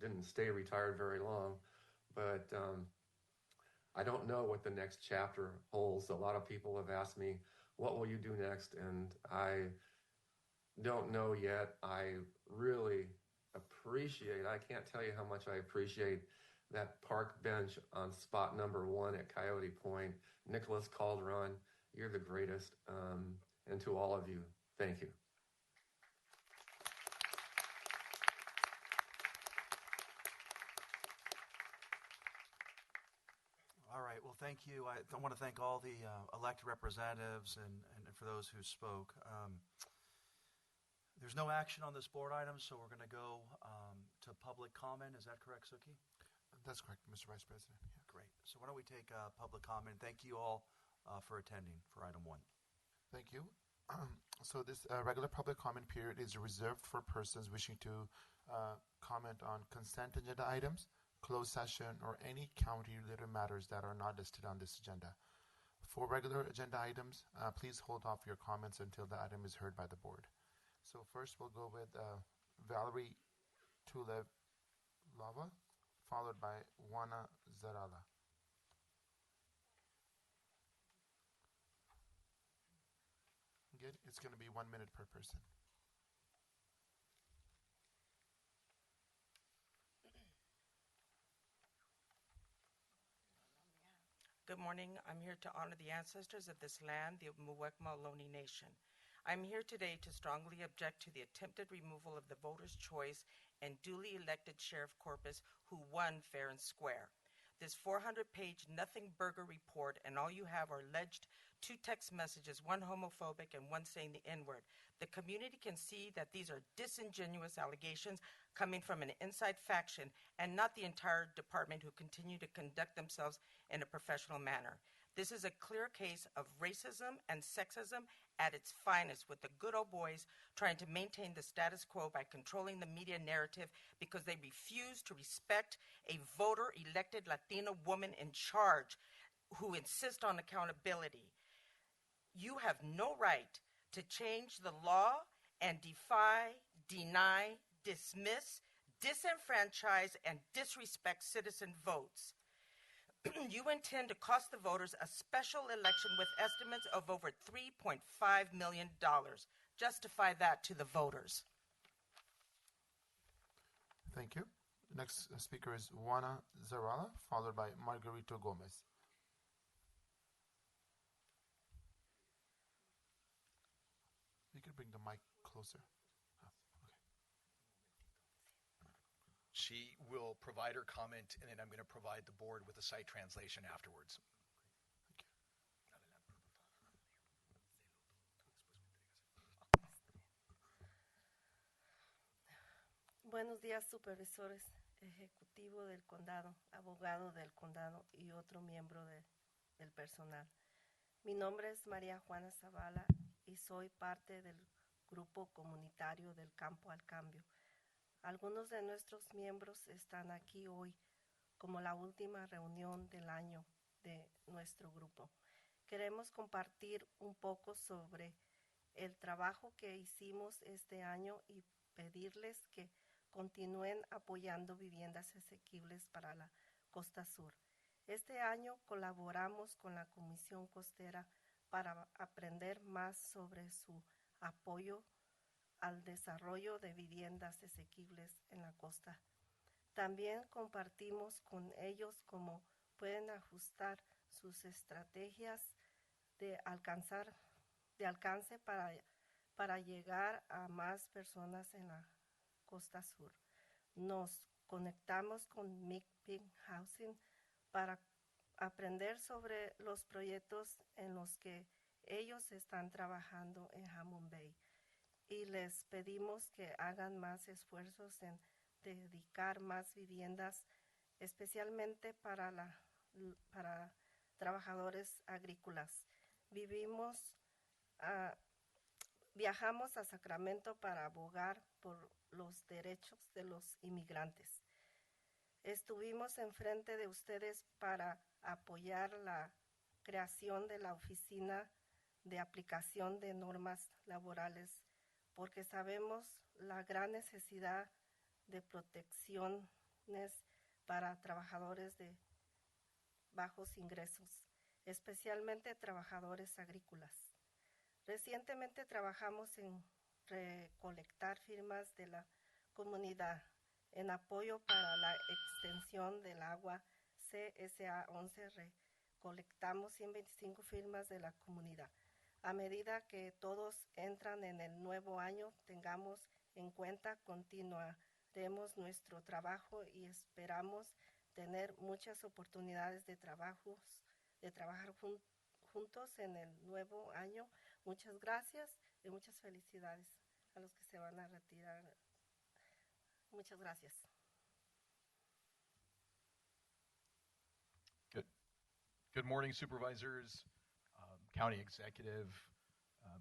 didn't stay retired very long, but I don't know what the next chapter holds. A lot of people have asked me, what will you do next? And I don't know yet. I really appreciate, I can't tell you how much I appreciate that park bench on spot number 1 at Coyote Point. Nicholas Calderon, you're the greatest. And to all of you, thank you. All right, well, thank you. I want to thank all the elected representatives and for those who spoke. There's no action on this board item, so we're going to go to public comment. Is that correct, Suki? That's correct, Mr. Vice President. Yeah. Great. So why don't we take public comment? Thank you all for attending for item 1. Thank you. So this regular public comment period is reserved for persons wishing to comment on consent agenda items, closed session, or any county-related matters that are not listed on this agenda. For regular agenda items, please hold off your comments until the item is heard by the board. So first we'll go with Valerie Tulevlava, followed by Juana Zarala. Good. It's going to be 1 minute per person. Good morning. I'm here to honor the ancestors of this land, the Muwekma Ohlone Nation. I'm here today to strongly object to the attempted removal of the voters' choice and duly elected Sheriff Corpus, who won fair and square. This 400-page nothing burger report, and all you have are alleged 2 text messages, one homophobic and one saying the N-word. The community can see that these are disingenuous allegations coming from an inside faction and not the entire department, who continue to conduct themselves in a professional manner. This is a clear case of racism and sexism at its finest, with the good old boys trying to maintain the status quo by controlling the media narrative because they refuse to respect a voter-elected Latina woman in charge who insists on accountability. You have no right to change the law and defy, deny, dismiss, disenfranchise, and disrespect citizen votes. You intend to cost the voters a special election with estimates of over $3.5 million. Justify that to the voters. Thank you. Next speaker is Juana Zarala, followed by Margarito Gomez. You can bring the mic closer. She will provide her comment, and then I'm going to provide the board with a site translation afterwards. Buenos días, supervisores, ejecutivo del condado, abogado del condado y otro miembro del personal. Mi nombre es María Juana Zavala y soy parte del grupo comunitario del Campo al Cambio. Algunos de nuestros miembros están aquí hoy como la última reunión del año de nuestro grupo. Queremos compartir un poco sobre el trabajo que hicimos este año y pedirles que continúen apoyando viviendas asequibles para la Costa Sur. Este año colaboramos con la Comisión Costera para aprender más sobre su apoyo al desarrollo de viviendas asequibles en la costa. También compartimos con ellos cómo pueden ajustar sus estrategias de alcance para llegar a más personas en la Costa Sur. Nos conectamos con McPink Housing para aprender sobre los proyectos en los que ellos están trabajando en Hammond Bay y les pedimos que hagan más esfuerzos en dedicar más viviendas, especialmente para trabajadores agrícolas. Viajamos a Sacramento para abogar por los derechos de los inmigrantes. Estuvimos enfrente de ustedes para apoyar la creación de la Oficina de Aplicación de Normas Laborales, porque sabemos la gran necesidad de protecciones para trabajadores de bajos ingresos, especialmente trabajadores agrícolas. Recientemente trabajamos en recolectar firmas de la comunidad en apoyo para la extensión del agua CSA 11. Recolectamos 125 firmas de la comunidad. A medida que todos entran en el nuevo año, tengamos en cuenta, continuaremos nuestro trabajo y esperamos tener muchas oportunidades de trabajar juntos en el nuevo año. Muchas gracias y muchas felicidades a los que se van a retirar. Muchas gracias. Good morning, supervisors, county executive,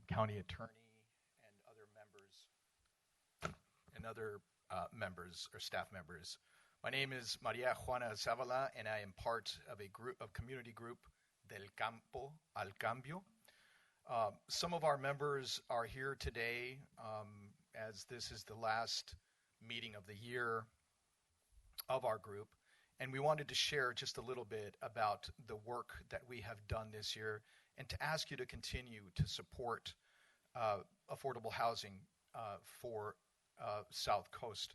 county attorney, and other members or staff members. My name is Maria Juana Zavala, and I am part of a community group del Campo al Cambio. Some of our members are here today as this is the last meeting of the year of our group, and we wanted to share just a little bit about the work that we have done this year and to ask you to continue to support affordable housing for South Coast.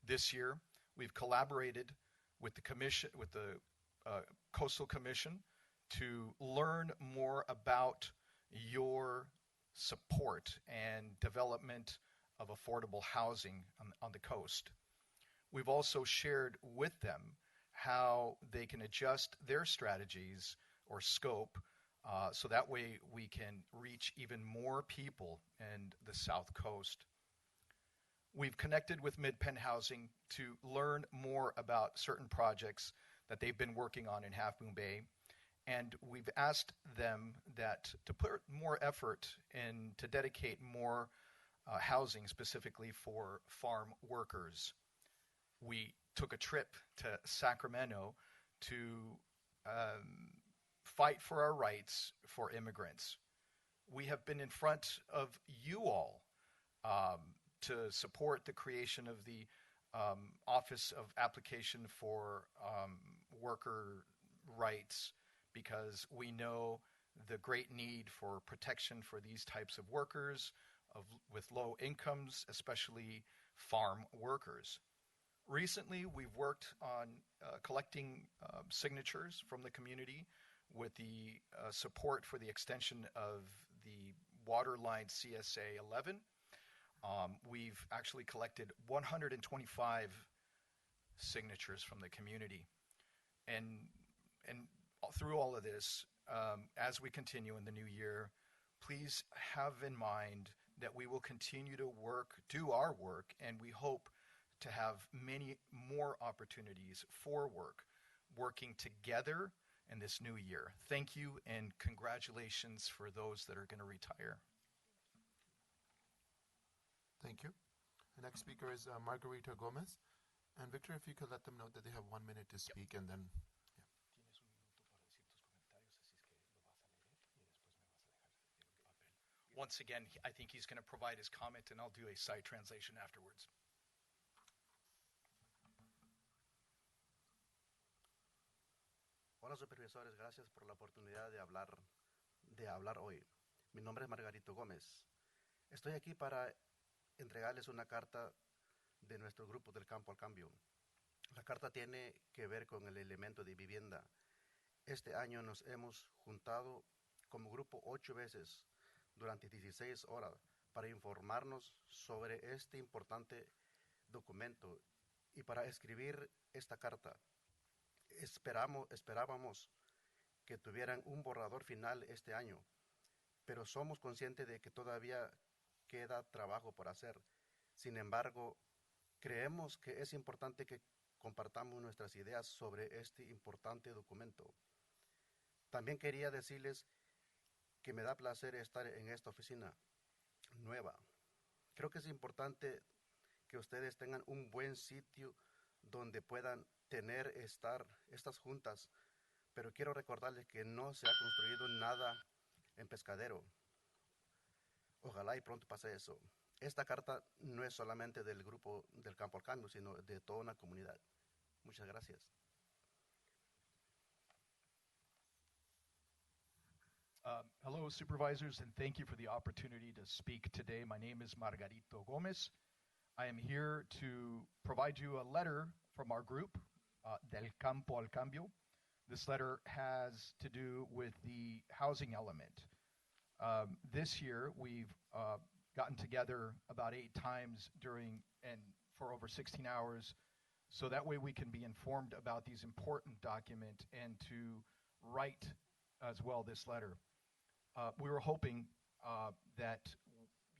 This year, we've collaborated with the commission, with the Coastal Commission, to learn more about your support and development of affordable housing on the coast. We've also shared with them how they can adjust their strategies or scope so that way we can reach even more people in the South Coast. We've connected with Mid-Penn Housing to learn more about certain projects that they've been working on in Half Moon Bay, and we've asked them that to put more effort and to dedicate more housing specifically for farm workers. We took a trip to Sacramento to fight for our rights for immigrants. We have been in front of you all to support the creation of the Office of Application for Worker Rights, because we know the great need for protection for these types of workers with low incomes, especially farm workers. Recently, we've worked on collecting signatures from the community with the support for the extension of the Waterline CSA 11. We've actually collected 125 signatures from the community. And through all of this, as we continue in the new year, please have in mind that we will continue to do our work, and we hope to have many more opportunities for working together in this new year. Thank you, and congratulations for those that are going to retire. Thank you. The next speaker is Margarita Gomez. And Victor, if you could let them know that they have 1 minute to speak, and then... Once again, I think he's going to provide his comment, and I'll do a side translation afterwards. Hola, supervisores, gracias por la oportunidad de hablar hoy. Mi nombre es Margarito Gómez. Estoy aquí para entregarles una carta de nuestro grupo del Campo al Cambio. La carta tiene que ver con el elemento de vivienda. Este año nos hemos juntado como grupo 8 veces durante 16 horas para informarnos sobre este importante documento y para escribir esta carta. Esperábamos que tuvieran un borrador final este año, pero somos conscientes de que todavía queda trabajo por hacer. Sin embargo, creemos que es importante que compartamos nuestras ideas sobre este importante documento. También quería decirles que me da placer estar en esta oficina nueva. Creo que es importante que ustedes tengan un buen sitio donde puedan estar estas juntas, pero quiero recordarles que no se ha construido nada en Pescadero. Ojalá y pronto pase eso. Esta carta no es solamente del grupo del Campo al Cambio, sino de toda una comunidad. Muchas gracias. Hello, supervisors, and thank you for the opportunity to speak today. My name is Margarito Gomez. I am here to provide you a letter from our group, Del Campo al Cambio. This letter has to do with the housing element. This year, we've gotten together about 8 times for over 16 hours, so that way we can be informed about these important documents and to write as well this letter. We were hoping that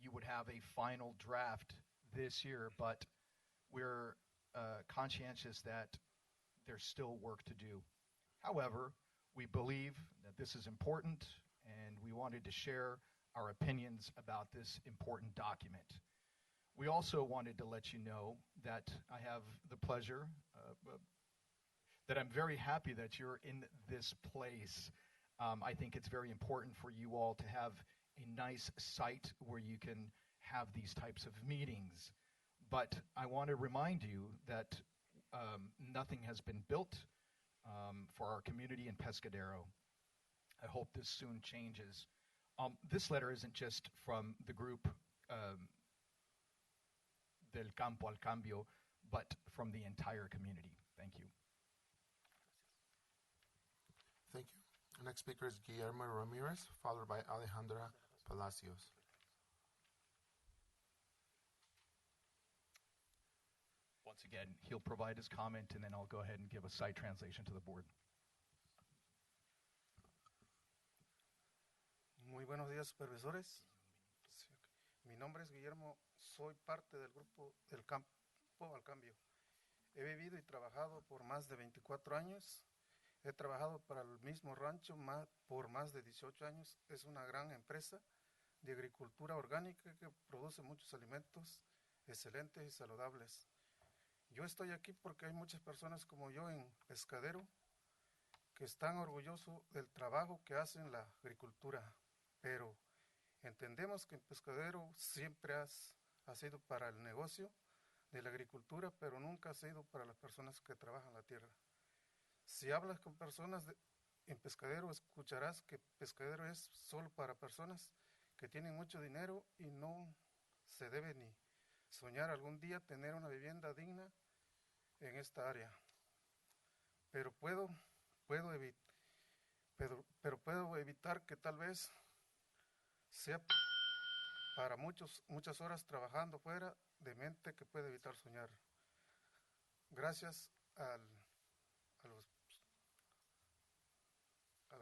you would have a final draft this year, but we're conscientious that there's still work to do. However, we believe that this is important, and we wanted to share our opinions about this important document. We also wanted to let you know that I have the pleasure, that I'm very happy that you're in this place. I think it's very important for you all to have a nice site where you can have these types of meetings. But I want to remind you that nothing has been built for our community in Pescadero. I hope this soon changes. This letter isn't just from the group Del Campo al Cambio, but from the entire community. Thank you. Thank you. The next speaker is Guillermo Ramirez, followed by Alejandra Palacios. once again, he'll provide his comment, and then I'll go ahead and give a side translation to the board. Muy buenos días, supervisores. Mi nombre es Guillermo, soy parte del grupo del Campo al Cambio. He vivido y trabajado por más de 24 años. He trabajado para el mismo rancho por más de 18 años. Es una gran empresa de agricultura orgánica que produce muchos alimentos excelentes y saludables. Yo estoy aquí porque hay muchas personas como yo en Pescadero que están orgullosos del trabajo que hacen en la agricultura, pero entendemos que en Pescadero siempre ha sido para el negocio de la agricultura, pero nunca ha sido para las personas que trabajan la tierra. Si hablas con personas en Pescadero, escucharás que Pescadero es solo para personas que tienen mucho dinero y no se debe ni soñar algún día tener una vivienda digna en esta área. Pero puedo evitar que tal vez sea para muchas horas trabajando fuera de mente que puede evitar soñar. Gracias al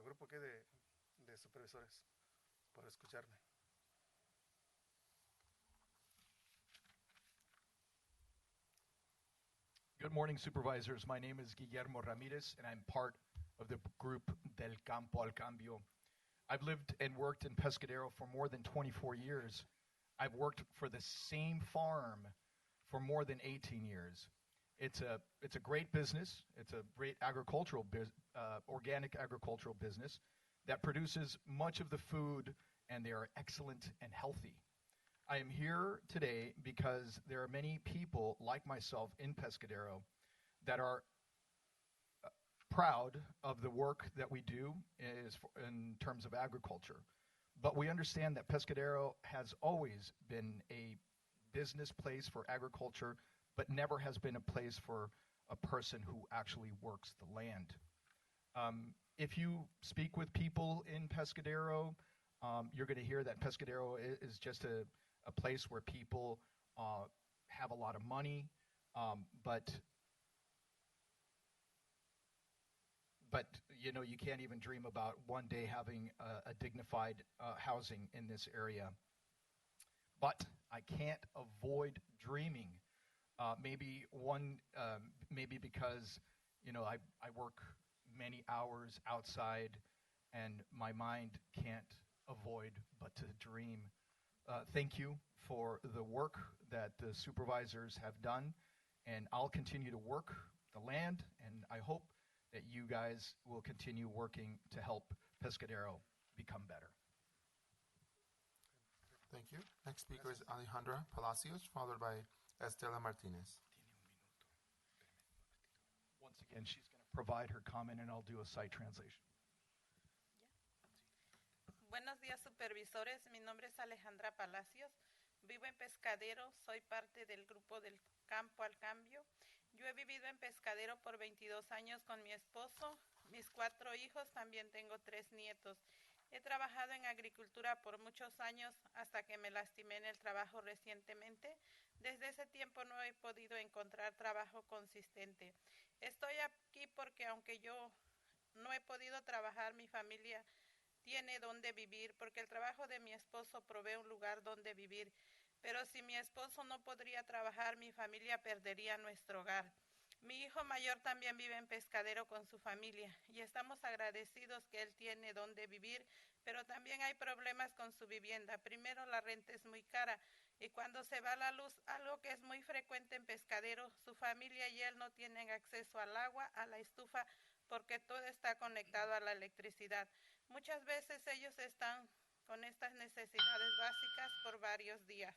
grupo que de supervisores por escucharme. Good morning, supervisors. My name is Guillermo Ramirez, and I'm part of the group Del Campo al Cambio. I've lived and worked in Pescadero for more than 24 years. I've worked for the same farm for more than 18 years. It's a great business. It's a great organic agricultural business that produces much of the food, and they are excellent and healthy. I am here today because there are many people like myself in Pescadero that are proud of the work that we do in terms of agriculture. But we understand that Pescadero has always been a business place for agriculture, but never has been a place for a person who actually works the land. If you speak with people in Pescadero, you're going to hear that Pescadero is just a place where people have a lot of money, but you can't even dream about one day having a dignified housing in this area. But I can't avoid dreaming. Maybe because I work many hours outside, and my mind can't avoid but to dream. Thank you for the work that the supervisors have done, and I'll continue to work the land, and I hope that you guys will continue working to help Pescadero become better. Thank you. Next speaker is Alejandra Palacios, followed by Estela Martinez. Once again, she's going to provide her comment, and I'll do a side translation. Buenos días, supervisores. Mi nombre es Alejandra Palacios. Vivo en Pescadero. Soy parte del grupo del Campo al Cambio. Yo he vivido en Pescadero por 22 años con mi esposo, mis 4 hijos, también tengo 3 nietos. He trabajado en agricultura por muchos años hasta que me lastimé en el trabajo recientemente. Desde ese tiempo no he podido encontrar trabajo consistente. Estoy aquí porque aunque yo no he podido trabajar, mi familia tiene donde vivir, porque el trabajo de mi esposo provee un lugar donde vivir. Pero si mi esposo no podría trabajar, mi familia perdería nuestro hogar. Mi hijo mayor también vive en Pescadero con su familia y estamos agradecidos que él tiene donde vivir, pero también hay problemas con su vivienda. Primero, la renta es muy cara y cuando se va la luz, algo que es muy frecuente en Pescadero, su familia y él no tienen acceso al agua, a la estufa, porque todo está conectado a la electricidad. Muchas veces ellos están con estas necesidades básicas por varios días.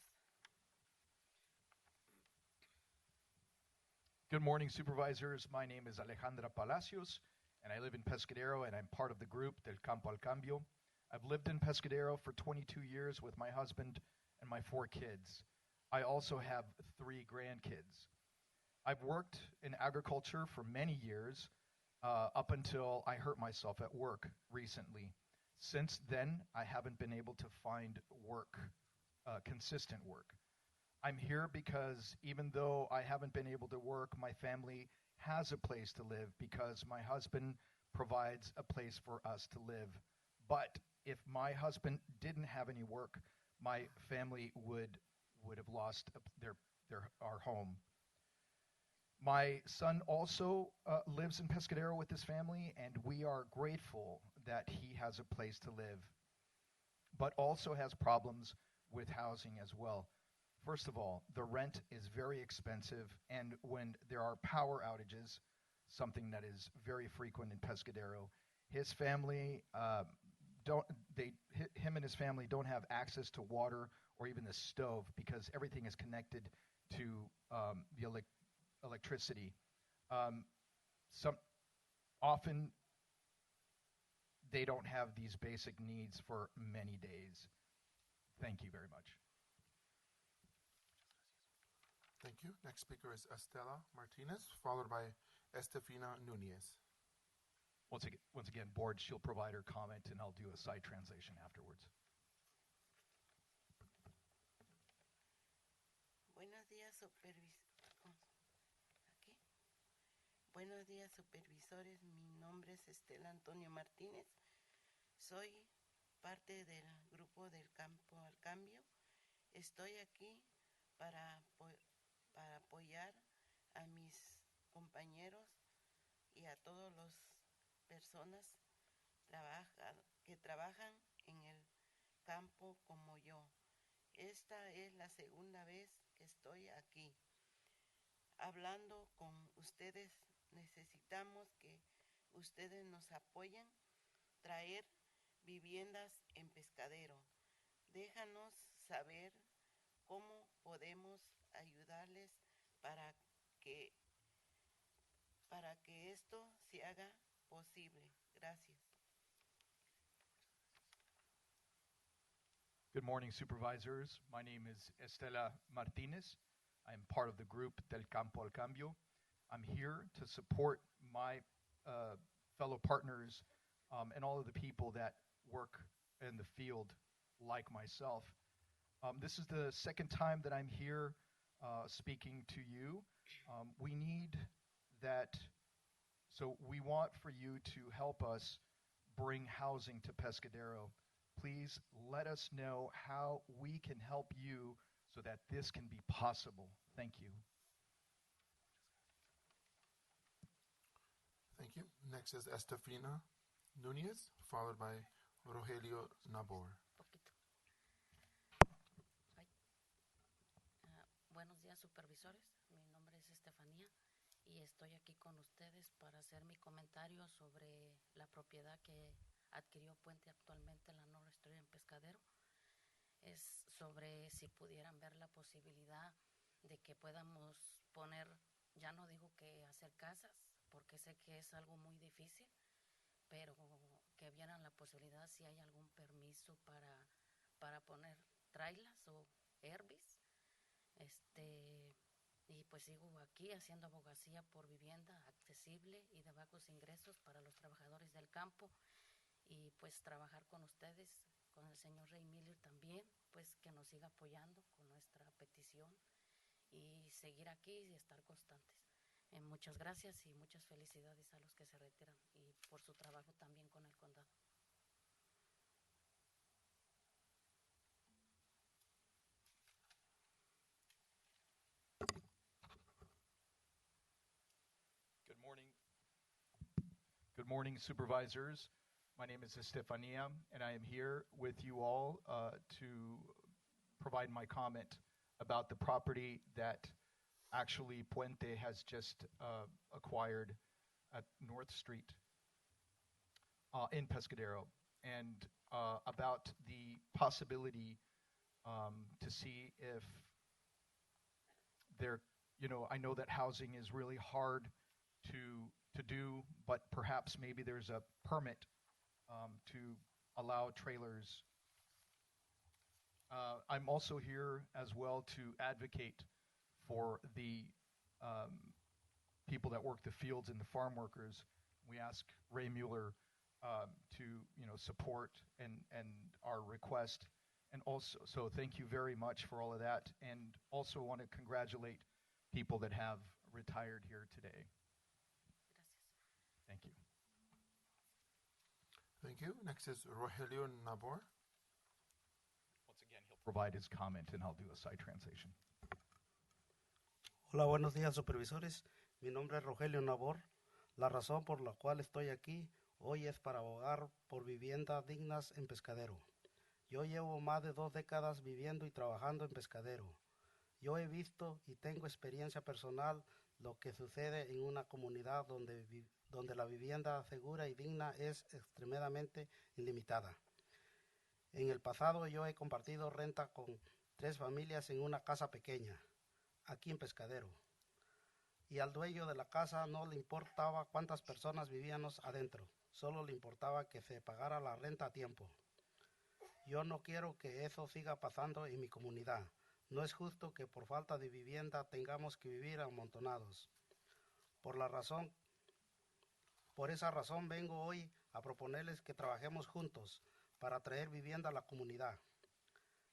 Good morning, supervisors. My name is Alejandra Palacios, and I live in Pescadero, and I'm part of the group Del Campo al Cambio. I've lived in Pescadero for 22 years with my husband and my 4 kids. I also have 3 grandkids. I've worked in agriculture for many years, up until I hurt myself at work recently. Since then, I haven't been able to find work, consistent work. I'm here because even though I haven't been able to work, my family has a place to live because my husband provides a place for us to live. But if my husband didn't have any work, my family would have lost our home. My son also lives in Pescadero with his family, and we are grateful that he has a place to live, but also has problems with housing as well. First of all, the rent is very expensive, and when there are power outages, something that is very frequent in Pescadero, his family him and his family don't have access to water or even the stove because everything is connected to the electricity. Often they don't have these basic needs for many days. Thank you very much. Thank you. Next speaker is Estela Martinez, followed by Estefina Nunez. Once again, board, she'll provide her comment, and I'll do a side translation afterwards. Buenos días, Buenos días, supervisores. Mi nombre es Estela Antonio Martínez. Soy parte del grupo del Campo al Cambio. Estoy aquí para apoyar a mis compañeros y a todas las personas que trabajan en el campo como yo. Esta es la segunda vez que estoy aquí hablando con ustedes. Necesitamos que ustedes nos apoyen traer viviendas en Pescadero. Déjanos saber cómo podemos ayudarles para que esto se haga posible. Gracias. Good morning, supervisors. My name is Estela Martinez. I am part of the group Del Campo al Cambio. I'm here to support my fellow partners and all of the people that work in the field like myself. This is the second time that I'm here speaking to you. We need that, so we want for you to help us bring housing to Pescadero. Please let us know how we can help you so that this can be possible. Thank you. Thank you. Next is Estefina Nunez, followed by Rogelio Nabor. Buenos días, supervisores. Mi nombre es Estefanía y estoy aquí con ustedes para hacer mi comentario sobre la propiedad que adquirió Puente actualmente en la North Street en Pescadero. Es sobre si pudieran ver la posibilidad de que podamos poner, ya no digo que hacer casas, porque sé que es algo muy difícil, pero que vieran la posibilidad si hay algún permiso para poner trailers o Airbnbs. Y pues sigo aquí haciendo abogacía por vivienda accesible y de bajos ingresos para los trabajadores del campo, y pues trabajar con ustedes, con el señor Rey Miller también, pues que nos siga apoyando con nuestra petición y seguir aquí y estar constantes. Muchas gracias y muchas felicidades a los que se retiran y por su trabajo también con el condado. Good morning, supervisors. My name is Estefania, and I am here with you all to provide my comment about the property that actually Puente has just acquired at North Street in Pescadero, and about the possibility to see if there, I know that housing is really hard to do, but perhaps maybe there's a permit to allow trailers. I'm also here as well to advocate for the people that work the fields and the farm workers. We ask Ray Mueller to support and our request And also, so thank you very much for all of that. And also want to congratulate people that have retired here today. Thank you. Thank you. Next is Rogelio Nabor. Once again, he'll provide his comment and I'll do a side translation. Hola, buenos días, supervisores. Mi nombre es Rogelio Nabor. La razón por la cual estoy aquí hoy es para abogar por viviendas dignas en Pescadero. Yo llevo más de 2 décadas viviendo y trabajando en Pescadero. Yo he visto y tengo experiencia personal lo que sucede en una comunidad donde la vivienda segura y digna es extremadamente ilimitada. En el pasado yo he compartido renta con 3 familias en una casa pequeña, aquí en Pescadero. Y al dueño de la casa no le importaba cuántas personas vivíamos adentro, solo le importaba que se pagara la renta a tiempo. Yo no quiero que eso siga pasando en mi comunidad. No es justo que por falta de vivienda tengamos que vivir amontonados. Por esa razón vengo hoy a proponerles que trabajemos juntos para traer vivienda a la comunidad.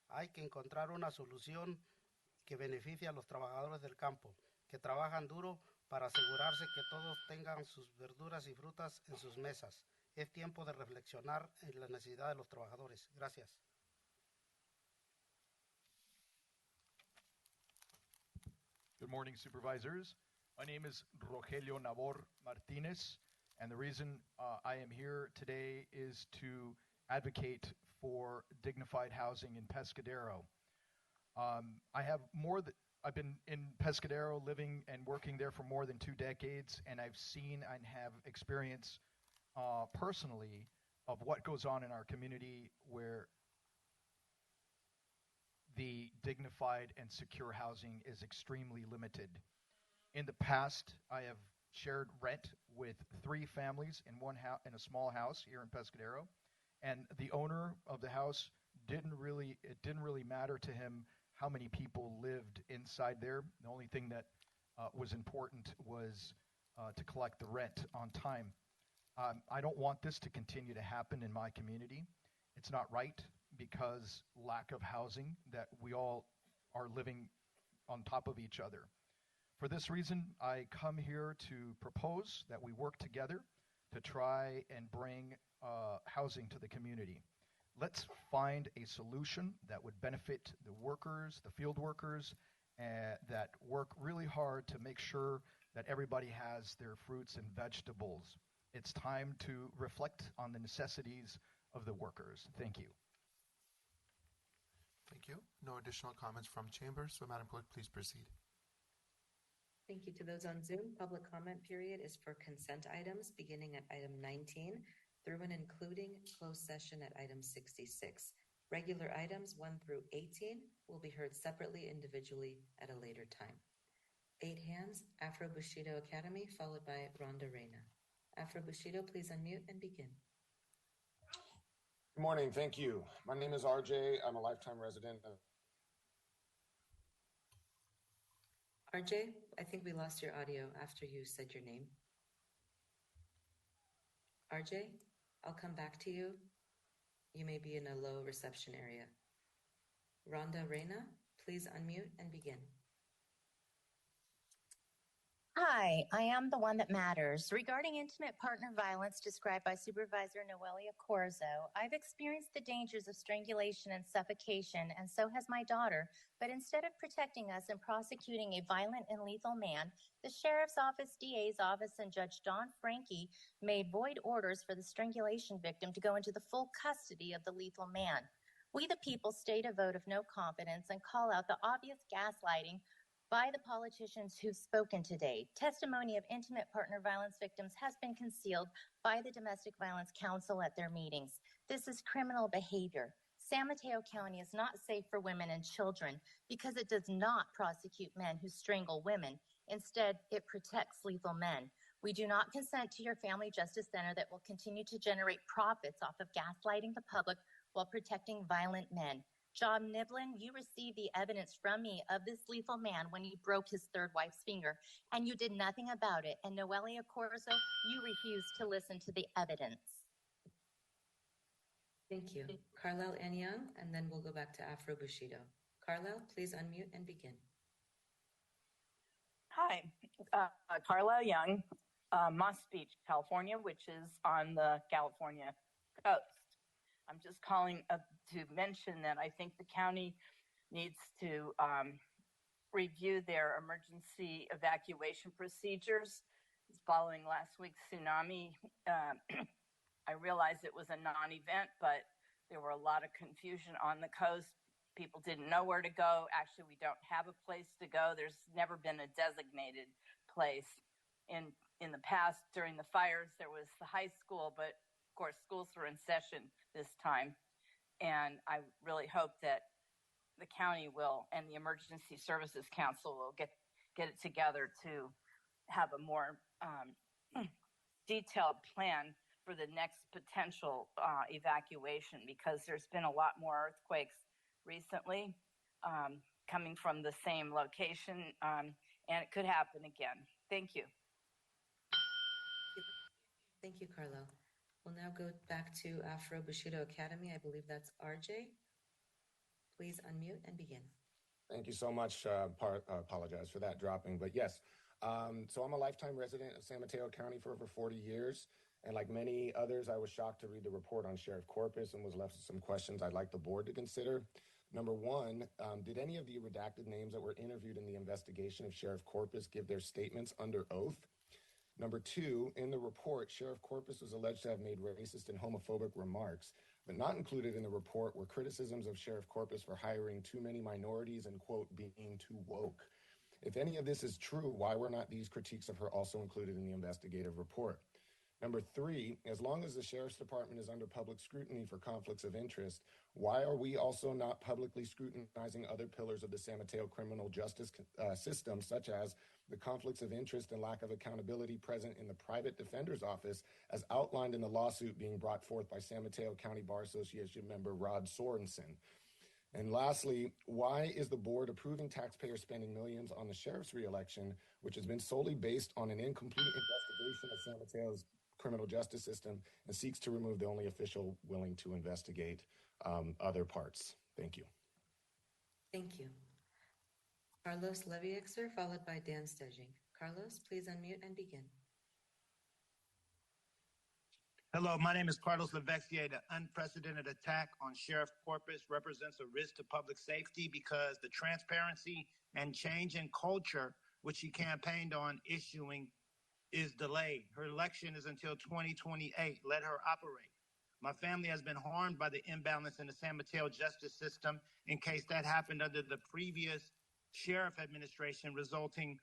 Hay que encontrar una solución que beneficie a los trabajadores del campo, que trabajan duro para asegurarse que todos tengan sus verduras y frutas en sus mesas. Es tiempo de reflexionar en la necesidad de los trabajadores. Gracias. Good morning, supervisors. My name is Rogelio Nabor Martinez, and the reason I am here today is to advocate for dignified housing in Pescadero. I've been in Pescadero, living and working there for more than 2 decades, and I've seen and have experience personally of what goes on in our community where the dignified and secure housing is extremely limited. In the past, I have shared rent with 3 families in a small house here in Pescadero, and the owner of the house it didn't really matter to him how many people lived inside there. The only thing that was important was to collect the rent on time. I don't want this to continue to happen in my community. It's not right because lack of housing, that we all are living on top of each other. For this reason, I come here to propose that we work together to try and bring housing to the community. Let's find a solution that would benefit the workers, the field workers, that work really hard to make sure that everybody has their fruits and vegetables. It's time to reflect on the necessities of the workers. Thank you. Thank you. No additional comments from chambers, so Madam Clerk, please proceed. Thank you to those on Zoom. Public comment period is for consent items beginning at item 19 through and including closed session at item 66. Regular items 1 through 18 will be heard separately individually at a later time. 8 hands, Afro Bushido Academy, followed by Rhonda Reyna. Afro Bushido, please unmute and begin. Good morning. Thank you. My name is RJ. I'm a lifetime resident of RJ, I think we lost your audio after you said your name. RJ, I'll come back to you. You may be in a low reception area. Rhonda Reyna, please unmute and begin. Hi, I am the one that matters. Regarding intimate partner violence described by Supervisor Noelia Corzo, I've experienced the dangers of strangulation and suffocation, and so has my daughter. But instead of protecting us and prosecuting a violent and lethal man, the Sheriff's Office, DA's Office, and Judge Don Frankie made void orders for the strangulation victim to go into the full custody of the lethal man. We, the people, state a vote of no confidence and call out the obvious gaslighting by the politicians who've spoken today. Testimony of intimate partner violence victims has been concealed by the Domestic Violence Council at their meetings. This is criminal behavior. San Mateo County is not safe for women and children because it does not prosecute men who strangle women. Instead, it protects lethal men. We do not consent to your family justice center that will continue to generate profits off of gaslighting the public while protecting violent men. John Niblin, you received the evidence from me of this lethal man when he broke his 3rd wife's finger, and you did nothing about it. And Noelia Corzo, you refused to listen to the evidence. Thank you. Carlisle and Young, and then we'll go back to Afro Bushido. Carlisle, please unmute and begin. Hi, Carla Young, Moss Beach, California, which is on the California coast. I'm just calling to mention that I think the county needs to review their emergency evacuation procedures. Following last week's tsunami, I realized it was a non-event, but there were a lot of confusion on the coast. People didn't know where to go. Actually, we don't have a place to go. There's never been a designated place. In the past, during the fires, there was the high school, but of course, schools were in session this time. And I really hope that the county will, and the Emergency Services Council will get it together to have a more detailed plan for the next potential evacuation, because there's been a lot more earthquakes recently coming from the same location, and it could happen again. Thank you. Thank you, Carlo. We'll now go back to Afro Bushido Academy. I believe that's RJ. Please unmute and begin. Thank you so much. Apologize for that dropping, but yes. So I'm a lifetime resident of San Mateo County for over 40 years. And like many others, I was shocked to read the report on Sheriff Corpus and was left with some questions I'd like the board to consider. Number one, did any of the redacted names that were interviewed in the investigation of Sheriff Corpus give their statements under oath? Number two, in the report, Sheriff Corpus was alleged to have made racist and homophobic remarks, but not included in the report were criticisms of Sheriff Corpus for hiring too many minorities and, quote, being too woke. If any of this is true, why were not these critiques of her also included in the investigative report? Number three, as long as the Sheriff's Department is under public scrutiny for conflicts of interest, why are we also not publicly scrutinizing other pillars of the San Mateo criminal justice system, such as the conflicts of interest and lack of accountability present in the private defender's office, as outlined in the lawsuit being brought forth by San Mateo County Bar Association member Rod Sorensen? And lastly, why is the board approving taxpayer spending millions on the sheriff's reelection, which has been solely based on an incomplete investigation of San Mateo's criminal justice system and seeks to remove the only official willing to investigate other parts? Thank you. Thank you. Carlos Leviexer, followed by Dan Stejing. Carlos, please unmute and begin. Hello, my name is Carlos Levexier. The unprecedented attack on Sheriff Corpus represents a risk to public safety because the transparency and change in culture, which she campaigned on issuing, is delayed. Her election is until 2028. Let her operate. My family has been harmed by the imbalance in the San Mateo justice system in case that happened under the previous sheriff administration, resulting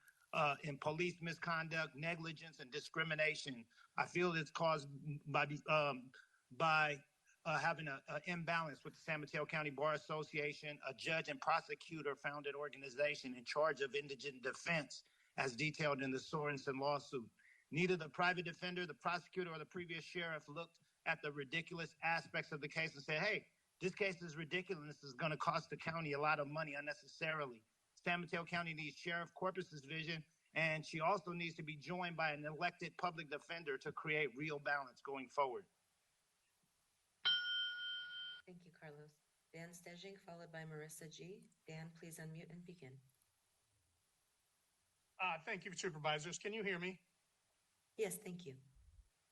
in police misconduct, negligence, and discrimination. I feel it's caused by having an imbalance with the San Mateo County Bar Association, a judge and prosecutor founded organization in charge of indigent defense, as detailed in the Sorensen lawsuit. Neither the private defender, the prosecutor, or the previous sheriff looked at the ridiculous aspects of the case and said, hey, this case is ridiculous. This is going to cost the county a lot of money unnecessarily. San Mateo County needs Sheriff Corpus's vision, and she also needs to be joined by an elected public defender to create real balance going forward. Thank you, Carlos. Dan Stejing, followed by Marissa G. Dan, please unmute and begin. Thank you, Supervisors. Can you hear me? Yes, thank you.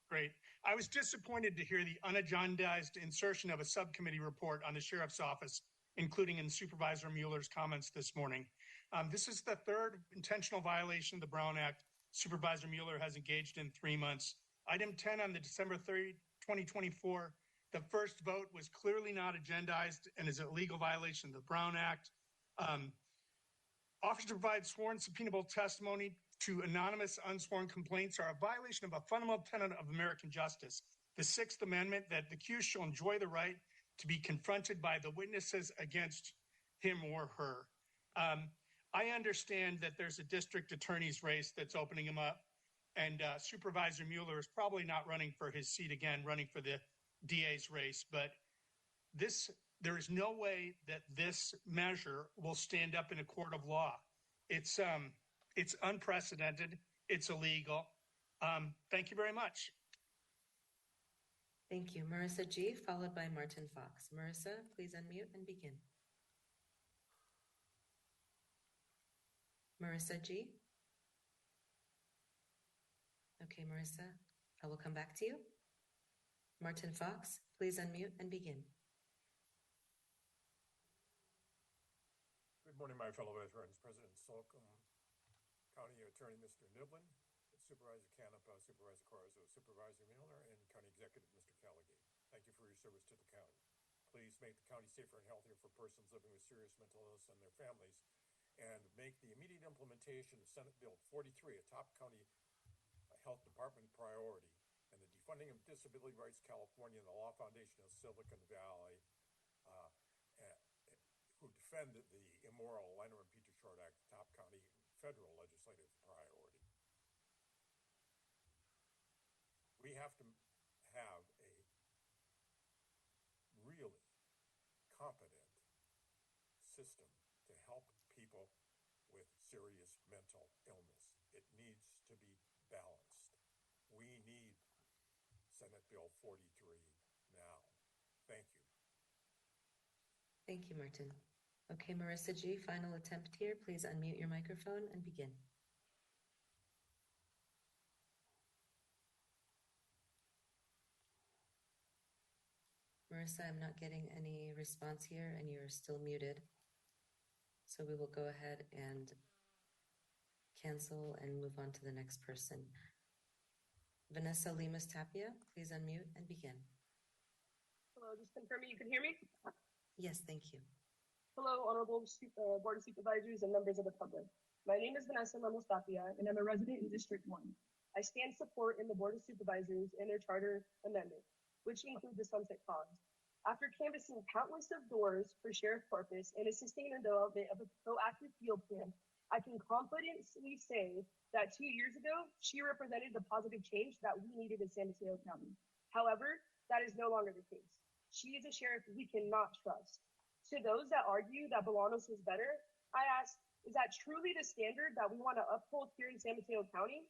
Great. I was disappointed to hear the unagendized insertion of a subcommittee report on the Sheriff's Office, including in Supervisor Mueller's comments this morning. This is the third intentional violation of the Brown Act Supervisor Mueller has engaged in 3 months. Item 10 on the December 3, 2024, the first vote was clearly not agendized and is a legal violation of the Brown Act. Offers to provide sworn subpoenable testimony to anonymous unsworn complaints are a violation of a fundamental tenet of American justice, the Sixth Amendment, that the accused shall enjoy the right to be confronted by the witnesses against him or her. I understand that there's a district attorney's race that's opening him up, and Supervisor Mueller is probably not running for his seat again, running for the DA's race, but there is no way that this measure will stand up in a court of law. It's unprecedented. It's illegal. Thank you very much. Thank you. Marissa G., followed by Martin Fox. Marissa, please unmute and begin. Marissa G. Okay, Marissa, I will come back to you. Martin Fox, please unmute and begin. Good morning, my fellow veterans. President Slocum, County Attorney Mr. Niblin, Supervisor Canepa, Supervisor Corzo, Supervisor Milner, and County Executive Mr. Callagate. Thank you for your service to the county. Please make the county safer and healthier for persons living with serious mental illness and their families, and make the immediate implementation of Senate Bill 43 a top county health department priority, and the defunding of Disability Rights California and the Law Foundation of Silicon Valley, who defend the immoral Liner and Peter Short Act, top county federal legislative priority. We have to have a really competent system to help people with serious mental illness. It needs to be balanced. We need Senate Bill 43 now. Thank you. Thank you, Martin. Okay, Marissa G., final attempt here. Please unmute your microphone and begin. Marissa, I'm not getting any response here, and you're still muted. So we will go ahead and cancel and move on to the next person. Vanessa Lemus Tapia, please unmute and begin. Hello, just confirming you can hear me? Yes, thank you. Hello, Honorable Board of Supervisors and members of the public. My name is Vanessa Lemus Tapia, and I'm a resident in District 1. I stand support in the Board of Supervisors and their charter amendment, which includes the sunset clause. After canvassing countless of doors for Sheriff Corpus and assisting in the development of a proactive field plan, I can confidently say that 2 years ago, she represented the positive change that we needed in San Mateo County. However, that is no longer the case. She is a sheriff we cannot trust. To those that argue that Bolanos was better, I ask, is that truly the standard that we want to uphold here in San Mateo County?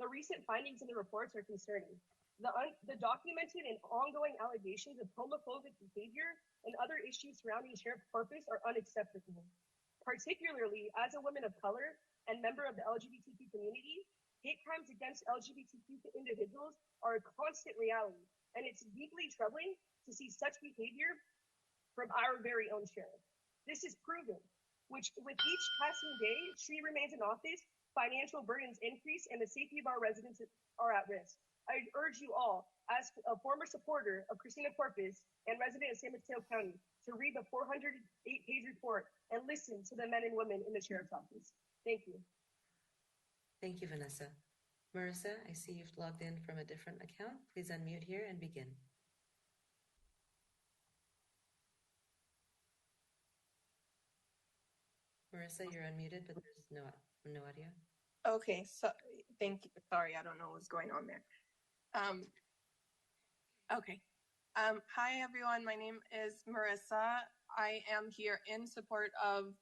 The recent findings in the reports are concerning. The documented and ongoing allegations of homophobic behavior and other issues surrounding Sheriff Corpus are unacceptable. Particularly as a woman of color and member of the LGBTQ community, hate crimes against LGBTQ individuals are a constant reality, and it's deeply troubling to see such behavior from our very own sheriff. This is proven, which with each passing day she remains in office, financial burdens increase and the safety of our residents are at risk. I urge you all, as a former supporter of Christina Corpus and resident of San Mateo County, to read the 408-page report and listen to the men and women in the sheriff's office. Thank you. Thank you, Vanessa. Marissa, I see you've logged in from a different account. Please unmute here and begin. Marissa, you're unmuted, but there's no audio. Okay, so thank you. Sorry, I don't know what's going on there. Okay. Hi, everyone. My name is Marissa. I am here in support of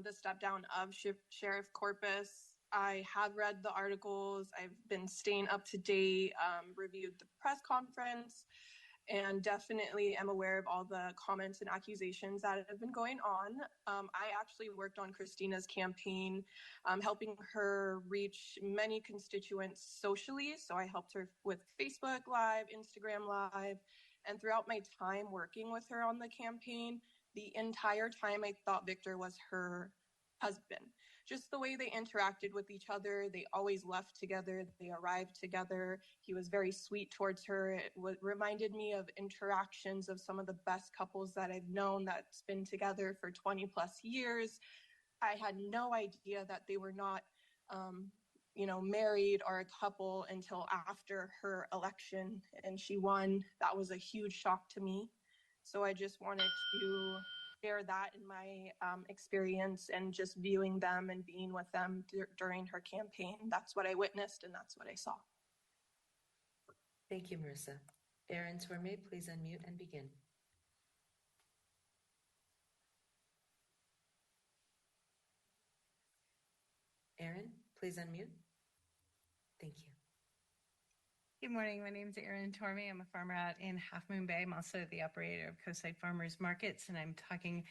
the step down of Sheriff Corpus. I have read the articles. I've been staying up to date, reviewed the press conference, and definitely am aware of all the comments and accusations that have been going on. I actually worked on Christina's campaign, helping her reach many constituents socially. So I helped her with Facebook Live, Instagram Live, and throughout my time working with her on the campaign, the entire time I thought Victor was her husband. Just the way they interacted with each other, they always left together, they arrived together. He was very sweet towards her. It reminded me of interactions of some of the best couples that I've known that's been together for 20 plus years. I had no idea that they were not, married or a couple until after her election and she won. That was a huge shock to me. So I just wanted to share that in my experience and just viewing them and being with them during her campaign. That's what I witnessed and that's what I saw. Thank you, Marissa. Aaron Torme, please unmute and begin. Aaron, please unmute. Thank you. Good morning. My name is Erin Tormey. I'm a farmer out in Half Moon Bay. I'm also the operator of Coastside Farmers Markets, and I'm talking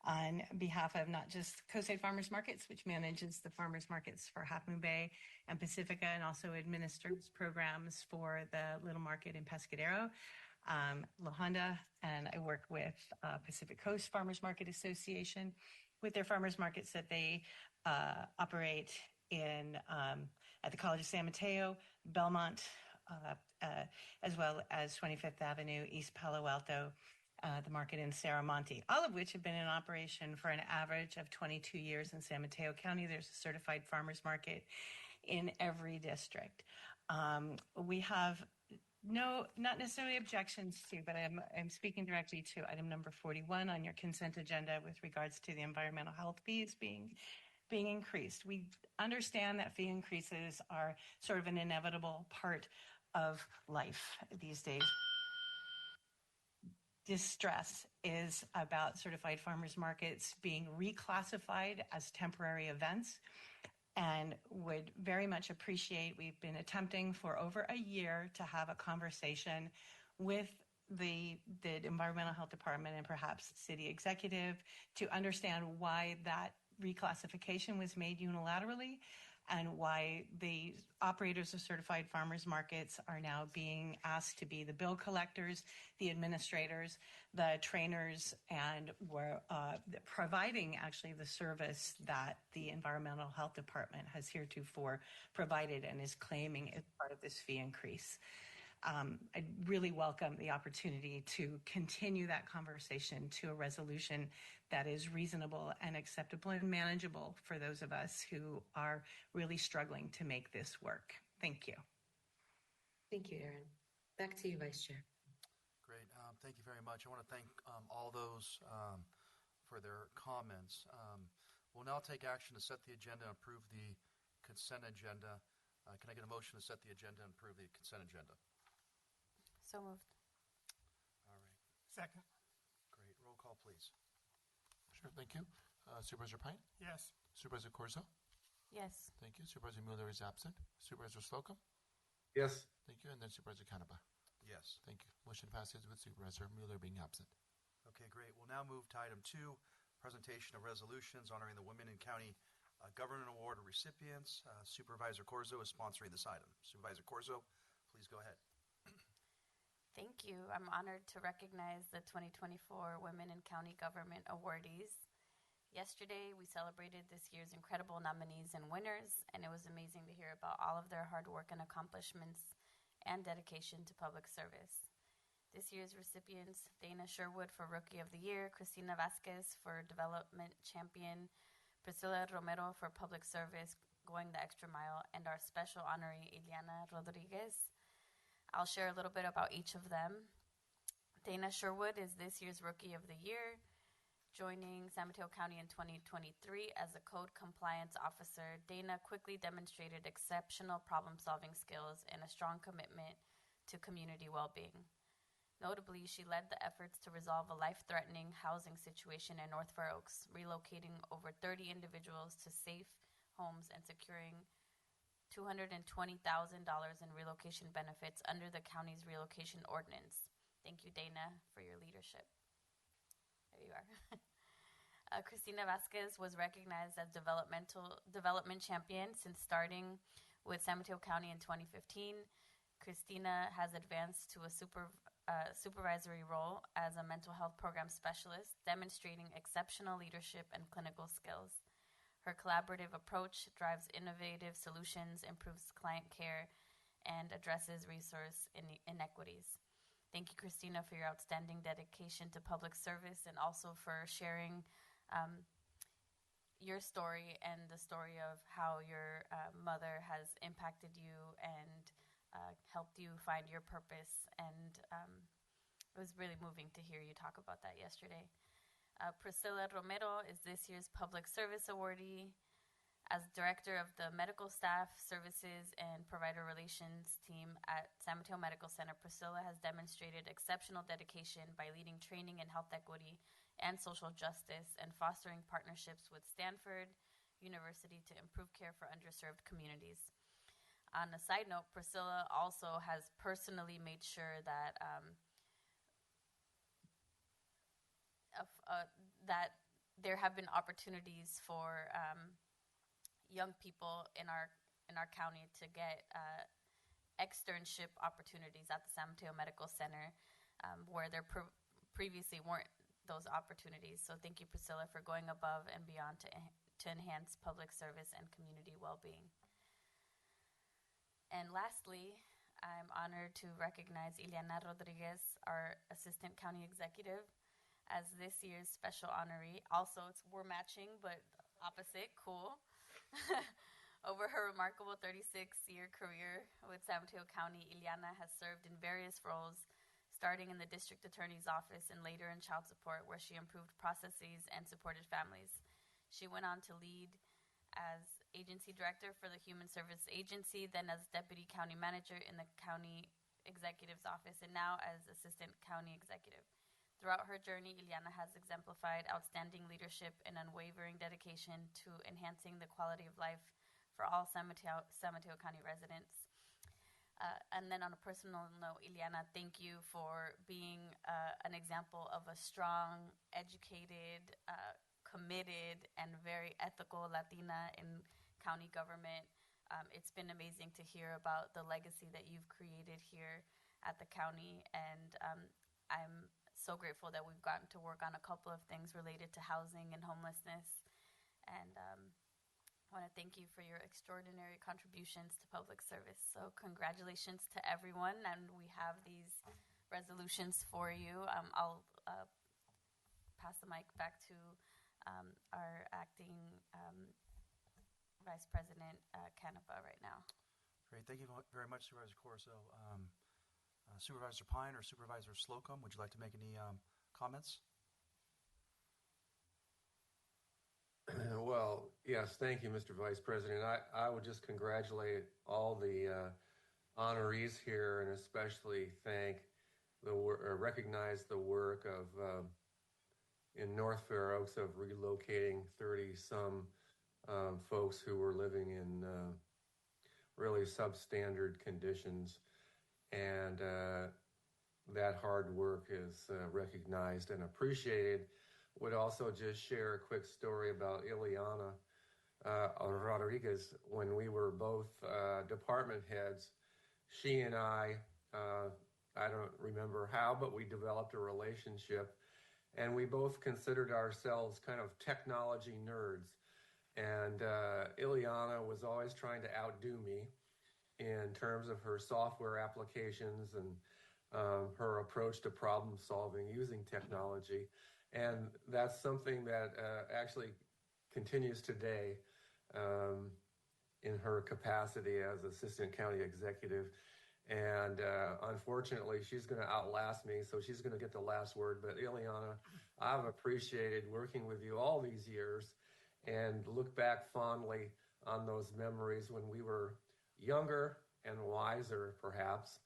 on behalf of not just Coastside Farmers Markets, which manages the farmers markets for Half Moon Bay and Pacifica, and also administers programs for the Little Market in Pescadero, La Honda, and I work with Pacific Coast Farmers Market Association with their farmers markets that they operate in at the College of San Mateo, Belmont, as well as 25th Avenue, East Palo Alto, the market in Serramonte, all of which have been in operation for an average of 22 years in San Mateo County. There's a certified farmers market in every district. We have not necessarily objections to, but I'm speaking directly to item number 41 on your consent agenda with regards to the environmental health fees being increased. We understand that fee increases are sort of an inevitable part of life these days. Distress is about certified farmers markets being reclassified as temporary events, and would very much appreciate, we've been attempting for over a year to have a conversation with the Environmental Health Department and perhaps city executive to understand why that reclassification was made unilaterally and why the operators of certified farmers markets are now being asked to be the bill collectors, the administrators, the trainers, and we're providing actually the service that the Environmental Health Department has heretofore provided and is claiming is part of this fee increase. I really welcome the opportunity to continue that conversation to a resolution that is reasonable and acceptable and manageable for those of us who are really struggling to make this work. Thank you. Thank you, Erin. Back to you, Vice Chair. Great. Thank you very much. I want to thank all those for their comments. We'll now take action to set the agenda and approve the consent agenda. Can I get a motion to set the agenda and approve the consent agenda? So moved. All right. Second. Great. Roll call, please. Sure, thank you. Supervisor Pine? Yes. Supervisor Corzo? Yes. Thank you. Supervisor Mueller is absent. Supervisor Slocum? Yes. Thank you. And then Supervisor Canepa? Yes. Thank you. Motion passes with Supervisor Mueller being absent. Okay, great. We'll now move to item 2, presentation of resolutions honoring the Women in County Government Award recipients. Supervisor Corzo is sponsoring this item. Supervisor Corzo, please go ahead. Thank you. I'm honored to recognize the 2024 Women in County Government awardees. Yesterday, we celebrated this year's incredible nominees and winners, and it was amazing to hear about all of their hard work and accomplishments and dedication to public service. This year's recipients, Dana Sherwood for Rookie of the Year, Cristina Vasquez for Development Champion, Priscilla Romero for Public Service, Going the Extra Mile, and our special honoree, Eliana Rodriguez. I'll share a little bit about each of them. Dana Sherwood is this year's Rookie of the Year, joining San Mateo County in 2023 as a Code Compliance Officer. Dana quickly demonstrated exceptional problem-solving skills and a strong commitment to community well-being. Notably, she led the efforts to resolve a life-threatening housing situation in North Fair Oaks, relocating over 30 individuals to safe homes and securing $220,000 in relocation benefits under the county's relocation ordinance. Thank you, Dana, for your leadership. There you are. Cristina Vasquez was recognized as development champion since starting with San Mateo County in 2015. Cristina has advanced to a supervisory role as a mental health program specialist, demonstrating exceptional leadership and clinical skills. Her collaborative approach drives innovative solutions, improves client care, and addresses resource inequities. Thank you, Cristina, for your outstanding dedication to public service and also for sharing your story and the story of how your mother has impacted you and helped you find your purpose. And it was really moving to hear you talk about that yesterday. Priscilla Romero is this year's Public Service Awardee. As Director of the Medical Staff Services and Provider Relations team at San Mateo Medical Center, Priscilla has demonstrated exceptional dedication by leading training in health equity and social justice and fostering partnerships with Stanford University to improve care for underserved communities. On a side note, Priscilla also has personally made sure that that there have been opportunities for young people in our county to get externship opportunities at the San Mateo Medical Center, where there previously weren't those opportunities. So thank you, Priscilla, for going above and beyond to enhance public service and community well-being. And lastly, I'm honored to recognize Ileana Rodriguez, our Assistant County Executive, as this year's special honoree. Also, we're matching, but opposite, cool. Over her remarkable 36-year career with San Mateo County, Ileana has served in various roles, starting in the District Attorney's Office and later in child support, where she improved processes and supported families. She went on to lead as Agency Director for the Human Service Agency, then as Deputy County Manager in the County Executive's Office, and now as Assistant County Executive. Throughout her journey, Ileana has exemplified outstanding leadership and unwavering dedication to enhancing the quality of life for all San Mateo County residents. And then on a personal note, Ileana, thank you for being an example of a strong, educated, committed, and very ethical Latina in county government. It's been amazing to hear about the legacy that you've created here at the county, and I'm so grateful that we've gotten to work on a couple of things related to housing and homelessness. And I want to thank you for your extraordinary contributions to public service. So congratulations to everyone, and we have these resolutions for you. I'll pass the mic back to our acting Vice President Canepa right now. Great. Thank you very much, Supervisor Corso. Supervisor Pine or Supervisor Slocum, would you like to make any comments? Well, yes, thank you, Mr. Vice President. I would just congratulate all the honorees here, and especially recognize the work of in North Fair Oaks of relocating 30-some folks who were living in really substandard conditions, and that hard work is recognized and appreciated. Would also just share a quick story about Ileana Rodriguez. When we were both department heads, she and I don't remember how, but we developed a relationship, and we both considered ourselves kind of technology nerds. And Ileana was always trying to outdo me in terms of her software applications and her approach to problem solving using technology. And that's something that actually continues today in her capacity as Assistant County Executive. And unfortunately, she's going to outlast me, so she's going to get the last word. But Ileana, I've appreciated working with you all these years and look back fondly on those memories when we were younger and wiser, perhaps.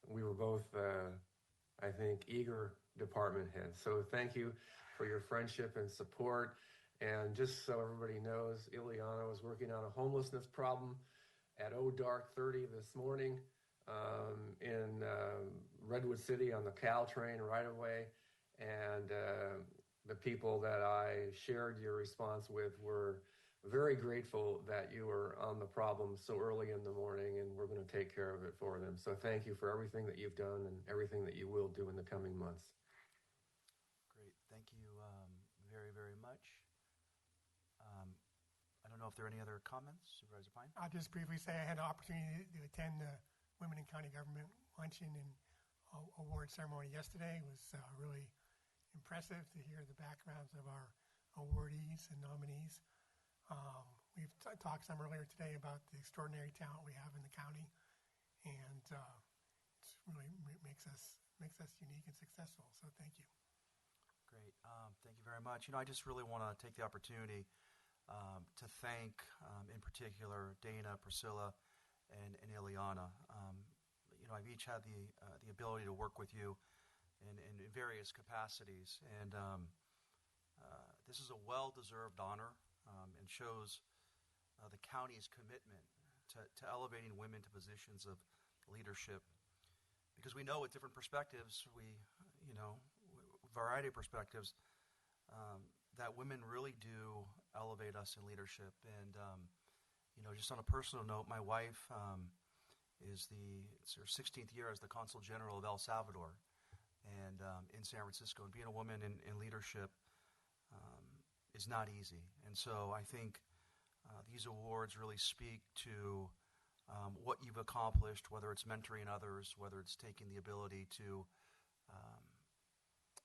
We were both, I think, eager department heads. So thank you for your friendship and support. And just so everybody knows, Ileana was working on a homelessness problem at dark 30 this morning in Redwood City on the Caltrain right away. And the people that I shared your response with were very grateful that you were on the problem so early in the morning, and we're going to take care of it for them. So thank you for everything that you've done and everything that you will do in the coming months. Great. Thank you very, very much. I don't know if there are any other comments. Supervisor Pine? I'll just briefly say I had an opportunity to attend the Women in County Government luncheon and award ceremony yesterday. It was really impressive to hear the backgrounds of our awardees and nominees. We've talked some earlier today about the extraordinary talent we have in the county, and it's really makes us unique and successful. So thank you. Great. Thank you very much. I just really want to take the opportunity to thank, in particular, Dana, Priscilla, and Ileana. I've each had the ability to work with you in various capacities, and this is a well-deserved honor and shows the county's commitment to elevating women to positions of leadership. Because we know with different perspectives, variety of perspectives, that women really do elevate us in leadership. And, just on a personal note, my wife it's her 16th year as the Consul General of El Salvador and in San Francisco. And being a woman in leadership is not easy. And so I think these awards really speak to what you've accomplished, whether it's mentoring others, whether it's taking the ability to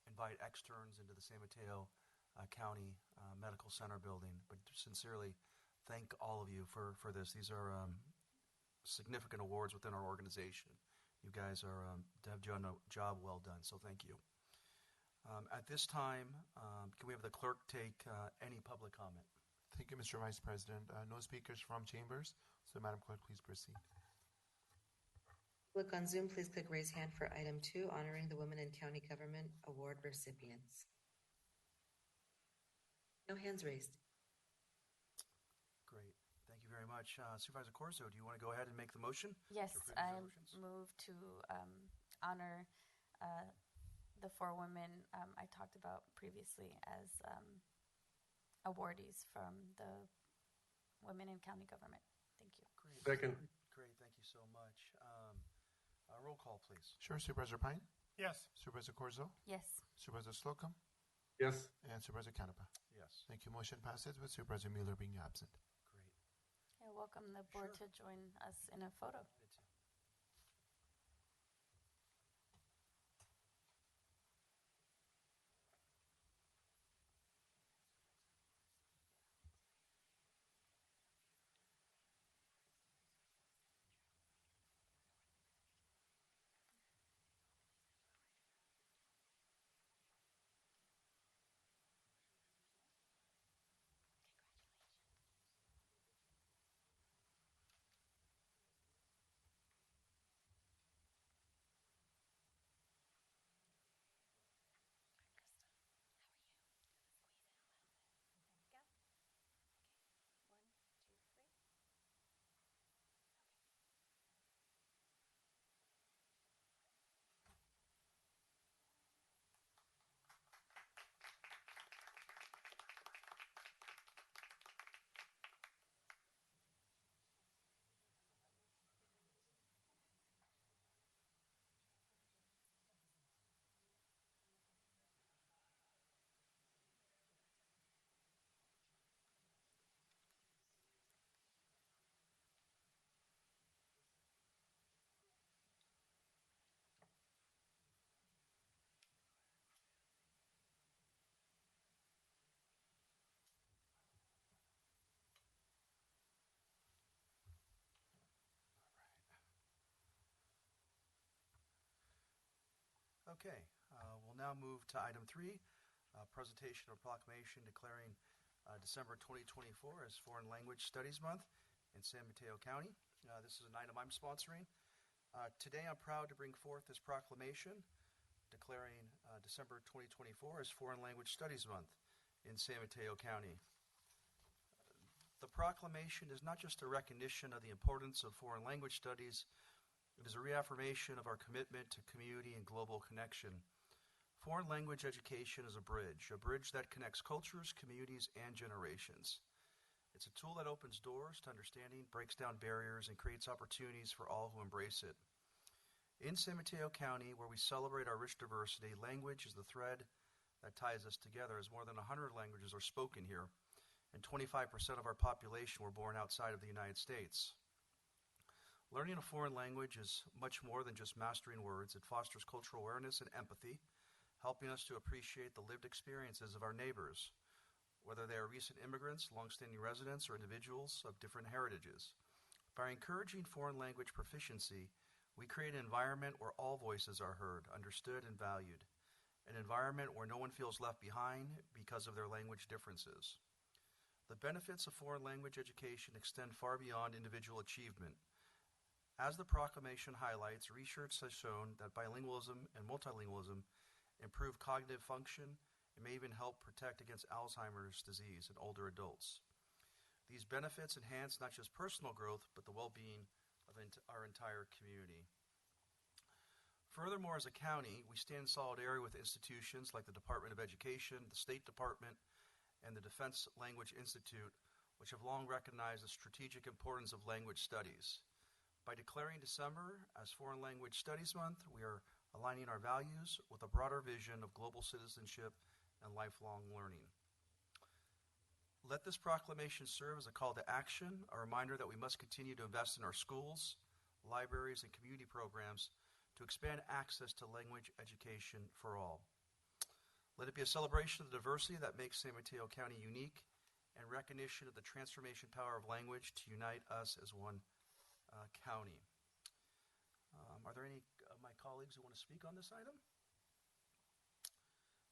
invite externs into the San Mateo County Medical Center building. But sincerely, thank all of you for this. These are significant awards within our organization. You guys have done a job well done, so thank you. At this time, can we have the clerk take any public comment? Thank you, Mr. Vice President. No speakers from chambers, so Madam Clerk, please proceed. Look on Zoom, please click raise hand for item 2, honoring the Women in County Government Award recipients. No hands raised. Great. Thank you very much. Supervisor Corso, do you want to go ahead and make the motion? Yes, I move to honor the 4 women I talked about previously as awardees from the Women in County Government. Thank you. Great. Second. Great. Thank you so much. Roll call, please. Sure. Supervisor Pine? Yes. Supervisor Corzo? Yes. Supervisor Slocum? Yes. And Supervisor Canepa? Yes. Thank you. Motion passes with Supervisor Mueller being absent. Great. I welcome the board to join us in a photo. Okay, we'll now move to item 3, presentation of proclamation declaring December 2024 as Foreign Language Studies Month in San Mateo County. This is an item I'm sponsoring. Today I'm proud to bring forth this proclamation declaring December 2024 as Foreign Language Studies Month in San Mateo County. The proclamation is not just a recognition of the importance of foreign language studies, it is a reaffirmation of our commitment to community and global connection. Foreign language education is a bridge that connects cultures, communities, and generations. It's a tool that opens doors to understanding, breaks down barriers, and creates opportunities for all who embrace it. In San Mateo County, where we celebrate our rich diversity, language is the thread that ties us together, as more than 100 languages are spoken here, and 25% of our population were born outside of the United States. Learning a foreign language is much more than just mastering words. It fosters cultural awareness and empathy, helping us to appreciate the lived experiences of our neighbors, whether they are recent immigrants, longstanding residents, or individuals of different heritages. By encouraging foreign language proficiency, we create an environment where all voices are heard, understood, and valued, an environment where no one feels left behind because of their language differences. The benefits of foreign language education extend far beyond individual achievement. As the proclamation highlights, research has shown that bilingualism and multilingualism improve cognitive function and may even help protect against Alzheimer's disease in older adults. These benefits enhance not just personal growth, but the well-being of our entire community. Furthermore, as a county, we stand in solidarity with institutions like the Department of Education, the State Department, and the Defense Language Institute, which have long recognized the strategic importance of language studies. By declaring December as Foreign Language Studies Month, we are aligning our values with a broader vision of global citizenship and lifelong learning. Let this proclamation serve as a call to action, a reminder that we must continue to invest in our schools, libraries, and community programs to expand access to language education for all. Let it be a celebration of the diversity that makes San Mateo County unique and recognition of the transformation power of language to unite us as one county. Are there any of my colleagues who want to speak on this item?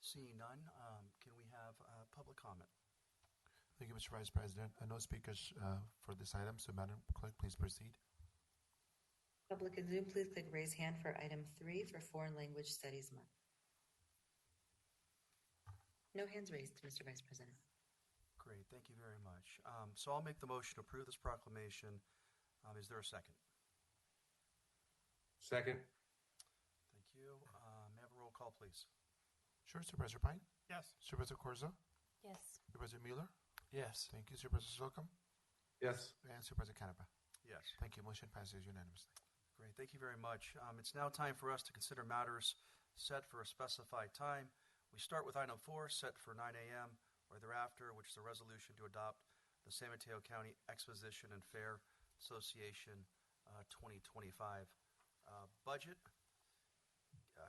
Seeing none, can we have public comment? Thank you, Mr. Vice President. No speakers for this item, so Madam Clerk, please proceed. Public in Zoom, please click raise hand for item 3 for Foreign Language Studies Month. No hands raised, Mr. Vice President. Great, thank you very much. So I'll make the motion to approve this proclamation. Is there a second? Second. Thank you. May I have a roll call, please? Sure, Supervisor Pine? Yes. Supervisor Corzo? Yes. Supervisor Mueller? Yes. Thank you, Supervisor Slocum? Yes. And Supervisor Canepa? Yes. Thank you. Motion passes unanimously. Great, thank you very much. It's now time for us to consider matters set for a specified time. We start with item 4, set for 9 a.m. or thereafter, which is a resolution to adopt the San Mateo County Exposition and Fair Association 2025 budget.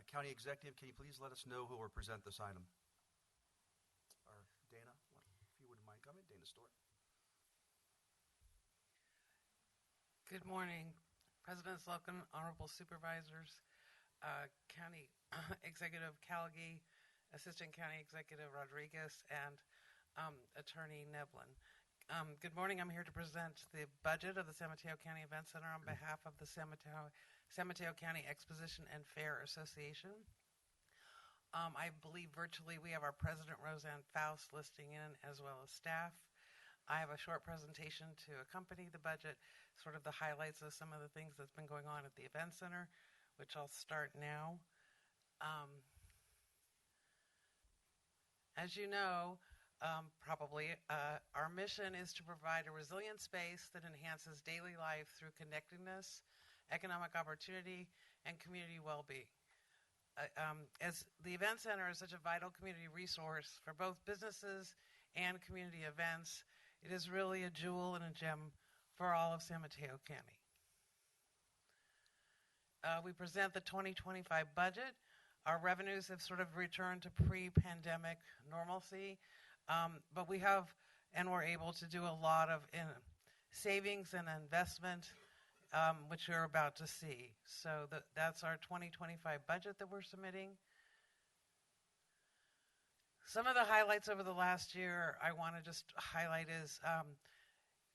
County Executive, can you please let us know who will present this item? Or Dana, if you wouldn't mind coming. Dana Stewart. Good morning, President Slocum, Honorable Supervisors, County Executive Calgi, Assistant County Executive Rodriguez, and Attorney Neblin. Good morning. I'm here to present the budget of the San Mateo County Event Center on behalf of the San Mateo County Exposition and Fair Association. I believe virtually we have our President Roseanne Faust listing in, as well as staff. I have a short presentation to accompany the budget, sort of the highlights of some of the things that's been going on at the Event Center, which I'll start now. As you know, probably, our mission is to provide a resilient space that enhances daily life through connectedness, economic opportunity, and community well-being. As the Event Center is such a vital community resource for both businesses and community events, it is really a jewel and a gem for all of San Mateo County. We present the 2025 budget. Our revenues have sort of returned to pre-pandemic normalcy, but we have, and we're able to do a lot of savings and investment, which you're about to see. So that's our 2025 budget that we're submitting. Some of the highlights over the last year I want to just highlight is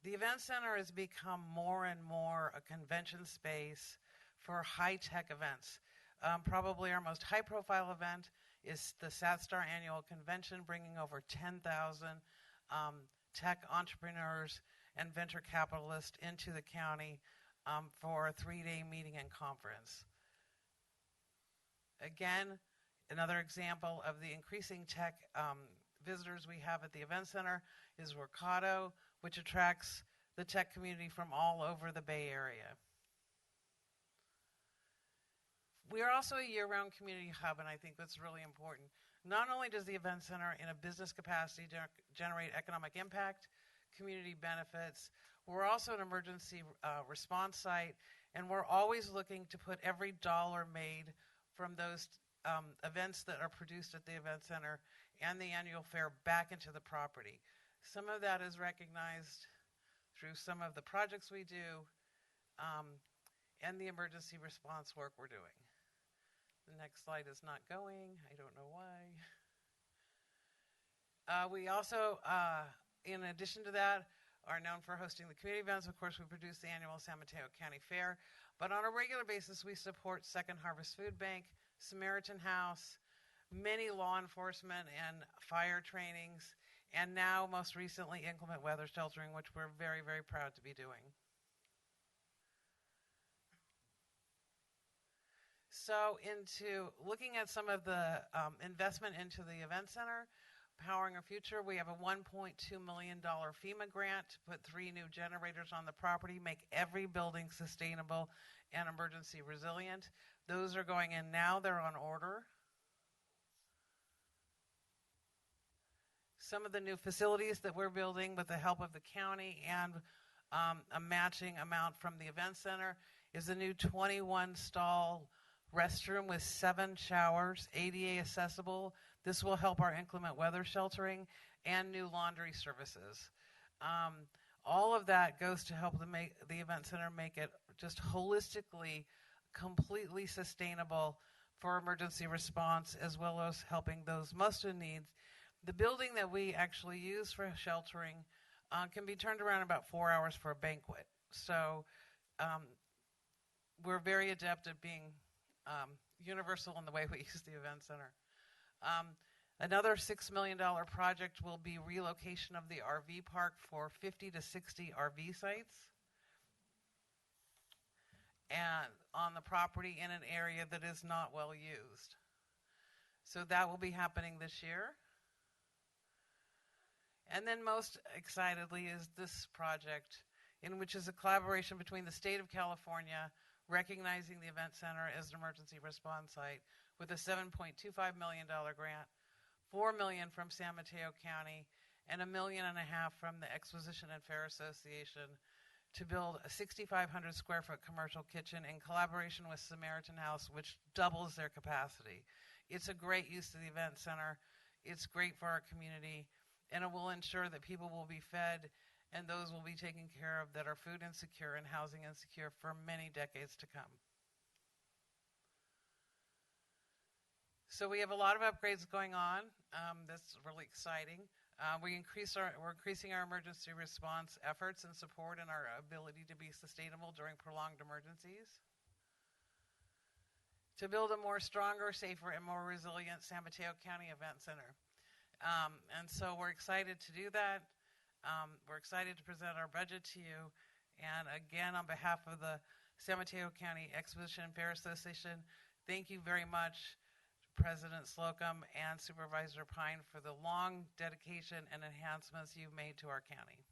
the Event Center has become more and more a convention space for high-tech events. Probably our most high-profile event is the SATSTAR Annual Convention, bringing over 10,000 tech entrepreneurs and venture capitalists into the county for a 3-day meeting and conference. Again, another example of the increasing tech visitors we have at the Event Center is Workato, which attracts the tech community from all over the Bay Area. We are also a year-round community hub, and I think that's really important. Not only does the Event Center in a business capacity generate economic impact, community benefits, we're also an emergency response site, and we're always looking to put every dollar made from those events that are produced at the Event Center and the annual fair back into the property. Some of that is recognized through some of the projects we do and the emergency response work we're doing. The next slide is not going. I don't know why. We also, in addition to that, are known for hosting the community events. Of course, we produce the annual San Mateo County Fair, but on a regular basis, we support Second Harvest Food Bank, Samaritan House, many law enforcement and fire trainings, and now most recently inclement weather sheltering, which we're very, very proud to be doing. So into looking at some of the investment into the event center, Powering Our Future, we have a $1.2 million FEMA grant to put 3 new generators on the property, make every building sustainable and emergency resilient. Those are going in now. They're on order. Some of the new facilities that we're building with the help of the county and a matching amount from the event center is a new 21 stall restroom with 7 showers, ADA accessible. This will help our inclement weather sheltering and new laundry services. All of that goes to help the event center make it just holistically, completely sustainable for emergency response, as well as helping those most in need. The building that we actually use for sheltering can be turned around in about 4 hours for a banquet. So we're very adept at being universal in the way we use the event center. Another $6 million project will be relocation of the RV park for 50 to 60 RV sites and on the property in an area that is not well used. So that will be happening this year. And then most excitedly is this project, in which is a collaboration between the state of California, recognizing the event center as an emergency response site with a $7.25 million grant, $4 million from San Mateo County, and $1.5 million from the Exposition and Fair Association to build a 6,500 square foot commercial kitchen in collaboration with Samaritan House, which doubles their capacity. It's a great use of the event center. It's great for our community, and it will ensure that people will be fed and those will be taken care of that are food insecure and housing insecure for many decades to come. So we have a lot of upgrades going on. That's really exciting. We're increasing our emergency response efforts and support and our ability to be sustainable during prolonged emergencies. To build a more stronger, safer, and more resilient San Mateo County Event Center. And so we're excited to do that. We're excited to present our budget to you. And again, on behalf of the San Mateo County Exposition and Fair Association, thank you very much, President Slocum and Supervisor Pine, for the long dedication and enhancements you've made to our county.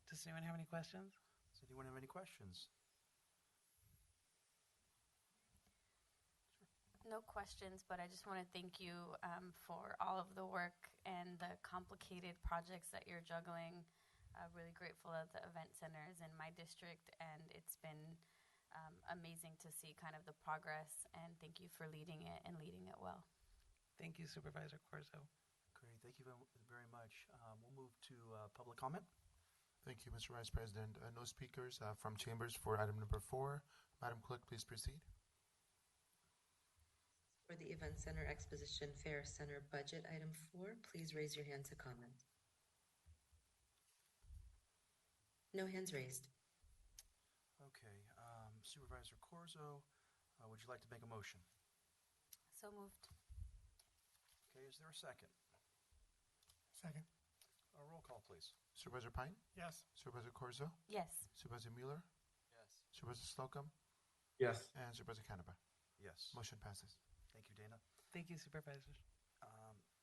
Does anyone have any questions? Does anyone have any questions? No questions, but I just want to thank you for all of the work and the complicated projects that you're juggling. Really grateful that the event center is in my district, and it's been amazing to see kind of the progress, and thank you for leading it and leading it well. Thank you, Supervisor Corzo. Great, thank you very much. We'll move to public comment. Thank you, Mr. Vice President. No speakers from chambers for item number 4. Madam Clerk, please proceed. For the Event Center Exposition Fair Center budget, item 4, please raise your hand to comment. No hands raised. Okay, Supervisor Corzo, would you like to make a motion? So moved. Okay, is there a second? Second. A roll call, please. Supervisor Pine? Yes. Supervisor Corzo? Yes. Supervisor Mueller? Yes. Supervisor Slocum? Yes. And Supervisor Canaba? Yes. Motion passes. Thank you, Dana. Thank you, Supervisors.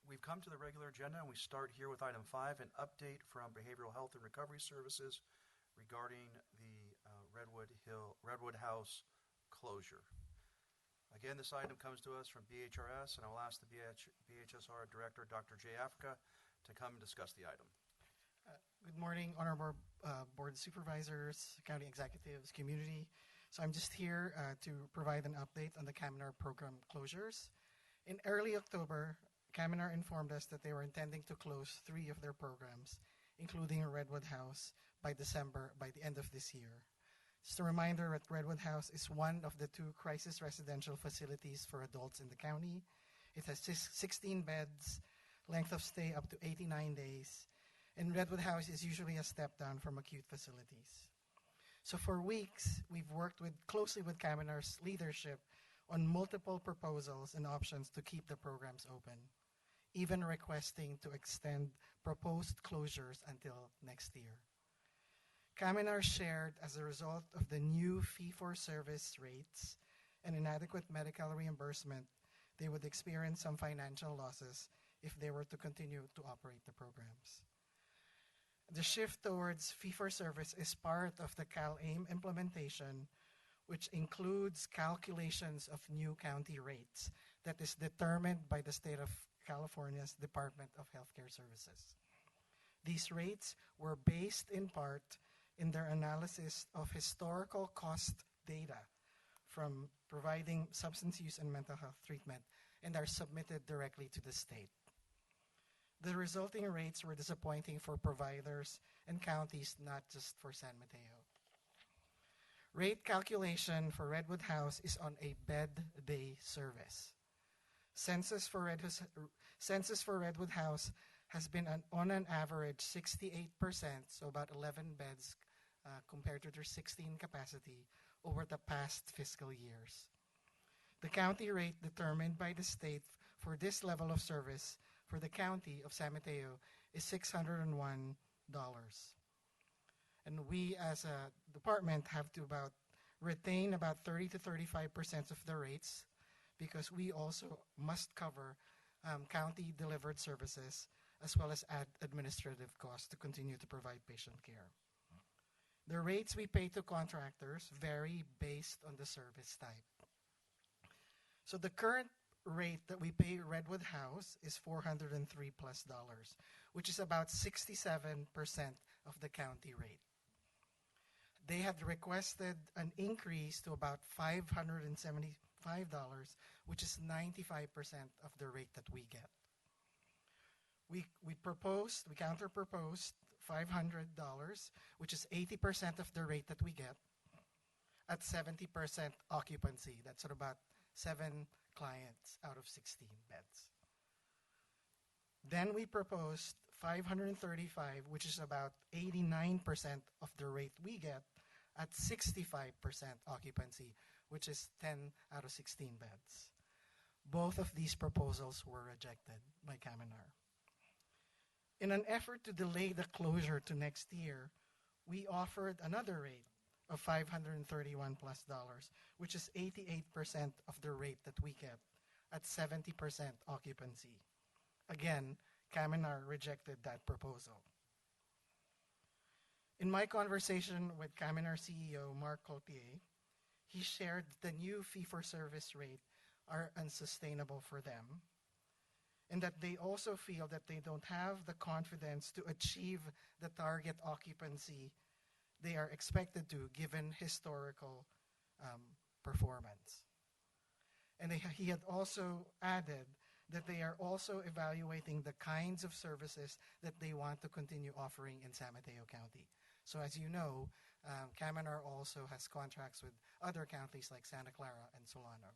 We've come to the regular agenda, and we start here with item 5, an update from Behavioral Health and Recovery Services regarding the Redwood House closure. Again, this item comes to us from BHRS, and I will ask the BHSR Director, Dr. Jay Africa, to come and discuss the item. Good morning, Honorable Board Supervisors, County Executives, community. So I'm just here to provide an update on the Caminar program closures. In early October, Caminar informed us that they were intending to close 3 of their programs, including Redwood House, by the end of this year. Just a reminder that Redwood House is one of the 2 crisis residential facilities for adults in the county. It has 16 beds, length of stay up to 89 days, and Redwood House is usually a step down from acute facilities. So for weeks, we've worked closely with Caminar's leadership on multiple proposals and options to keep the programs open. even requesting to extend proposed closures until next year. Caminar shared as a result of the new fee-for-service rates and inadequate medical reimbursement, they would experience some financial losses if they were to continue to operate the programs. The shift towards fee-for-service is part of the CalAIM implementation, which includes calculations of new county rates that is determined by the state of California's Department of Healthcare Services. These rates were based in part in their analysis of historical cost data from providing substance use and mental health treatment and are submitted directly to the state. The resulting rates were disappointing for providers and counties, not just for San Mateo. Rate calculation for Redwood House is on a bed day service. Census for Redwood House has been on an average 68%, so about 11 beds compared to their 16 capacity over the past fiscal years. The county rate determined by the state for this level of service for the county of San Mateo is $601. And we as a department have to retain about 30 to 35% of the rates because we also must cover county delivered services as well as add administrative costs to continue to provide patient care. The rates we pay to contractors vary based on the service type. So the current rate that we pay Redwood House is $403+, which is about 67% of the county rate. They had requested an increase to about $575, which is 95% of the rate that we get. We counter-proposed $500, which is 80% of the rate that we get, at 70% occupancy. That's at about 7 clients out of 16 beds. Then we proposed $535, which is about 89% of the rate we get, at 65% occupancy, which is 10 out of 16 beds. Both of these proposals were rejected by Caminar. In an effort to delay the closure to next year, we offered another rate of $531+, which is 88% of the rate that we get at 70% occupancy. Again, Caminar rejected that proposal. In my conversation with Caminar CEO Mark Colpier, he shared the new fee-for-service rate are unsustainable for them, and that they also feel that they don't have the confidence to achieve the target occupancy they are expected to, given historical performance. And he had also added that they are also evaluating the kinds of services that they want to continue offering in San Mateo County. So as you know, Caminar also has contracts with other counties like Santa Clara and Solano.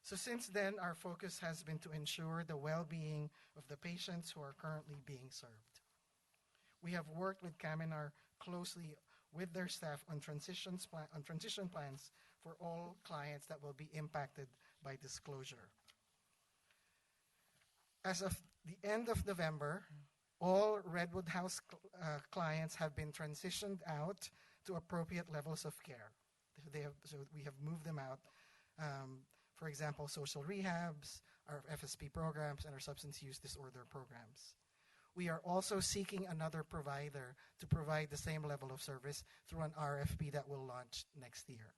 So since then, our focus has been to ensure the well-being of the patients who are currently being served. We have worked with Caminar closely with their staff on transition plans for all clients that will be impacted by this closure. As of the end of November, all Redwood House clients have been transitioned out to appropriate levels of care. So we have moved them out. For example, social rehabs, our FSP programs, and our substance use disorder programs. We are also seeking another provider to provide the same level of service through an RFP that will launch next year.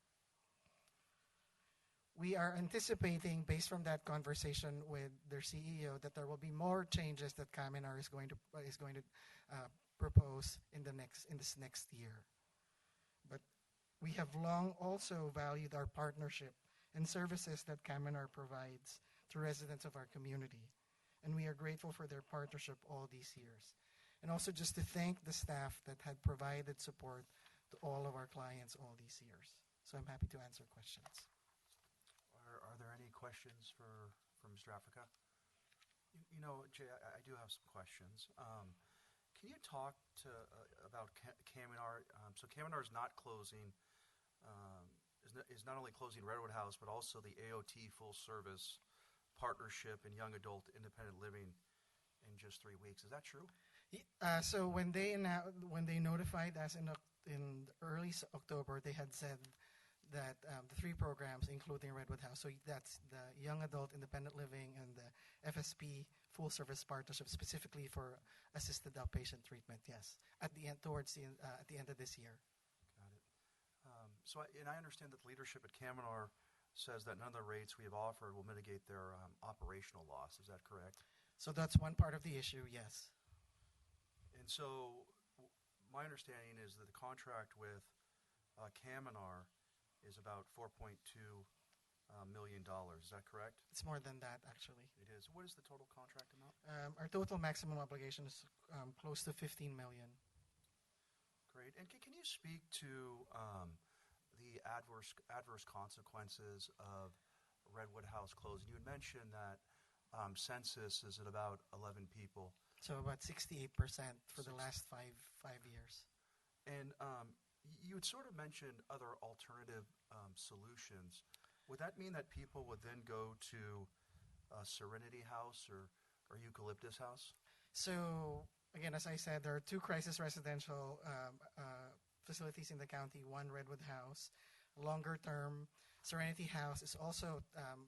We are anticipating, based from that conversation with their CEO, that there will be more changes that Caminar is going to propose in this next year. But we have long also valued our partnership and services that Caminar provides to residents of our community. And we are grateful for their partnership all these years. And also just to thank the staff that had provided support to all of our clients all these years. So I'm happy to answer questions. Are there any questions for Mr. Africa? You know, Jay, I do have some questions. Can you talk about Caminar? So Caminar is not closing, is not only closing Redwood House, but also the AOT full service partnership in young adult independent living in just 3 weeks. Is that true? So when they notified us in early October, they had said that the three programs, including Redwood House, so that's the young adult independent living and the FSP full service partnership, specifically for assisted outpatient treatment. Yes, at the end at the end of this year. Got it. And I understand that the leadership at Kaminar says that none of the rates we have offered will mitigate their operational loss. Is that correct? So that's one part of the issue. Yes. And so my understanding is that the contract with Kaminar is about $4.2 million. Is that correct? It's more than that, actually. It is. What is the total contract amount? Our total maximum obligation is close to $15 million. Great. And can you speak to the adverse consequences of Redwood House closing? You had mentioned that census is at about 11 people. So about 68% for the last five years. And you had sort of mentioned other alternative solutions. Would that mean that people would then go to Serenity House or Eucalyptus House? So again, as I said, there are two crisis residential facilities in the county, one Redwood House. Longer term, Serenity House is also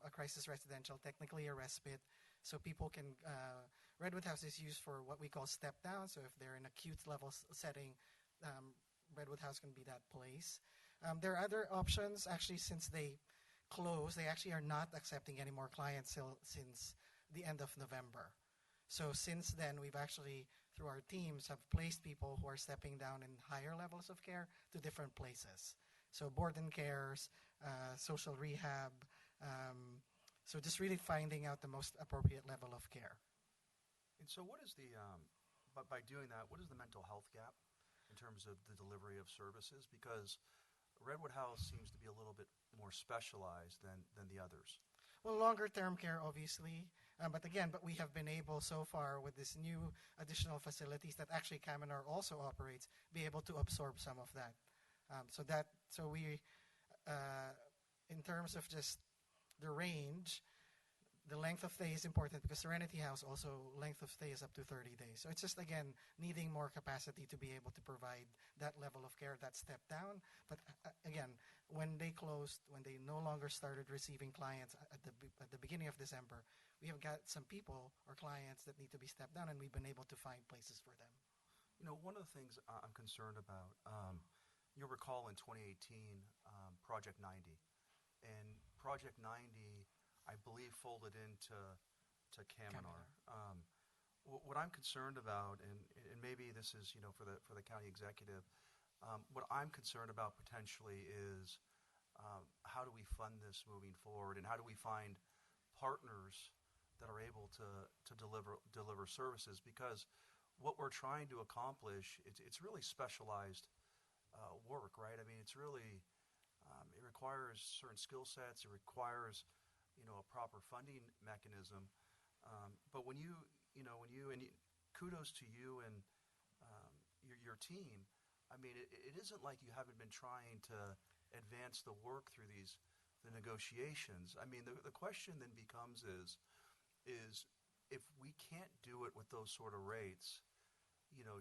a crisis residential, technically a respite. So people can, Redwood House is used for what we call step down. So if they're in acute level setting, Redwood House can be that place. There are other options. Actually, since they closed, they actually are not accepting any more clients since the end of November. So since then, we've actually, through our teams, have placed people who are stepping down in higher levels of care to different places. So board and cares, social rehab. So just really finding out the most appropriate level of care. And so what is but by doing that, what is the mental health gap in terms of the delivery of services? Because Redwood House seems to be a little bit more specialized than the others. Well, longer term care, obviously. But we have been able so far with this new additional facilities that actually Kaminar also operates, be able to absorb some of that. So we, in terms of just the range, the length of stay is important because Serenity House also length of stay is up to 30 days. So it's just, again, needing more capacity to be able to provide that level of care, that step down. But again, when they closed, when they no longer started receiving clients at the beginning of December, we have got some people or clients that need to be stepped down, and we've been able to find places for them. You know, one of the things I'm concerned about, you'll recall in 2018, Project 90. And Project 90, I believe, folded into Kaminar. What I'm concerned about, and maybe this is for the county executive, what I'm concerned about potentially is how do we fund this moving forward, and how do we find partners that are able to deliver services? Because what we're trying to accomplish, it's really specialized work, right? I mean, it's really it requires certain skill sets. It requires a proper funding mechanism. But when you kudos to you and your team. I mean, it isn't like you haven't been trying to advance the work through the negotiations. I mean, the question then becomes is if we can't do it with those sort of rates,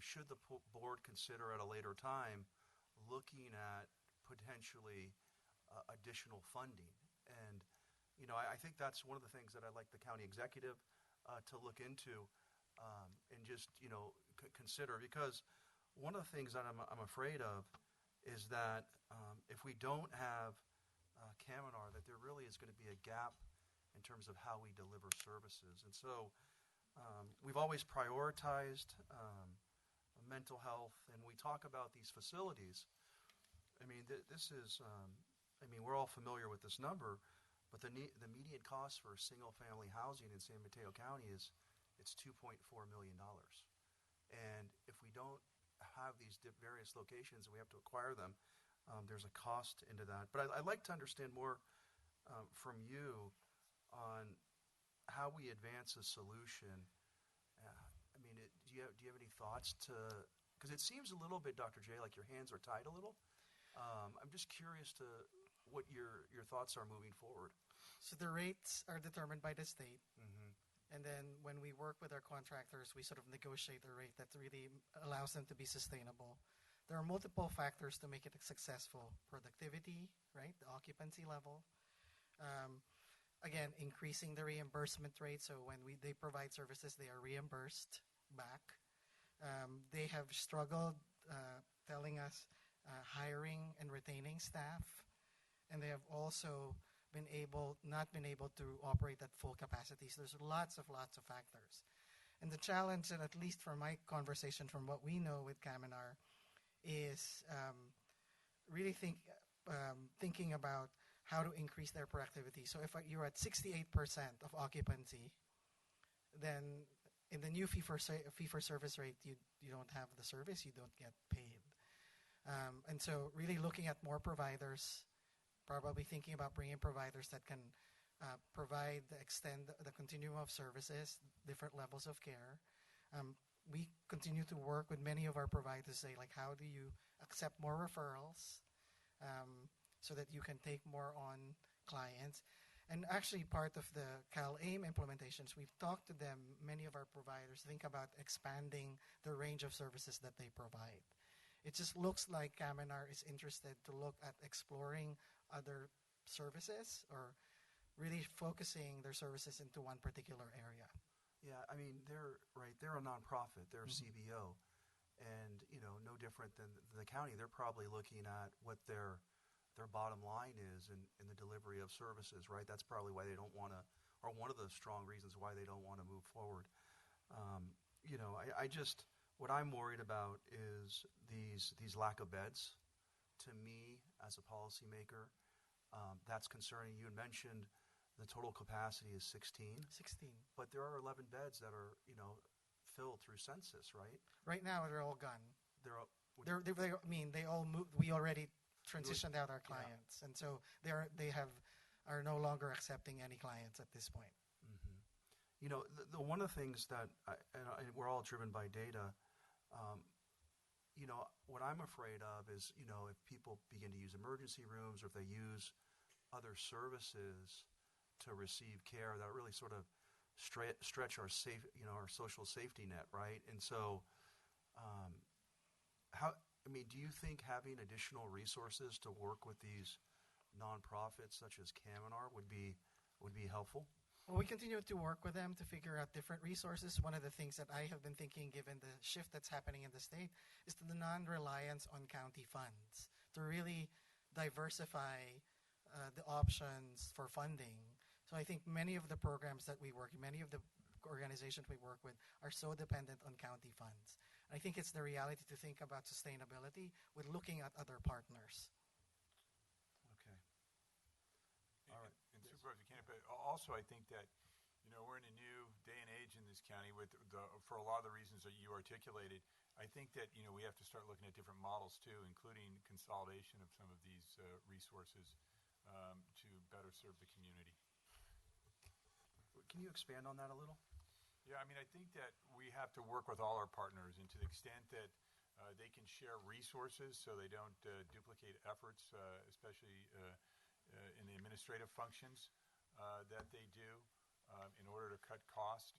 should the board consider at a later time looking at potentially additional funding? And I think that's one of the things that I'd like the county executive to look into and just consider, because one of the things that I'm afraid of is that if we don't have Kaminar, that there really is going to be a gap in terms of how we deliver services. And so we've always prioritized mental health, and we talk about these facilities. I mean, this is, we're all familiar with this number, but the median cost for single-family housing in San Mateo County it's $2.4 million. And if we don't have these various locations and we have to acquire them, there's a cost into that. But I'd like to understand more from you on how we advance a solution. Do you have any thoughts to? Because it seems a little bit, Dr. J, like your hands are tied a little. I'm just curious to what your thoughts are moving forward. So the rates are determined by the state. Mm-hmm. And then when we work with our contractors, we sort of negotiate a rate that really allows them to be sustainable. There are multiple factors to make it successful. Productivity, right? The occupancy level. Again, increasing the reimbursement rate. So when they provide services, they are reimbursed back. They have struggled telling us hiring and retaining staff. And they have also not been able to operate at full capacity. So there's lots of factors. And the challenge, and at least from my conversation, from what we know with Caminar, is really thinking about how to increase their productivity. So if you're at 68% of occupancy, then in the new fee-for-service rate, you don't have the service, you don't get paid. And so really looking at more providers, probably thinking about bringing providers that can extend the continuum of services, different levels of care. We continue to work with many of our providers, say, like, how do you accept more referrals so that you can take more on clients? And actually, part of the CalAIM implementations, we've talked to them, many of our providers, think about expanding the range of services that they provide. It just looks like Caminar is interested to look at exploring other services or really focusing their services into one particular area. Yeah, I mean, they're a nonprofit, they're a CBO, and no different than the county. They're probably looking at what their bottom line is in the delivery of services, right? That's probably why they don't want to, or one of the strong reasons why they don't want to move forward. What I'm worried about is these lack of beds. To me, as a policymaker, that's concerning. You had mentioned the total capacity is 16. 16. But there are 11 beds that are, filled through census, right? Right now, they're all gone. They all moved. We already transitioned out our clients, and so they are no longer accepting any clients at this point. Mm-hmm. One of the things that we're all driven by data. What I'm afraid of is, if people begin to use emergency rooms or if they use other services to receive care, that really sort of stretch our our social safety net, right? And so, do you think having additional resources to work with these nonprofits such as Caminar would be helpful? Well, we continue to work with them to figure out different resources. One of the things that I have been thinking, given the shift that's happening in the state, is to the non-reliance on county funds, to really diversify the options for funding. So I think many of the programs that we work, many of the organizations we work with are so dependent on county funds. And I think it's the reality to think about sustainability with looking at other partners. Okay. All right. And Supervisor Kennedy, but also I think that, we're in a new day and age in this county for a lot of the reasons that you articulated. I think that, we have to start looking at different models too, including consolidation of some of these resources to better serve the community. Can you expand on that a little? Yeah, I think that we have to work with all our partners, and to the extent that they can share resources so they don't duplicate efforts, especially in the administrative functions that they do in order to cut cost.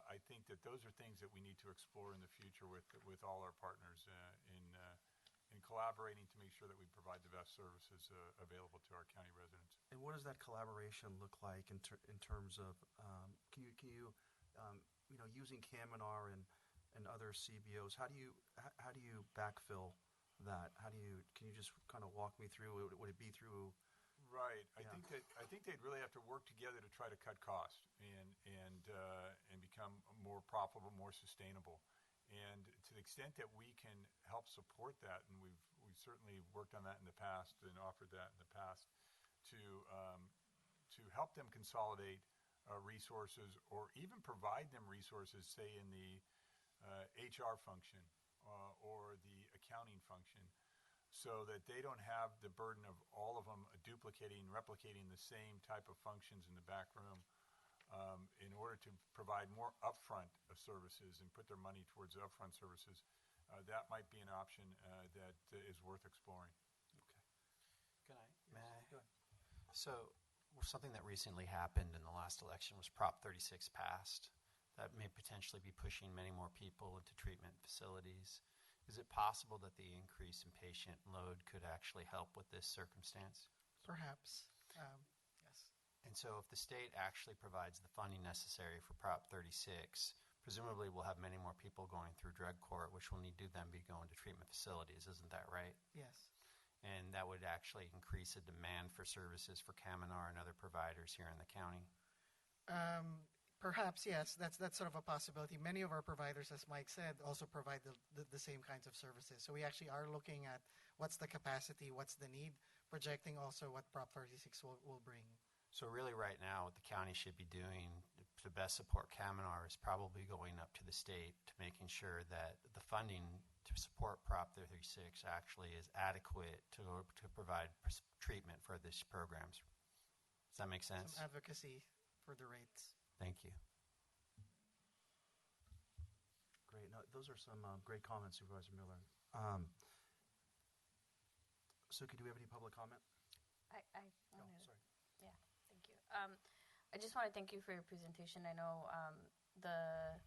I think that those are things that we need to explore in the future with all our partners in collaborating to make sure that we provide the best services available to our county residents. And what does that collaboration look like in terms of can you using Caminar and other CBOs? How do you backfill that? Can you just kind of walk me through? Would it be through? Right. I think they'd really have to work together to try to cut costs and become more profitable, more sustainable. And to the extent that we can help support that, and we've certainly worked on that in the past and offered that in the past to help them consolidate resources or even provide them resources, say in the HR function or the accounting function, so that they don't have the burden of all of them replicating the same type of functions in the back room in order to provide more upfront services and put their money towards upfront services. That might be an option that is worth exploring. Okay. May I? Go ahead. So something that recently happened in the last election was Prop 36 passed. That may potentially be pushing many more people into treatment facilities. Is it possible that the increase in patient load could actually help with this circumstance? Perhaps, yes. And so if the state actually provides the funding necessary for Prop 36, presumably we'll have many more people going through drug court, which will need to then be going to treatment facilities. Isn't that right? Yes. And that would actually increase the demand for services for Kaminar and other providers here in the county. Perhaps, yes. That's sort of a possibility. Many of our providers, as Mike said, also provide the same kinds of services. So we actually are looking at what's the capacity, what's the need, projecting also what Prop 36 will bring. So really right now what the county should be doing to best support Kaminar is probably going up to the state to making sure that the funding to support Prop 36 actually is adequate to provide treatment for these programs. Does that make sense? Some advocacy for the rates. Thank you. Great. No, those are some great comments, Supervisor Miller. Suki, do we have any public comment? I Oh, wanted sorry. Yeah, thank you. I just want to thank you for your presentation. I know the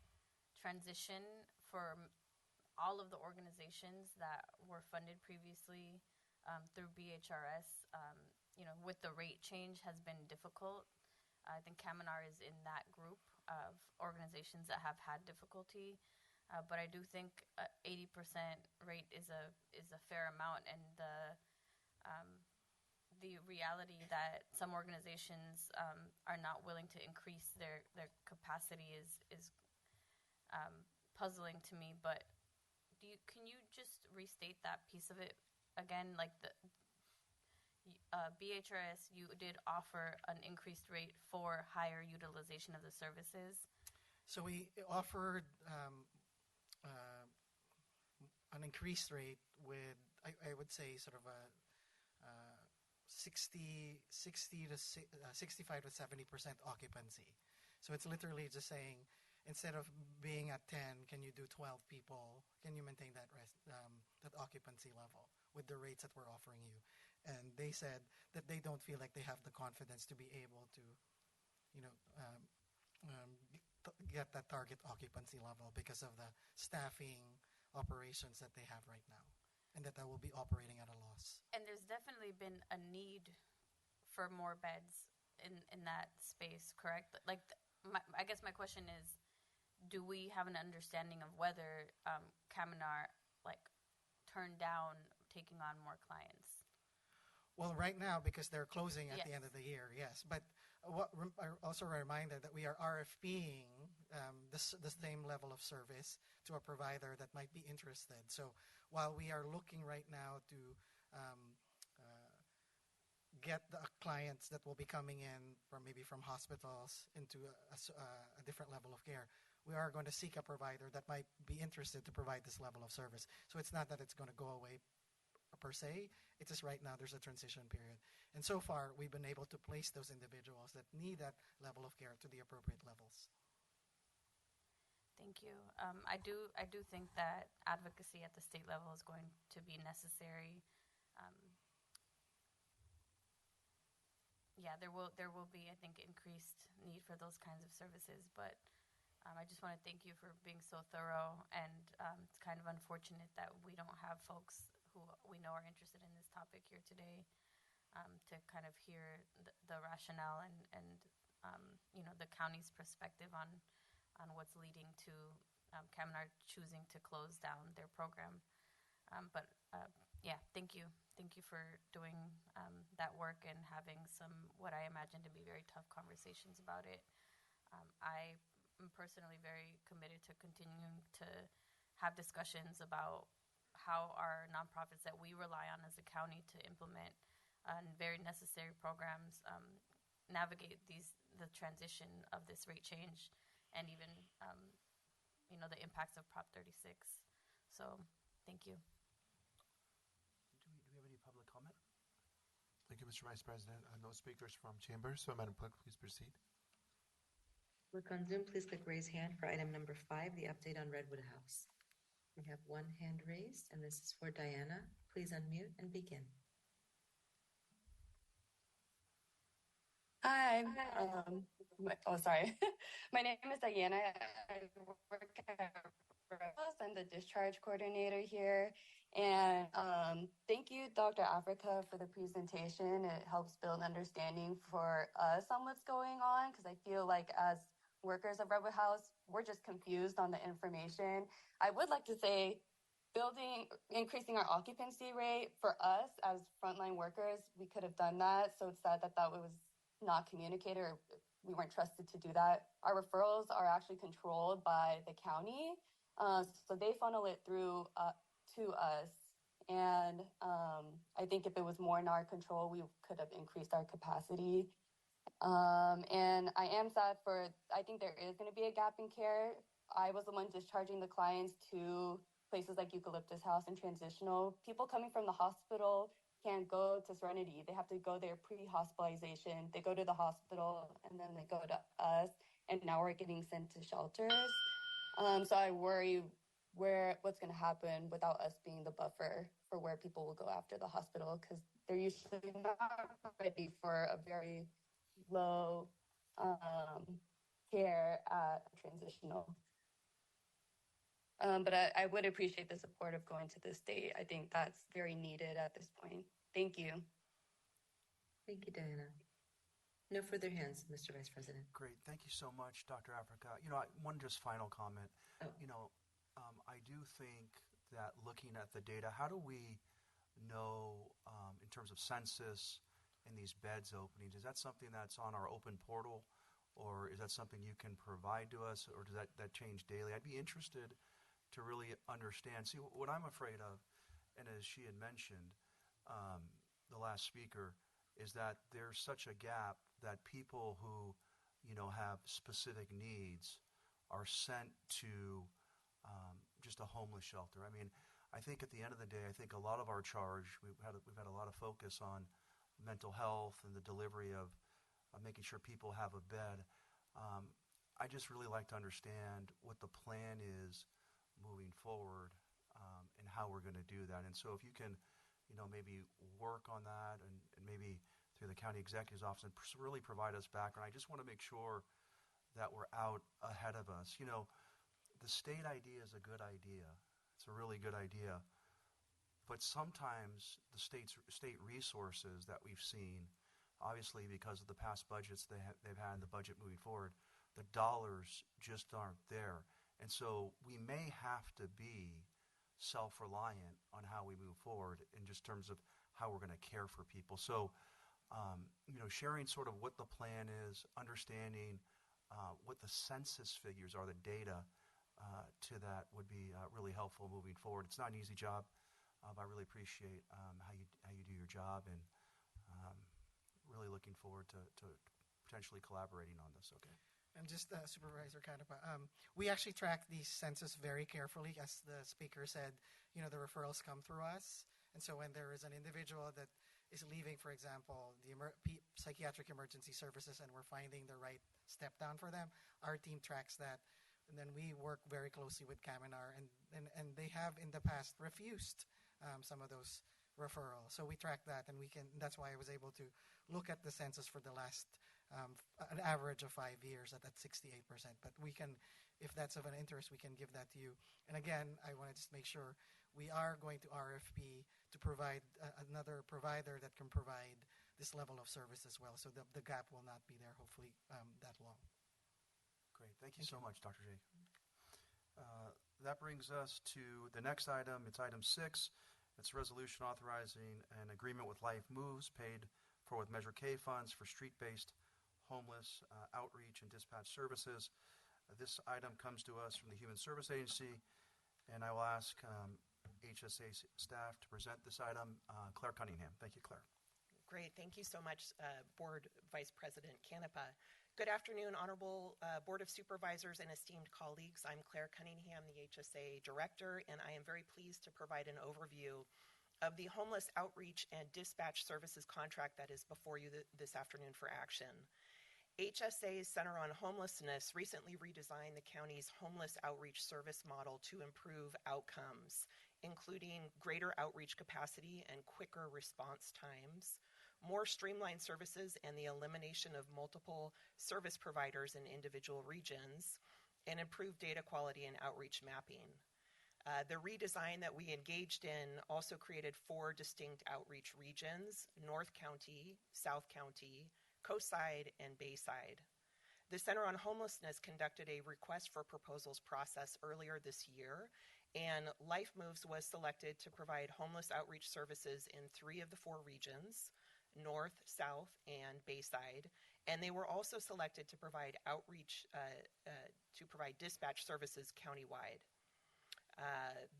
transition for all of the organizations that were funded previously through BHRS, with the rate change has been difficult. I think Kaminar is in that group of organizations that have had difficulty, but I do think 80% rate is a fair amount, and the reality that some organizations are not willing to increase their capacity is puzzling to me. But can you just restate that piece of it again? Like the BHRS, you did offer an increased rate for higher utilization of the services. So we offered an increased rate with, I would say, sort of a 65 to 70% occupancy. So it's literally just saying, instead of being at 10, can you do 12 people? Can you maintain that occupancy level with the rates that we're offering you? And they said that they don't feel like they have the confidence to be able to, get that target occupancy level because of the staffing operations that they have right now, and that will be operating at a loss. And there's definitely been a need for more beds in that space, correct? Like, I guess my question is, do we have an understanding of whether Kaminar turned down taking on more clients? Well, right now, because they're closing at Yes. the end of the year, yes. But also a reminder that we are RFPing the same level of service to a provider that might be interested. So while we are looking right now to get the clients that will be coming in from hospitals into a different level of care, we are going to seek a provider that might be interested to provide this level of service. So it's not that it's going to go away per se. It's just right now there's a transition period. And so far, we've been able to place those individuals that need that level of care to the appropriate levels. Thank you. I do think that advocacy at the state level is going to be necessary. There will be, I think, increased need for those kinds of services. But I just want to thank you for being so thorough. And it's kind of unfortunate that we don't have folks who we know are interested in this topic here today to kind of hear the rationale and the county's perspective on what's leading to Kaminar choosing to close down their program. Thank you. Thank you for doing that work and having some, what I imagine to be very tough conversations about it. I am personally very committed to continuing to have discussions about how our nonprofits that we rely on as a county to implement very necessary programs navigate the transition of this rate change and even the impacts of Prop 36. So thank you. Do we have any public comment? Thank you, Mr. Vice President. No speakers from chambers, so Madam Clerk, please proceed. Look on Zoom, please click raise hand for item number 5, the update on Redwood House. We have one hand raised, and this is for Diana. Please unmute and begin. Hi. Sorry. My name is Diana. I work at Rose. I'm the discharge coordinator here. And thank you, Dr. Africa, for the presentation. It helps build understanding for us on what's going on because I feel like as workers of Redwood House, we're just confused on the information. I would like to say increasing our occupancy rate for us as frontline workers, we could have done that. So it's sad that was not communicated or we weren't trusted to do that. Our referrals are actually controlled by the county. So they funnel it through to us. And I think if it was more in our control, we could have increased our capacity. And I am sad I think there is going to be a gap in care. I was the one discharging the clients to places like Eucalyptus House and Transitional. People coming from the hospital can't go to Serenity. They have to go there pre-hospitalization. They go to the hospital and then they go to us. And now we're getting sent to shelters. So I worry what's going to happen without us being the buffer for where people will go after the hospital because they're usually not ready for a very low care at Transitional. But I would appreciate the support of going to the state. I think that's very needed at this point. Thank you. Thank you, Diana. No further hands, Mr. Vice President. Great. Thank you so much, Dr. Africa. One just final comment. I do think that looking at the data, how do we know in terms of census and these beds openings, is that something that's on our open portal or is that something you can provide to us or does that change daily? I'd be interested to really understand. See, what I'm afraid of, and as she had mentioned, the last speaker, is that there's such a gap that people who, have specific needs are sent to just a homeless shelter. I mean, I think at the end of the day, I think a lot of our charge, we've had a lot of focus on mental health and the delivery of making sure people have a bed. I just really like to understand what the plan is moving forward and how we're going to do that. And so if you can, maybe work on that and maybe through the county executive's office and really provide us background. I just want to make sure that we're out ahead of us. The state idea is a good idea. It's a really good idea. But sometimes the state resources that we've seen, obviously because of the past budgets they've had and the budget moving forward, the dollars just aren't there. And so we may have to be self-reliant on how we move forward in just terms of how we're going to care for people. So, sharing sort of what the plan is, understanding what the census figures are, the data to that would be really helpful moving forward. It's not an easy job, but I really appreciate how you do your job and really looking forward to potentially collaborating on this. Okay. And just Supervisor Canapa, we actually track the census very carefully. As the speaker said, the referrals come through us. And so when there is an individual that is leaving, for example, the psychiatric emergency services, and we're finding the right step down for them, our team tracks that. And then we work very closely with Caminar, and they have in the past refused some of those referrals. So we track that, and that's why I was able to look at the census for the last an average of 5 years at 68%. But we can, if that's of an interest, we can give that to you. And again, I want to just make sure we are going to RFP to provide another provider that can provide this level of service as well. So the gap will not be there, hopefully, that long. Great. Thank you so much, Dr. J. That brings us to the next item. It's item 6. It's a resolution authorizing an agreement with Life Moves paid for with Measure K funds for street-based homeless outreach and dispatch services. This item comes to us from the Human Service Agency, and I will ask HSA staff to present this item. Claire Cunningham. Thank you, Claire. Great. Thank you so much, Board Vice President Canapa. Good afternoon, Honorable Board of Supervisors and esteemed colleagues. I'm Claire Cunningham, the HSA Director, and I am very pleased to provide an overview of the Homeless Outreach and Dispatch Services contract that is before you this afternoon for action. HSA's Center on Homelessness recently redesigned the county's homeless outreach service model to improve outcomes, including greater outreach capacity and quicker response times, more streamlined services, and the elimination of multiple service providers in individual regions, and improved data quality and outreach mapping. The redesign that we engaged in also created 4 distinct outreach regions: North County, South County, Coastside, and Bayside. The Center on Homelessness conducted a request for proposals process earlier this year, and Life Moves was selected to provide homeless outreach services in 3 of the 4 regions: North, South, and Bayside. And they were also selected to provide outreach, to provide dispatch services countywide.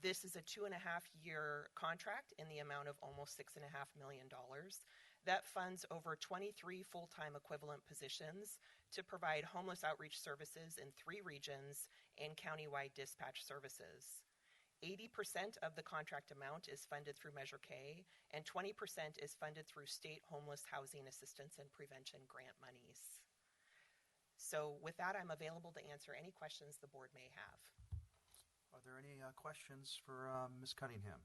This is a 2.5-year contract in the amount of almost $6.5 million that funds over 23 full-time equivalent positions to provide homeless outreach services in 3 regions and countywide dispatch services. 80% of the contract amount is funded through Measure K, and 20% is funded through state homeless housing assistance and prevention grant monies. So with that, I'm available to answer any questions the board may have. Are there any questions for Ms. Cunningham?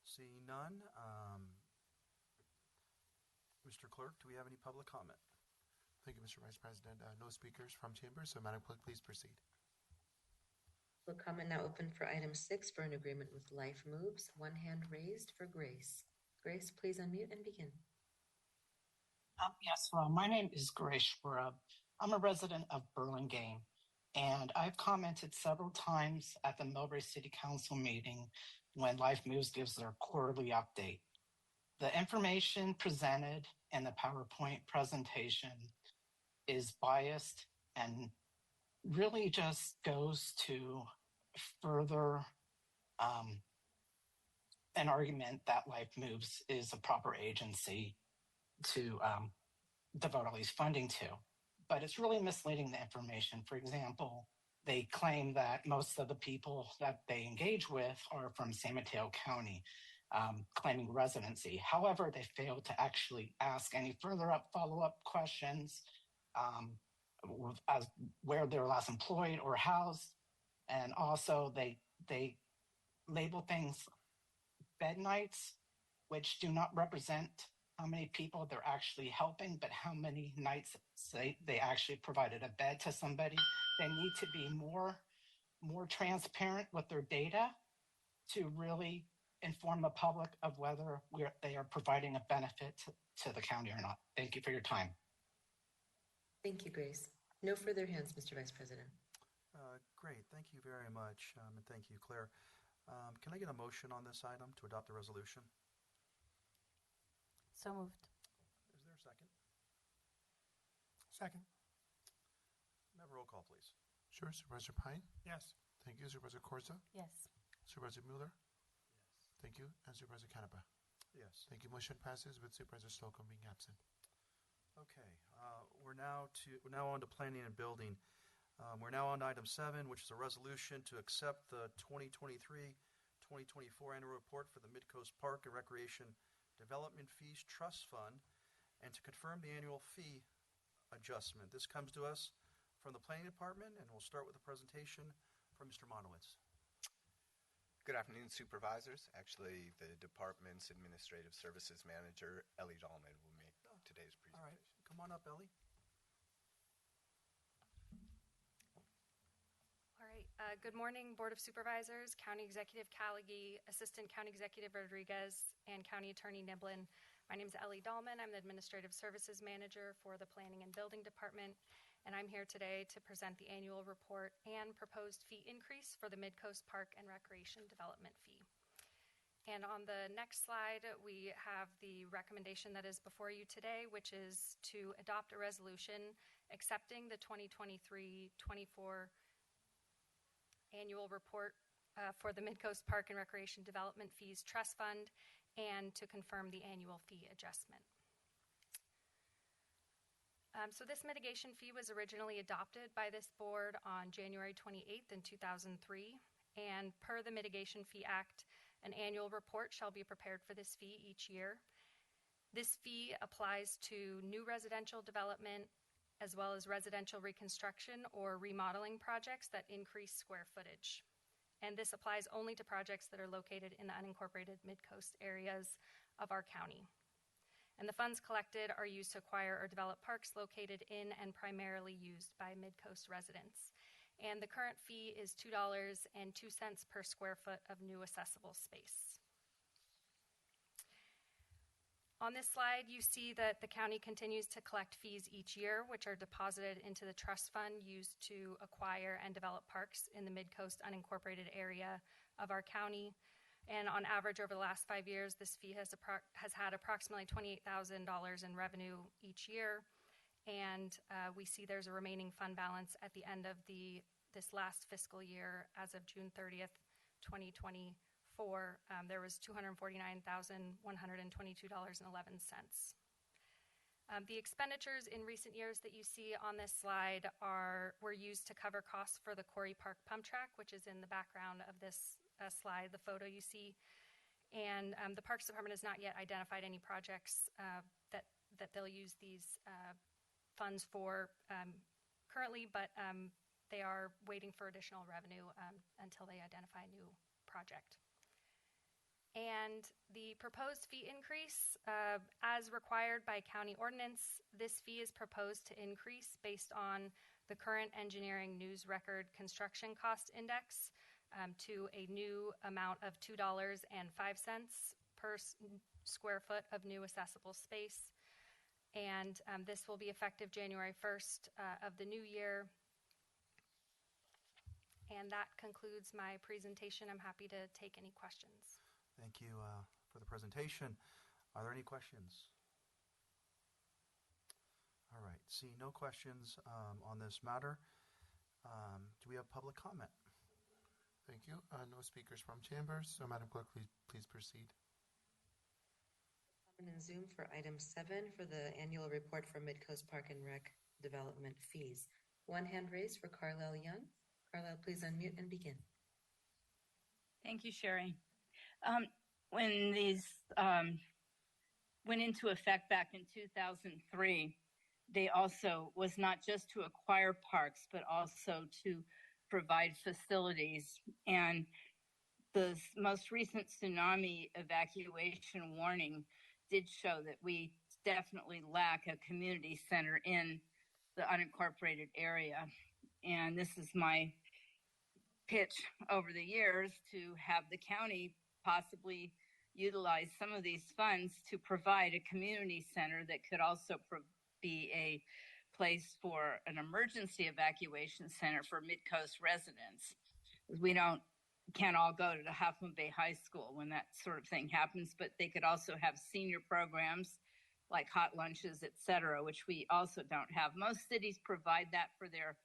Seeing none, Mr. Clerk, do we have any public comment? Thank you, Mr. Vice President. No speakers from chambers, so Madam Clerk, please proceed. Public comment now open for item 6 for an agreement with Life Moves. One hand raised for Grace. Grace, please unmute and begin. Yes, well, my name is Grace Schwab. I'm a resident of Burlingame, and I've commented several times at the Millbrae City Council meeting when Life Moves gives their quarterly update. The information presented in the PowerPoint presentation is biased and really just goes to further an argument that Life Moves is a proper agency to devote all these funding to. But it's really misleading the information. For example, they claim that most of the people that they engage with are from San Mateo County, claiming residency. However, they failed to actually ask any further follow-up questions as where they're last employed or housed. And also they label things bed nights, which do not represent how many people they're actually helping, but how many nights they actually provided a bed to somebody. They need to be more transparent with their data to really inform the public of whether they are providing a benefit to the county or not. Thank you for your time. Thank you, Grace. No further hands, Mr. Vice President. Great, thank you very much, and thank you, Claire. Can I get a motion on this item to adopt the resolution? So moved. Is there a second? Second. May I have a roll call, please? Sure. Supervisor Pine? Yes. Thank you. Supervisor Corsa? Yes. Supervisor Mueller? Yes. Thank you. And Supervisor Canepa? Yes. Thank you. Motion passes with Supervisor Slocum being absent. Okay, we're now on to planning and building. We're now on to item 7, which is a resolution to accept the 2023-2024 annual report for the Midcoast Park and Recreation Development Fees Trust Fund, and to confirm the annual fee adjustment. This comes to us from the Planning Department, and we'll start with a presentation from Mr. Monowitz. Good afternoon, Supervisors. Actually, the Department's Administrative Services Manager, Ellie Dahlman, will make today's presentation. All right, come on up, Ellie. All right, good morning, Board of Supervisors, County Executive Callaghy, Assistant County Executive Rodriguez, and County Attorney Niblin. My name is Ellie Dahlman. I'm the Administrative Services Manager for the Planning and Building Department, and I'm here today to present the annual report and proposed fee increase for the Midcoast Park and Recreation Development Fee. And on the next slide, we have the recommendation that is before you today, which is to adopt a resolution accepting the 2023-24 annual report for the Midcoast Park and Recreation Development Fees Trust Fund, and to confirm the annual fee adjustment. So this mitigation fee was originally adopted by this board on January 28th in 2003, and per the Mitigation Fee Act, an annual report shall be prepared for this fee each year. This fee applies to new residential development as well as residential reconstruction or remodeling projects that increase square footage. and this applies only to projects that are located in the unincorporated mid-coast areas of our county. And the funds collected are used to acquire or develop parks located in and primarily used by mid-coast residents. And the current fee is $2.02 per square foot of new accessible space. On this slide, you see that the county continues to collect fees each year, which are deposited into the trust fund used to acquire and develop parks in the mid-coast unincorporated area of our county. And on average, over the last 5 years, this fee has had approximately $28,000 in revenue each year. And we see there's a remaining fund balance at the end of this last fiscal year as of June 30th, 2024. There was $249,122.11. The expenditures in recent years that you see on this slide were used to cover costs for the Quarry Park pump track, which is in the background of this slide, the photo you see. And the Parks Department has not yet identified any projects that they'll use these funds for currently, but they are waiting for additional revenue until they identify a new project. And the proposed fee increase, as required by county ordinance, this fee is proposed to increase based on the current engineering news record construction cost index to a new amount of $2.05 per square foot of new accessible space. And this will be effective January 1st of the new year. And that concludes my presentation. I'm happy to take any questions. Thank you for the presentation. Are there any questions? All right, seeing no questions on this matter, do we have public comment? Thank you. No speakers from chambers. So, Madam Clerk, please proceed. In Zoom for item 7 for the annual report for Midcoast Park and Rec development fees. One hand raised for Carlisle Young. Carlisle, please unmute and begin. Thank you, Sherry. When these went into effect back in 2003, they also was not just to acquire parks, but also to provide facilities. And the most recent tsunami evacuation warning did show that we definitely lack a community center in the unincorporated area. And this is my pitch over the years to have the county possibly utilize some of these funds to provide a community center that could also be a place for an emergency evacuation center for Midcoast residents. We can't all go to the Half Moon Bay High School when that sort of thing happens, but they could also have senior programs like hot lunches, et cetera, which we also don't have. Most cities provide that for their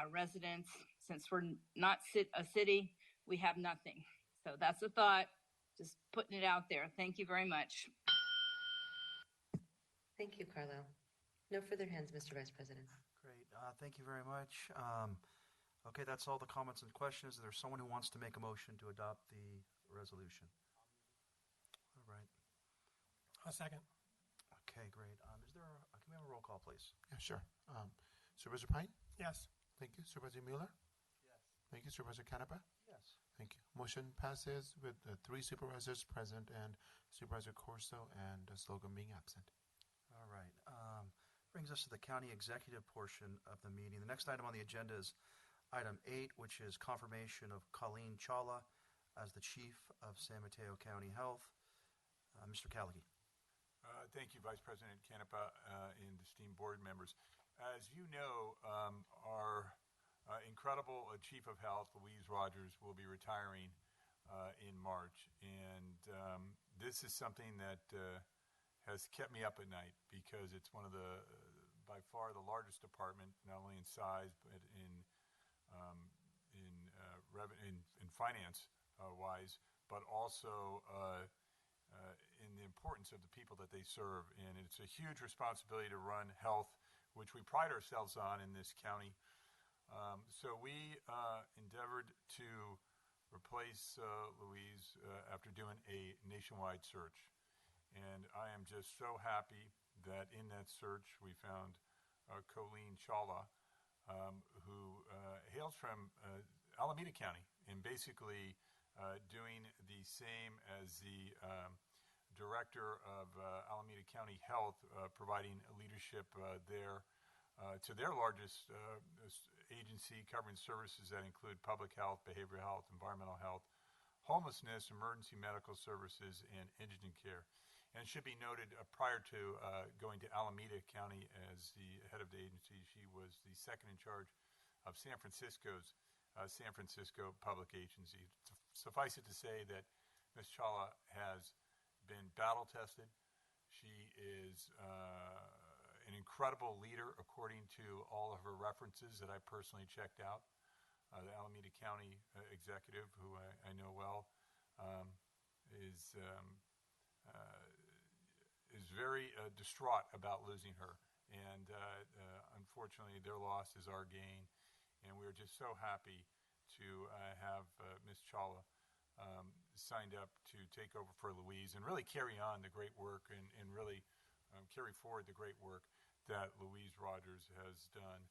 residents. Since we're not a city, we have nothing. So that's a thought, just putting it out there. Thank you very much. Thank you, Carlisle. No further hands, Mr. Vice President. Great. Thank you very much. Okay, that's all the comments and questions. Is there someone who wants to make a motion to adopt the resolution? All right. A second. Okay, great. Can we have a roll call, please? Yeah, sure. Supervisor Pine? Yes. Thank you. Supervisor Mueller? Yes. Thank you. Supervisor Canepa? Yes. Thank you. Motion passes with 3 supervisors present and Supervisor Corso and Slocum being absent. All right. Brings us to the county executive portion of the meeting. The next item on the agenda is item 8, which is confirmation of Colleen Chawla as the Chief of San Mateo County Health. Mr. Callaghy. Thank you, Vice President Canepa and esteemed board members. As you know, our incredible Chief of Health, Louise Rogers, will be retiring in March. And this is something that has kept me up at night because it's one of by far the largest department, not only in size, but in finance wise, but also in the importance of the people that they serve. And it's a huge responsibility to run health, which we pride ourselves on in this county. So we endeavored to replace Louise after doing a nationwide search. And I am just so happy that in that search we found Colleen Chawla, who hails from Alameda County and basically doing the same as the director of Alameda County Health, providing leadership there to their largest agency, covering services that include public health, behavioral health, environmental health, homelessness, emergency medical services, and indigent care. And it should be noted, prior to going to Alameda County as the head of the agency, she was the second in charge of San Francisco's San Francisco Public Agency. Suffice it to say that Ms. Chawla has been battle tested. She is an incredible leader, according to all of her references that I personally checked out. The Alameda County executive, who I know well, is very distraught about losing her. And unfortunately, their loss is our gain. And we're just so happy to have Ms. Chawla signed up to take over for Louise and really carry on the great work and really carry forward the great work that Louise Rogers has done,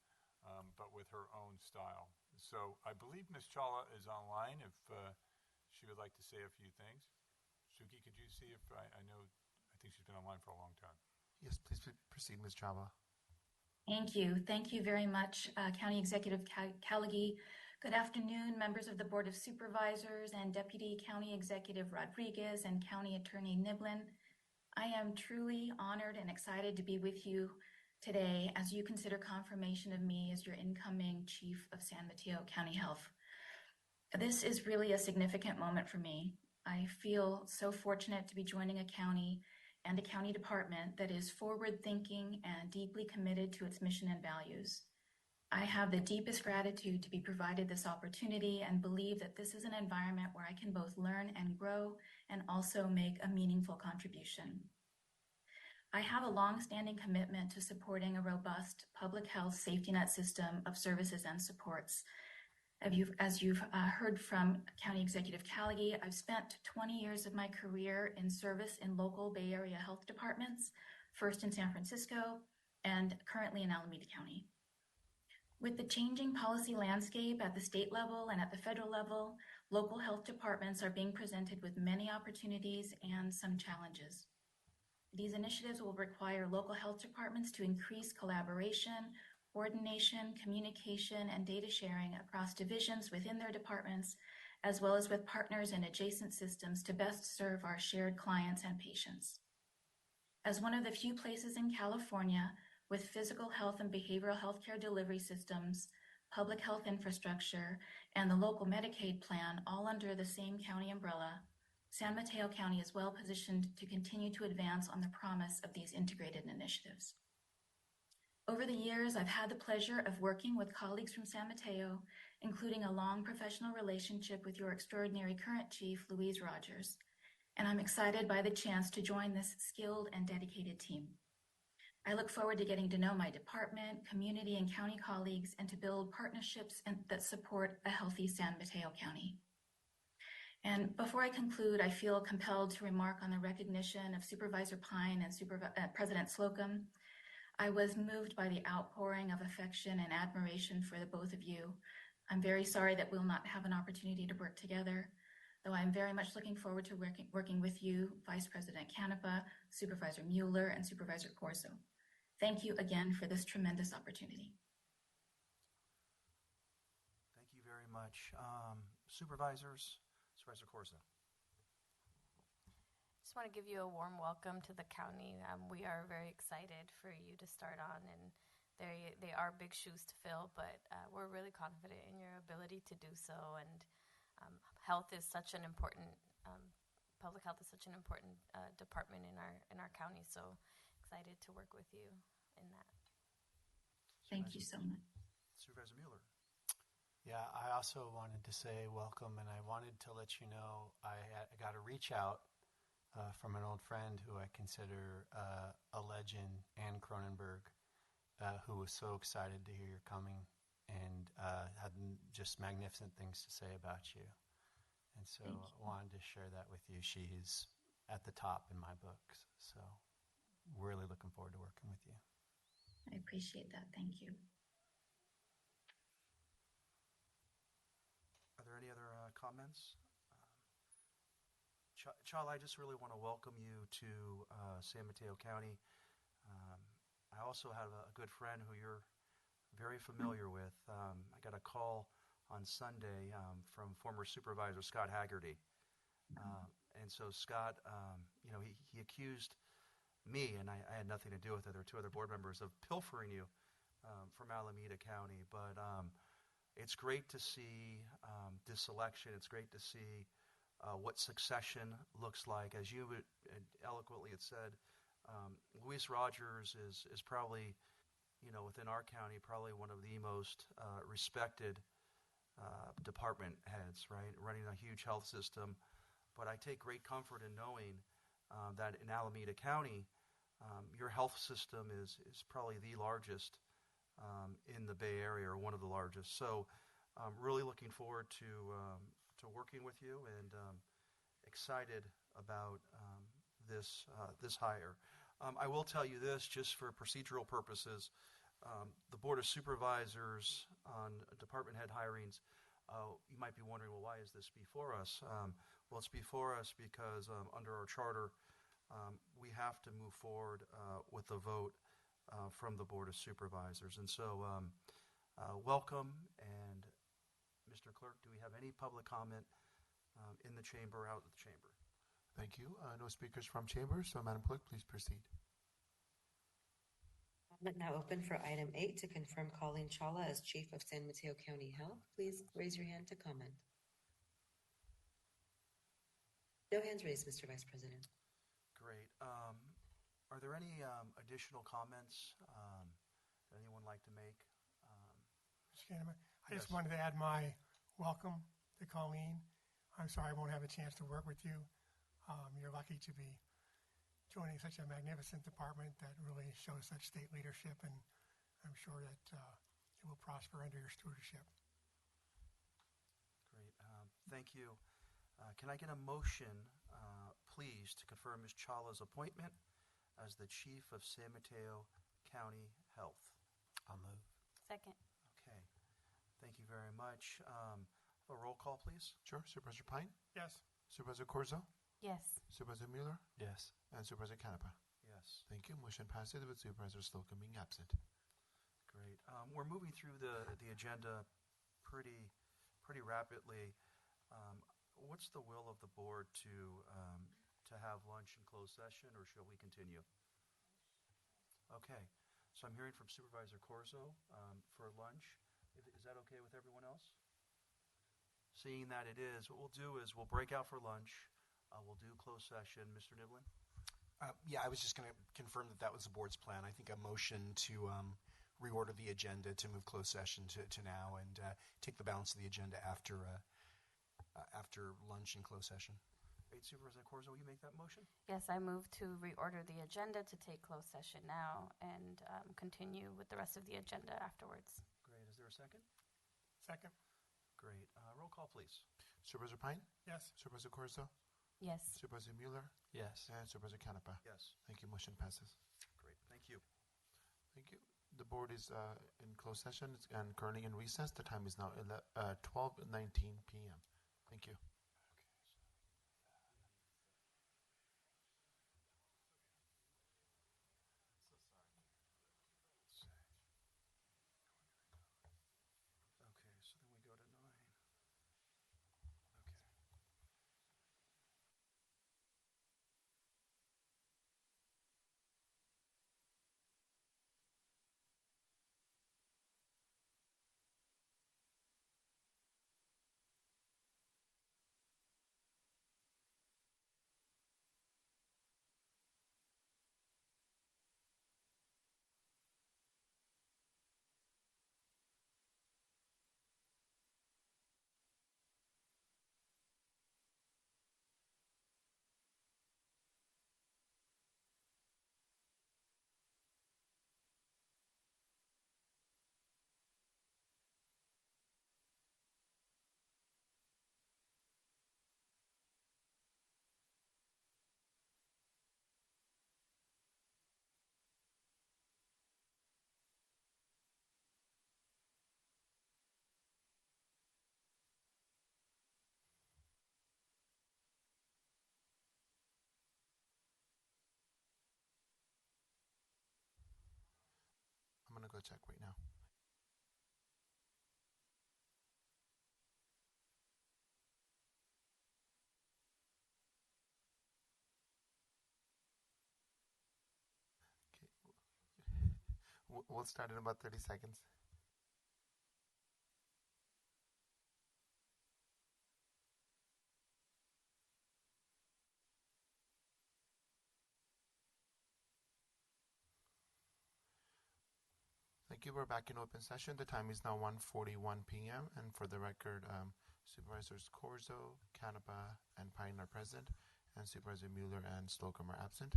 but with her own style. So I believe Ms. Chawla is online if she would like to say a few things. Suki, could you see if I think she's been online for a long time. Yes, please proceed, Ms. Chawla. Thank you. Thank you very much, County Executive Callaghy. Good afternoon, members of the Board of Supervisors and Deputy County Executive Rodriguez and County Attorney Niblin. I am truly honored and excited to be with you today as you consider confirmation of me as your incoming Chief of San Mateo County Health. This is really a significant moment for me. I feel so fortunate to be joining a county and a county department that is forward-thinking and deeply committed to its mission and values. I have the deepest gratitude to be provided this opportunity and believe that this is an environment where I can both learn and grow and also make a meaningful contribution. I have a long-standing commitment to supporting a robust public health safety net system of services and supports. As you've heard from County Executive Callaghy, I've spent 20 years of my career in service in local Bay Area health departments, first in San Francisco and currently in Alameda County. With the changing policy landscape at the state level and at the federal level, local health departments are being presented with many opportunities and some challenges. These initiatives will require local health departments to increase collaboration, coordination, communication, and data sharing across divisions within their departments, as well as with partners and adjacent systems to best serve our shared clients and patients. As one of the few places in California with physical health and behavioral health care delivery systems, public health infrastructure, and the local Medicaid plan all under the same county umbrella, San Mateo County is well positioned to continue to advance on the promise of these integrated initiatives. Over the years, I've had the pleasure of working with colleagues from San Mateo, including a long professional relationship with your extraordinary current chief, Louise Rogers, and I'm excited by the chance to join this skilled and dedicated team. I look forward to getting to know my department, community, and county colleagues and to build partnerships that support a healthy San Mateo County. And before I conclude, I feel compelled to remark on the recognition of Supervisor Pine and President Slocum. I was moved by the outpouring of affection and admiration for the both of you. I'm very sorry that we'll not have an opportunity to work together, though I'm very much looking forward to working with you, Vice President Canepa, Supervisor Mueller, and Supervisor Corso. Thank you again for this tremendous opportunity. Thank you very much. Supervisors, Supervisor Corso. Just want to give you a warm welcome to the county. We are very excited for you to start on, and they are big shoes to fill, but we're really confident in your ability to do so. And health is such an important, public health is such an important department in our county. So excited to work with you in that. Thank you so much. Supervisor Mueller. Yeah, I also wanted to say welcome, and I wanted to let you know I got a reach out from an old friend who I consider a legend, Ann Cronenberg, who was so excited to hear you're coming and had just magnificent things to say about you. And so I wanted to share that with you. She's at the top in my books. So really looking forward to working with you. I appreciate that. Thank you. Are there any other comments? Chala, I just really want to welcome you to San Mateo County. I also have a good friend who you're very familiar with. I got a call on Sunday from former Supervisor Scott Haggerty. And so Scott, he accused me, and I had nothing to do with it, or two other board members, of pilfering you from Alameda County. But it's great to see this election. It's great to see what succession looks like. As you eloquently had said, Luis Rogers is probably, within our county, probably one of the most respected department heads, right? Running a huge health system. But I take great comfort in knowing that in Alameda County, your health system is probably the largest in the Bay Area, or one of the largest. So I'm really looking forward to working with you, and excited about this hire. I will tell you this, just for procedural purposes, the Board of Supervisors on department head hirings, you might be wondering, well, why is this before us? Well, it's before us because under our charter, we have to move forward with a vote from the Board of Supervisors. And so welcome. And Mr. Clerk, do we have any public comment in the chamber, out of the chamber? Thank you. No speakers from chamber, so Madam Clerk, please proceed. Now open for item 8 to confirm Colleen Chawla as Chief of San Mateo County Health. Please raise your hand to comment. No hands raised, Mr. Vice President. Great. Are there any additional comments that anyone would like to make? Mr. Canema, I Yes. just wanted to add my welcome to Colleen. I'm sorry I won't have a chance to work with you. You're lucky to be joining such a magnificent department that really shows such state leadership, and I'm sure that it will prosper under your stewardship. Great. Thank you. Can I get a motion, please, to confirm Ms. Chawla's appointment as the Chief of San Mateo County Health? I'll move. Second. Okay. Thank you very much. A roll call, please. Sure. Supervisor Pine? Yes. Supervisor Corzo? Yes. Supervisor Mueller? Yes. And Supervisor Canepa? Yes. Thank you. Motion passes with Supervisor Slocum being absent. Great. We're moving through the agenda pretty rapidly. What's the will of the board to have lunch in closed session, or shall we continue? Okay. So I'm hearing from Supervisor Corzo for lunch. Is that okay with everyone else? Seeing that it is, what we'll do is we'll break out for lunch. We'll do closed session. Mr. Niblin? Yeah, I was just going to confirm that was the board's plan. I think a motion to reorder the agenda to move closed session to now, and take the balance of the agenda after lunch and closed session. Great. Supervisor Corzo, will you make that motion? Yes, I move to reorder the agenda to take closed session now and continue with the rest of the agenda afterwards. Great. Is there a second? Second. Great. Roll call, please. Supervisor Pine? Yes. Supervisor Corzo? Yes. Supervisor Mueller? Yes. And Supervisor Canepa? Yes. Thank you. Motion passes. Great. Thank you. Thank you. The board is in closed session and currently in recess. The time is now 12:19 p.m. Thank you. check right now. We'll start in about 30 seconds. Thank you. We're back in open session. The time is now 1:41 p.m. And for the record, Supervisors Corzo, Canepa, and Pine are present, and Supervisor Mueller and Slocum are absent.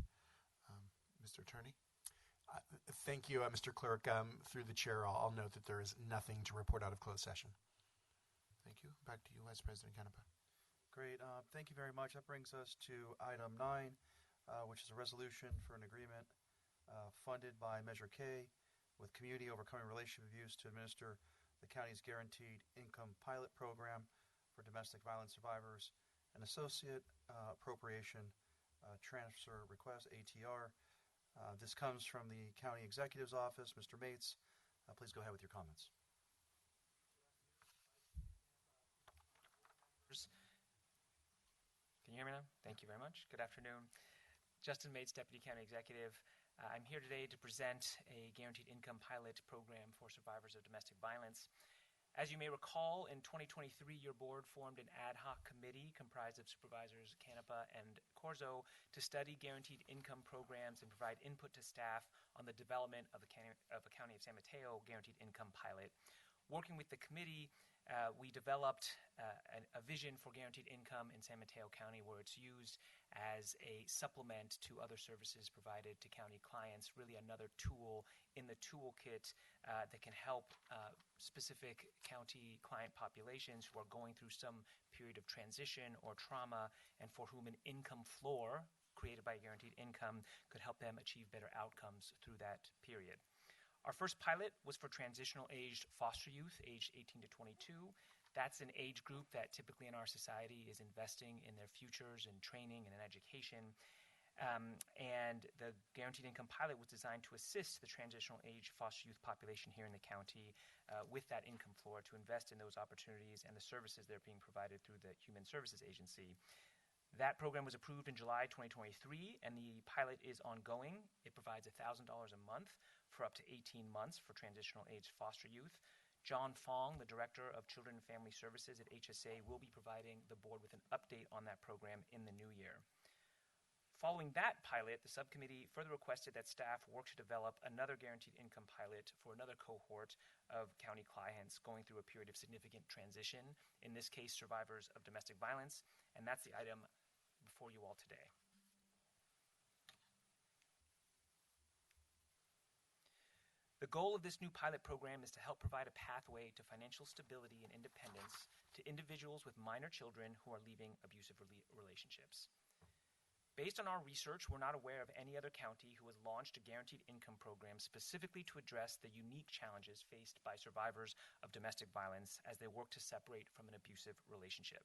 Mr. Attorney? Thank you, Mr. Clerk. Through the chair, I'll note that there is nothing to report out of closed session. Thank you. Back to you, Vice President Canepa. Great. Thank you very much. That brings us to item 9, which is a resolution for an agreement funded by Measure K with Community Overcoming Relationship Abuse to administer the county's Guaranteed Income Pilot Program for domestic violence survivors, an associate appropriation transfer request, ATR. This comes from the County Executive's Office. Mr. Mates, please go ahead with your comments. Can you hear me now? Thank you very much. Good afternoon. Justin Mates, Deputy County Executive. I'm here today to present a Guaranteed Income Pilot Program for survivors of domestic violence. As you may recall, in 2023, your board formed an ad hoc committee comprised of Supervisors Canepa and Corzo to study guaranteed income programs and provide input to staff on the development of the County of San Mateo Guaranteed Income Pilot. Working with the committee, we developed a vision for guaranteed income in San Mateo County where it's used as a supplement to other services provided to county clients, really another tool in the toolkit that can help specific county client populations who are going through some period of transition or trauma and for whom an income floor created by guaranteed income could help them achieve better outcomes through that period. Our first pilot was for transitional aged foster youth, aged 18 to 22. That's an age group that typically in our society is investing in their futures and training and in education. And the Guaranteed Income Pilot was designed to assist the transitional age foster youth population here in the county with that income floor to invest in those opportunities and the services that are being provided through the Human Services Agency. That program was approved in July 2023, and the pilot is ongoing. It provides $1,000 a month for up to 18 months for transitional age foster youth. John Fong, the Director of Children and Family Services at HSA, will be providing the board with an update on that program in the new year. Following that pilot, the subcommittee further requested that staff work to develop another guaranteed income pilot for another cohort of county clients going through a period of significant transition, in this case, survivors of domestic violence, and that's the item before you all today. The goal of this new pilot program is to help provide a pathway to financial stability and independence to individuals with minor children who are leaving abusive relationships. Based on our research, we're not aware of any other county who has launched a guaranteed income program specifically to address the unique challenges faced by survivors of domestic violence as they work to separate from an abusive relationship.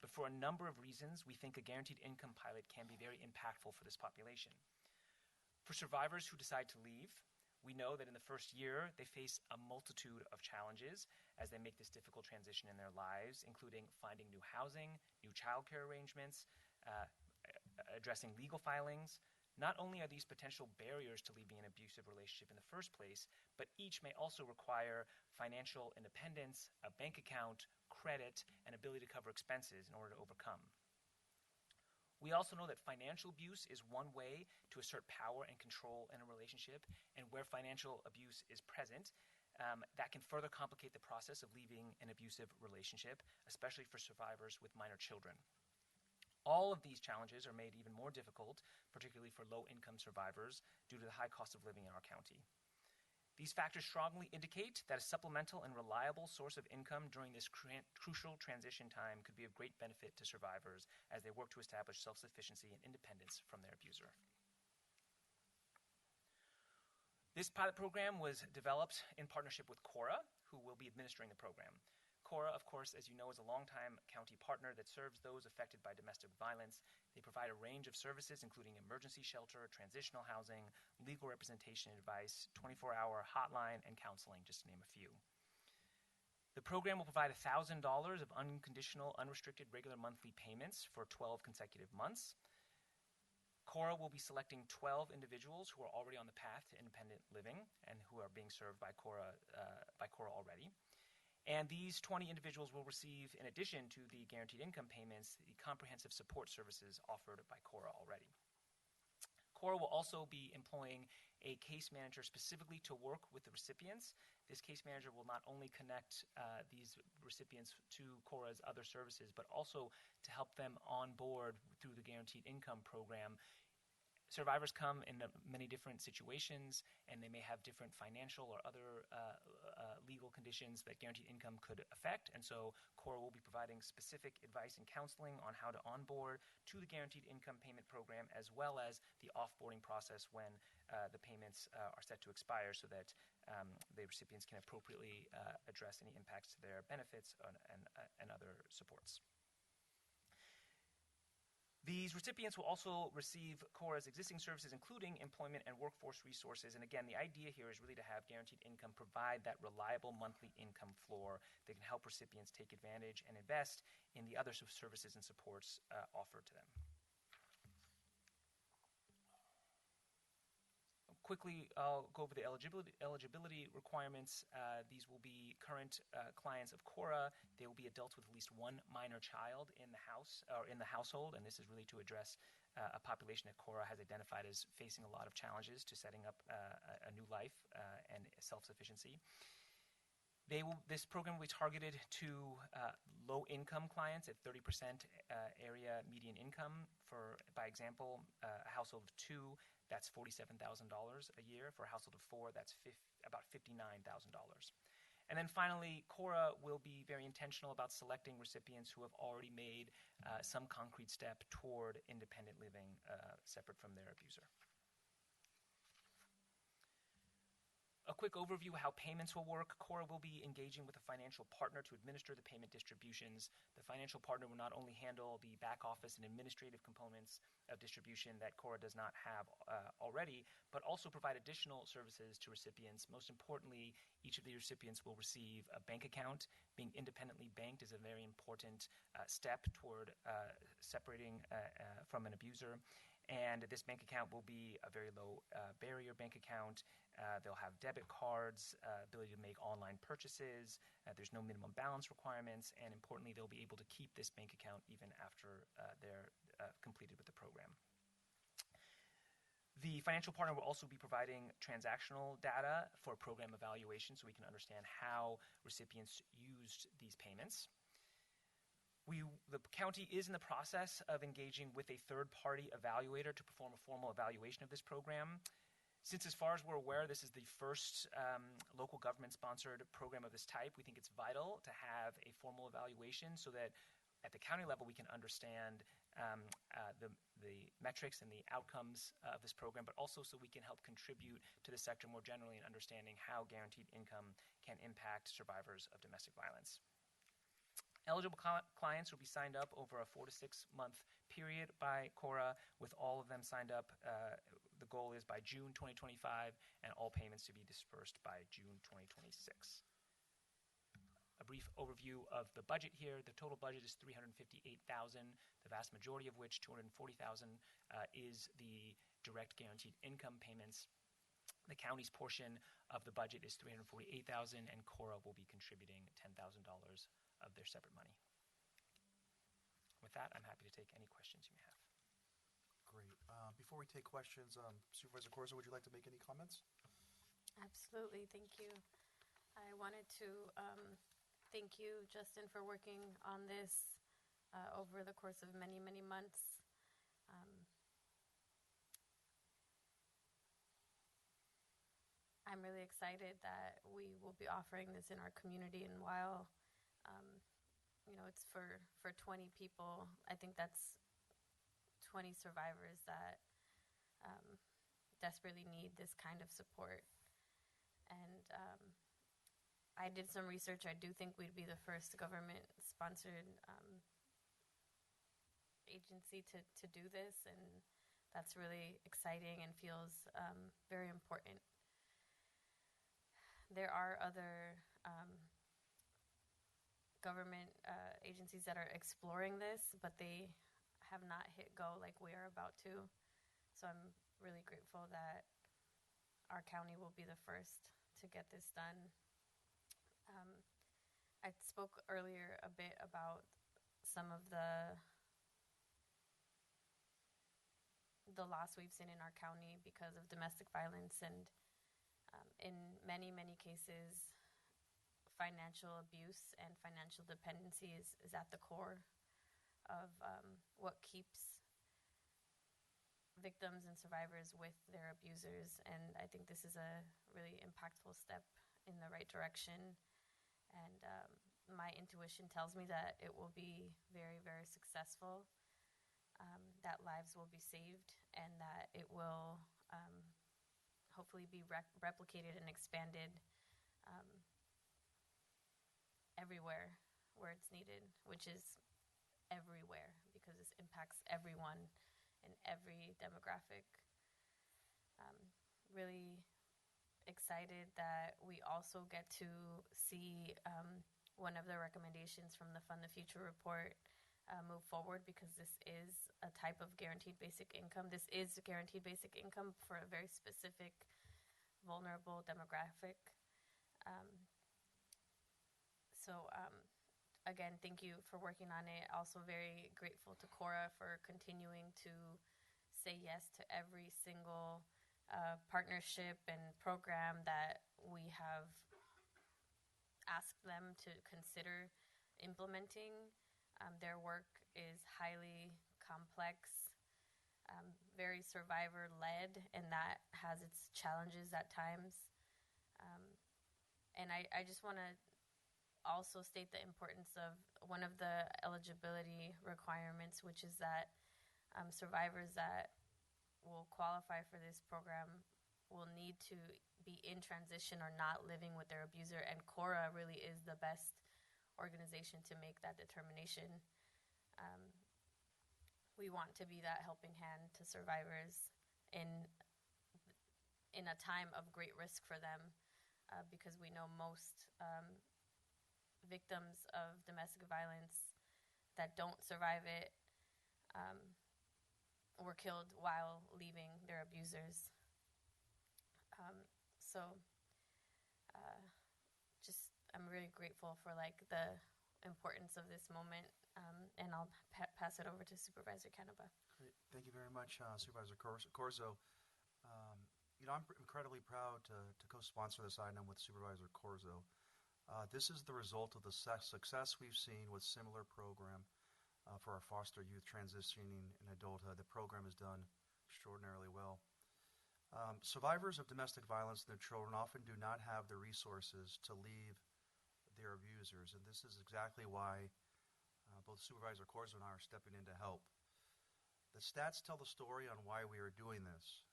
But for a number of reasons, we think a guaranteed income pilot can be very impactful for this population. For survivors who decide to leave, we know that in the first year, they face a multitude of challenges as they make this difficult transition in their lives, including finding new housing, new childcare arrangements, addressing legal filings. Not only are these potential barriers to leaving an abusive relationship in the first place, but each may also require financial independence, a bank account, credit, and ability to cover expenses in order to overcome. We also know that financial abuse is one way to assert power and control in a relationship, and where financial abuse is present, that can further complicate the process of leaving an abusive relationship, especially for survivors with minor children. All of these challenges are made even more difficult, particularly for low-income survivors, due to the high cost of living in our county. These factors strongly indicate that a supplemental and reliable source of income during this crucial transition time could be of great benefit to survivors as they work to establish self-sufficiency and independence from their abuser. This pilot program was developed in partnership with CORA, who will be administering the program. Cora, of course, as you know, is a longtime county partner that serves those affected by domestic violence. They provide a range of services, including emergency shelter, transitional housing, legal representation and advice, 24-hour hotline, and counseling, just to name a few. The program will provide $1,000 of unconditional, unrestricted, regular monthly payments for 12 consecutive months. Cora will be selecting 12 individuals who are already on the path to independent living and who are being served by Cora already. And these 20 individuals will receive, in addition to the guaranteed income payments, the comprehensive support services offered by Cora already. Cora will also be employing a case manager specifically to work with the recipients. This case manager will not only connect these recipients to Cora's other services, but also to help them on board through the Guaranteed Income Program. Survivors come in many different situations, and they may have different financial or other legal conditions that guaranteed income could affect. And so Cora will be providing specific advice and counseling on how to onboard to the Guaranteed Income Payment Program, as well as the offboarding process when the payments are set to expire, so that the recipients can appropriately address any impacts to their benefits and other supports. These recipients will also receive Cora's existing services, including employment and workforce resources. And again, the idea here is really to have guaranteed income provide that reliable monthly income floor that can help recipients take advantage and invest in the other services and supports offered to them. Quickly, I'll go over the eligibility requirements. These will be current clients of Cora. They will be adults with at least one minor child in the house or in the household, and this is really to address a population that Cora has identified as facing a lot of challenges to setting up a new life and self-sufficiency. This program will be targeted to low-income clients at 30% area median income. By example, a household of 2, that's $47,000 a year. For a household of 4, that's about $59,000. And then finally, Cora will be very intentional about selecting recipients who have already made some concrete step toward independent living separate from their abuser. A quick overview of how payments will work. Cora will be engaging with a financial partner to administer the payment distributions. The financial partner will not only handle the back office and administrative components of distribution that Cora does not have already, but also provide additional services to recipients. Most importantly, each of the recipients will receive a bank account. Being independently banked is a very important step toward separating from an abuser. And this bank account will be a very low barrier bank account. They'll have debit cards, ability to make online purchases. There's no minimum balance requirements. And importantly, they'll be able to keep this bank account even after they're completed with the program. The financial partner will also be providing transactional data for program evaluation so we can understand how recipients used these payments. The county is in the process of engaging with a third-party evaluator to perform a formal evaluation of this program. Since, as far as we're aware, this is the first local government-sponsored program of this type, we think it's vital to have a formal evaluation so that at the county level we can understand the metrics and the outcomes of this program, but also so we can help contribute to the sector more generally in understanding how guaranteed income can impact survivors of domestic violence. Eligible clients will be signed up over a 4 to 6 month period by Cora, with all of them signed up. The goal is by June 2025, and all payments to be dispersed by June 2026. A brief overview of the budget here. The total budget is $358,000, the vast majority of which, $240,000, is the direct guaranteed income payments. The county's portion of the budget is $348,000, and Cora will be contributing $10,000 of their separate money. With that, I'm happy to take any questions you may have. Great. Before we take questions, Supervisor Corzo, would you like to make any comments? Absolutely. Thank you. I wanted to thank you, Justin, for working on this over the course of many, many months. I'm really excited that we will be offering this in our community, and while it's for 20 people, I think that's 20 survivors that desperately need this kind of support. And I did some research. I do think we'd be the first government-sponsored agency to do this, and that's really exciting and feels very important. There are other government agencies that are exploring this, but they have not hit go like we are about to. So I'm really grateful that our county will be the first to get this done. I spoke earlier a bit about some of the loss we've seen in our county because of domestic violence, and in many cases, financial abuse and financial dependency is at the core of what keeps victims and survivors with their abusers. And I think this is a really impactful step in the right direction. And my intuition tells me that it will be very, very successful, that lives will be saved, and that it will hopefully be replicated and expanded everywhere where it's needed, which is everywhere, because this impacts everyone in every demographic. Really excited that we also get to see one of the recommendations from the Fund the Future report move forward, because this is a type of guaranteed basic income. This is guaranteed basic income for a very specific vulnerable demographic. Again, thank you for working on it. Also very grateful to Cora for continuing to say yes to every single partnership and program that we have asked them to consider implementing. Their work is highly complex, very survivor-led, and that has its challenges at times. And I just want to also state the importance of one of the eligibility requirements, which is that survivors that will qualify for this program will need to be in transition or not living with their abuser, and Cora really is the best organization to make that determination. We want to be that helping hand to survivors in a time of great risk for them, because we know most victims of domestic violence that don't survive it were killed while leaving their abusers. I'm really grateful for the importance of this moment, and I'll pass it over to Supervisor Canepa. Great. Thank you very much, Supervisor Corzo. I'm incredibly proud to co-sponsor this item with Supervisor Corzo. This is the result of the success we've seen with similar program for our foster youth transitioning in adulthood. The program is done extraordinarily well. Survivors of domestic violence and their children often do not have the resources to leave their abusers, and this is exactly why both Supervisor Corzo and I are stepping in to help. The stats tell the story on why we are doing this,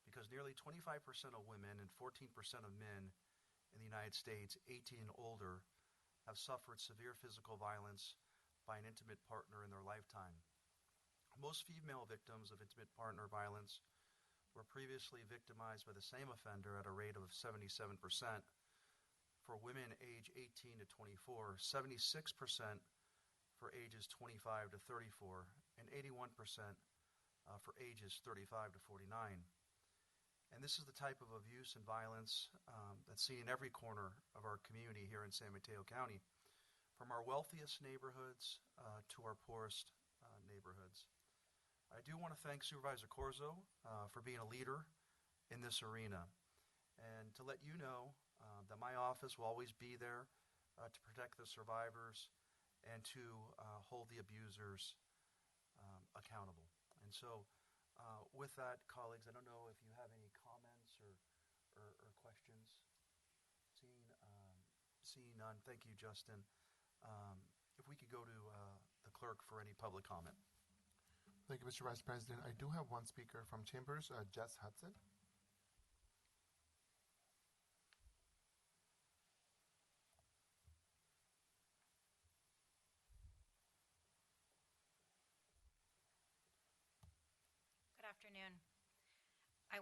because nearly 25% of women and 14% of men in the United States, 18 and older, have suffered severe physical violence by an intimate partner in their lifetime. Most female victims of intimate partner violence were previously victimized by the same offender at a rate of 77%. For women age 18 to 24, 76% for ages 25 to 34, and 81% for ages 35 to 49. And this is the type of abuse and violence that's seen in every corner of our community here in San Mateo County, from our wealthiest neighborhoods to our poorest neighborhoods. I do want to thank Supervisor Corzo for being a leader in this arena, and to let you know that my office will always be there to protect the survivors and to hold the abusers accountable. And so with that, colleagues, I don't know if you have any comments or questions. Seeing none, thank you, Justin. If we could go to the clerk for any public comment. Thank you, Mr. Vice President. I do have one speaker from Chambers, Jess Hudson.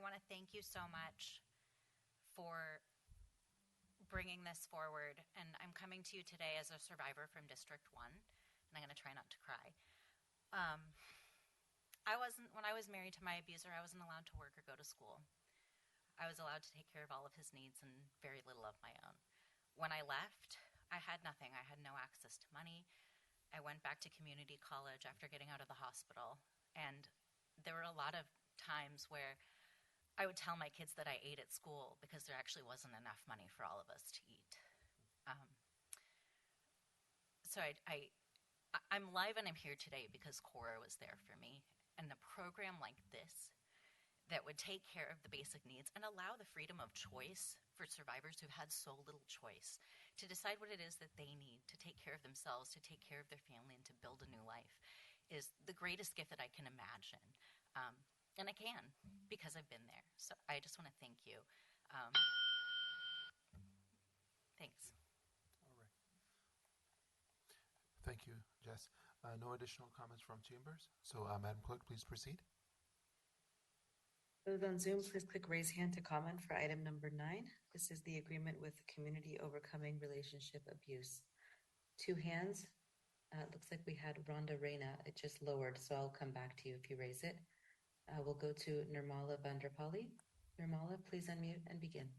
want to thank you so much for bringing this forward. And I'm coming to you today as a survivor from District 1, and I'm going to try not to cry. When I was married to my abuser, I wasn't allowed to work or go to school. I was allowed to take care of all of his needs and very little of my own. When I left, I had nothing. I had no access to money. I went back to community college after getting out of the hospital. And there were a lot of times where I would tell my kids that I ate at school because there actually wasn't enough money for all of us to eat. So I'm live and I'm here today because Cora was there for me. And a program like this that would take care of the basic needs and allow the freedom of choice for survivors who've had so little choice to decide what it is that they need to take care of themselves, to take care of their family, and to build a new life is the greatest gift that I can imagine. And I can because I've been there. So I just want to thank you. Thanks. All right. Thank you, Jess. No additional comments from chambers. So, Madam Clerk, please proceed. Those on Zoom, please click raise hand to comment for item number 9. This is the agreement with Community Overcoming Relationship Abuse. 2 hands. Looks like we had Rhonda Reyna. It just lowered, so I'll come back to you if you raise it. We'll go to Nirmala Vanderpali. Nirmala, please unmute and begin.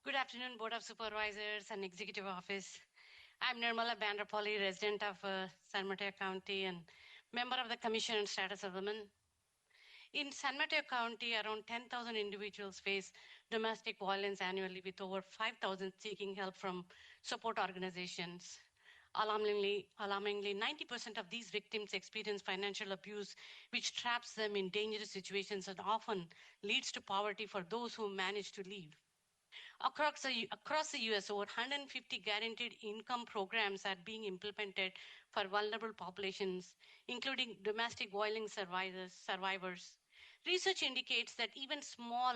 Good afternoon, Board of Supervisors and Executive Office. I'm Nirmala Vanderpali, resident of San Mateo County and member of the Commission on Status of Women. In San Mateo County, around 10,000 individuals face domestic violence annually, with over 5,000 seeking help from support organizations. Alarmingly, 90% of these victims experience financial abuse, which traps them in dangerous situations and often leads to poverty for those who manage to leave. Across the U.S., over 150 guaranteed income programs are being implemented for vulnerable populations, including domestic violence survivors. Research indicates that even small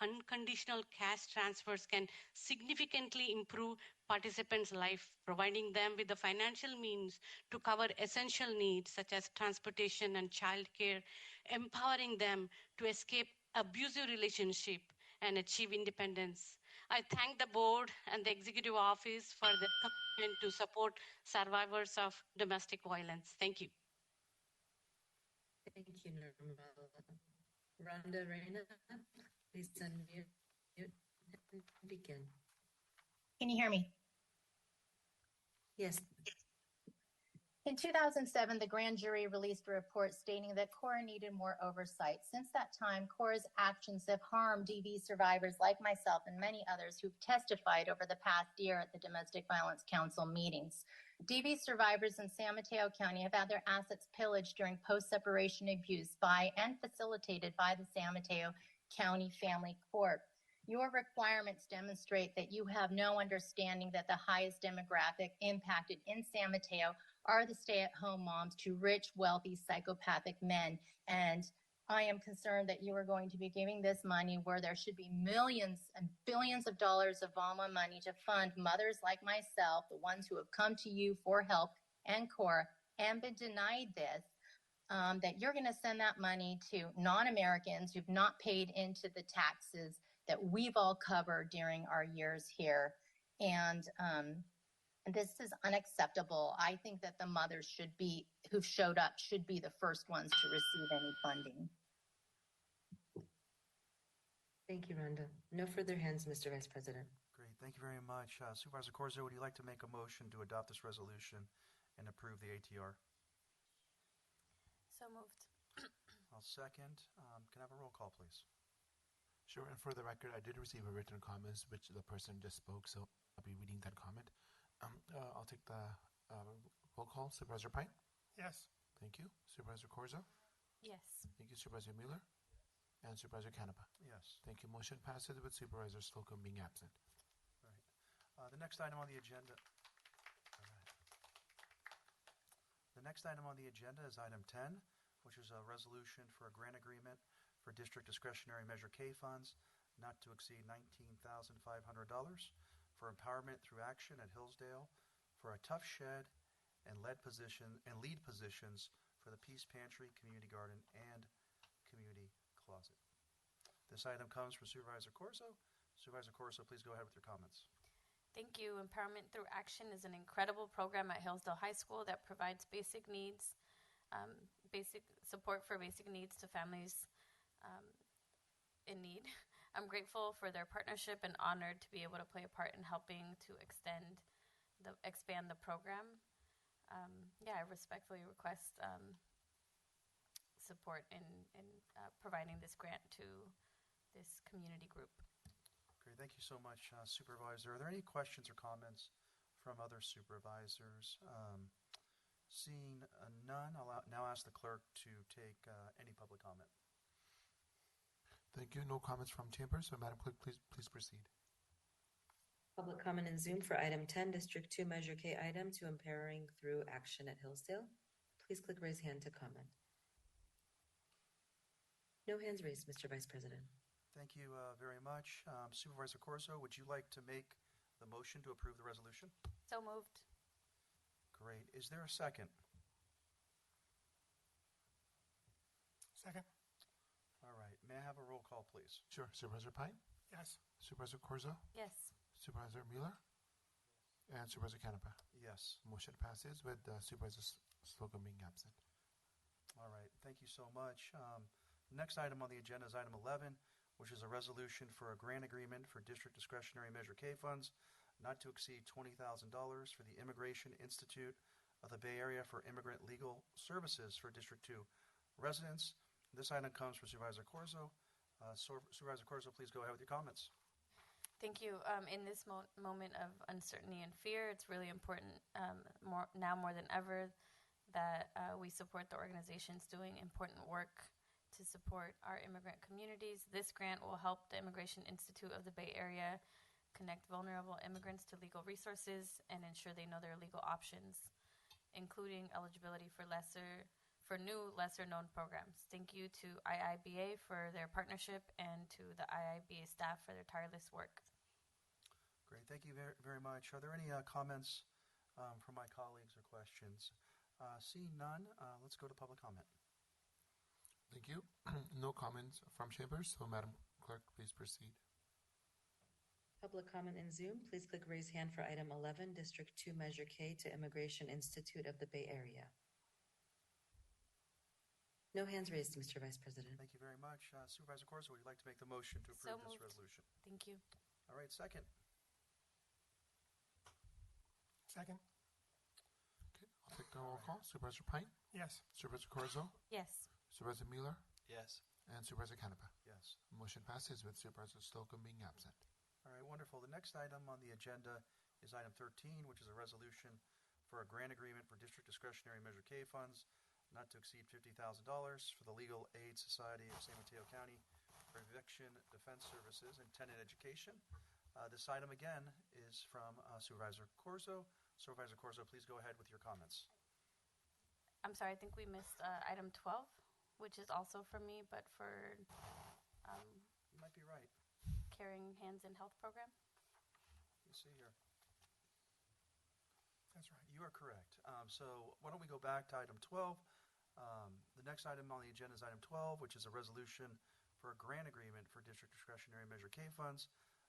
unconditional cash transfers can significantly improve participants' life, providing them with the financial means to cover essential needs such as transportation and childcare, empowering them to escape abusive relationship and achieve independence. I thank the board and the executive office for their commitment to support survivors of domestic violence. Thank you. Thank you, Nirmala. Rhonda Reyna, please unmute and begin. Can you hear me? Yes. In 2007, the grand jury released a report stating that CORE needed more oversight. Since that time, CORE's actions have harmed DV survivors like myself and many others who've testified over the past year at the Domestic Violence Council meetings. DV survivors in San Mateo County have had their assets pillaged during post-separation abuse by and facilitated by the San Mateo County Family Court. Your requirements demonstrate that you have no understanding that the highest demographic impacted in San Mateo are the stay-at-home moms to rich, wealthy, psychopathic men. And I am concerned that you are going to be giving this money where there should be millions and billions of dollars of VAMA money to fund mothers like myself, the ones who have come to you for help and CORE and been denied this, that you're going to send that money to non-Americans who've not paid into the taxes that we've all covered during our years here. And this is unacceptable. I think that the mothers who've showed up should be the first ones to receive any funding. Thank you, Rhonda. No further hands, Mr. Vice President. Great, thank you very much. Supervisor Corzo, would you like to make a motion to adopt this resolution and approve the ATR? So moved. I'll second. Can I have a roll call, please? Sure, and for the record, I did receive a written comments, which the person just spoke, so I'll be reading that comment. I'll take the roll call. Supervisor Pine? Yes. Thank you. Supervisor Corzo? Yes. Thank you. Supervisor Mueller? And Supervisor Canepa? Yes. Thank you. Motion passes with Supervisor Slocum being absent. All right. The next item on the agenda. The next item on the agenda is item 10, which is a resolution for a grant agreement for District Discretionary Measure K funds not to exceed $19,500 for empowerment through action at Hillsdale for a tough shed and lead positions for the Peace Pantry, Community Garden, and Community Closet. This item comes from Supervisor Corso. Supervisor Corso, please go ahead with your comments. Thank you. Empowerment Through Action is an incredible program at Hillsdale High School that provides basic needs, basic support for basic needs to families in need. I'm grateful for their partnership and honored to be able to play a part in helping to expand the program. I respectfully request support in providing this grant to this community group. Great, thank you so much, Supervisor. Are there any questions or comments from other supervisors? Seeing none, I'll now ask the clerk to take any public comment. Thank you. No comments from chambers. So, Madam Clerk, please proceed. Public comment in Zoom for item 10, District 2 Measure K item to Empowering Through Action at Hillsdale. Please click raise hand to comment. No hands raised, Mr. Vice President. Thank you very much. Supervisor Corso, would you like to make the motion to approve the resolution? So moved. Great. Is there a second? Second. All right. May I have a roll call, please? Sure. Supervisor Pine? Yes. Supervisor Corzo? Yes. Supervisor Mueller? And Supervisor Canepa? Yes. Motion passes with Supervisor Slocum being absent. All right. Thank you so much. Next item on the agenda is item 11, which is a resolution for a grant agreement for District Discretionary Measure K funds not to exceed $20,000 for the Immigration Institute of the Bay Area for Immigrant Legal Services for District 2 residents. This item comes from Supervisor Corzo. Supervisor Corzo, please go ahead with your comments. Thank you. In this moment of uncertainty and fear, it's really important now more than ever that we support the organizations doing important work to support our immigrant communities. This grant will help the Immigration Institute of the Bay Area connect vulnerable immigrants to legal resources and ensure they know their legal options, including eligibility for new, lesser-known programs. Thank you to IIBA for their partnership and to the IIBA staff for their tireless work. Great. Thank you very, very much. Are there any comments from my colleagues or questions? Seeing none, let's go to public comment. Thank you. No comments from chambers. So, Madam Clerk, please proceed. Public comment in Zoom. Please click raise hand for item 11, District 2 Measure K to Immigration Institute of the Bay Area. No hands raised, Mr. Vice President. Thank you very much. Supervisor Corso, would you like to make the motion to approve this resolution? Thank you. All right, second. Second. Okay, I'll take the roll call. Supervisor Pine? Yes. Supervisor Corzo? Yes. Supervisor Mueller? Yes. And Supervisor Canepa? Yes. Motion passes with Supervisor Slocum being absent. All right, wonderful. The next item on the agenda is item 13, which is a resolution for a grant agreement for District Discretionary Measure K funds not to exceed $50,000 for the Legal Aid Society of San Mateo County for Eviction Defense Services and Tenant Education. This item again is from Supervisor Corzo. Supervisor Corzo, please go ahead with your comments. I'm sorry, I think we missed item 12, which is also from me, but for you might be right. Caring Hands in Health program. Let me see here. That's right. You are correct. So why don't we go back to item 12? The next item on the agenda is item 12, which is a resolution for a grant agreement for District Discretionary Measure K funds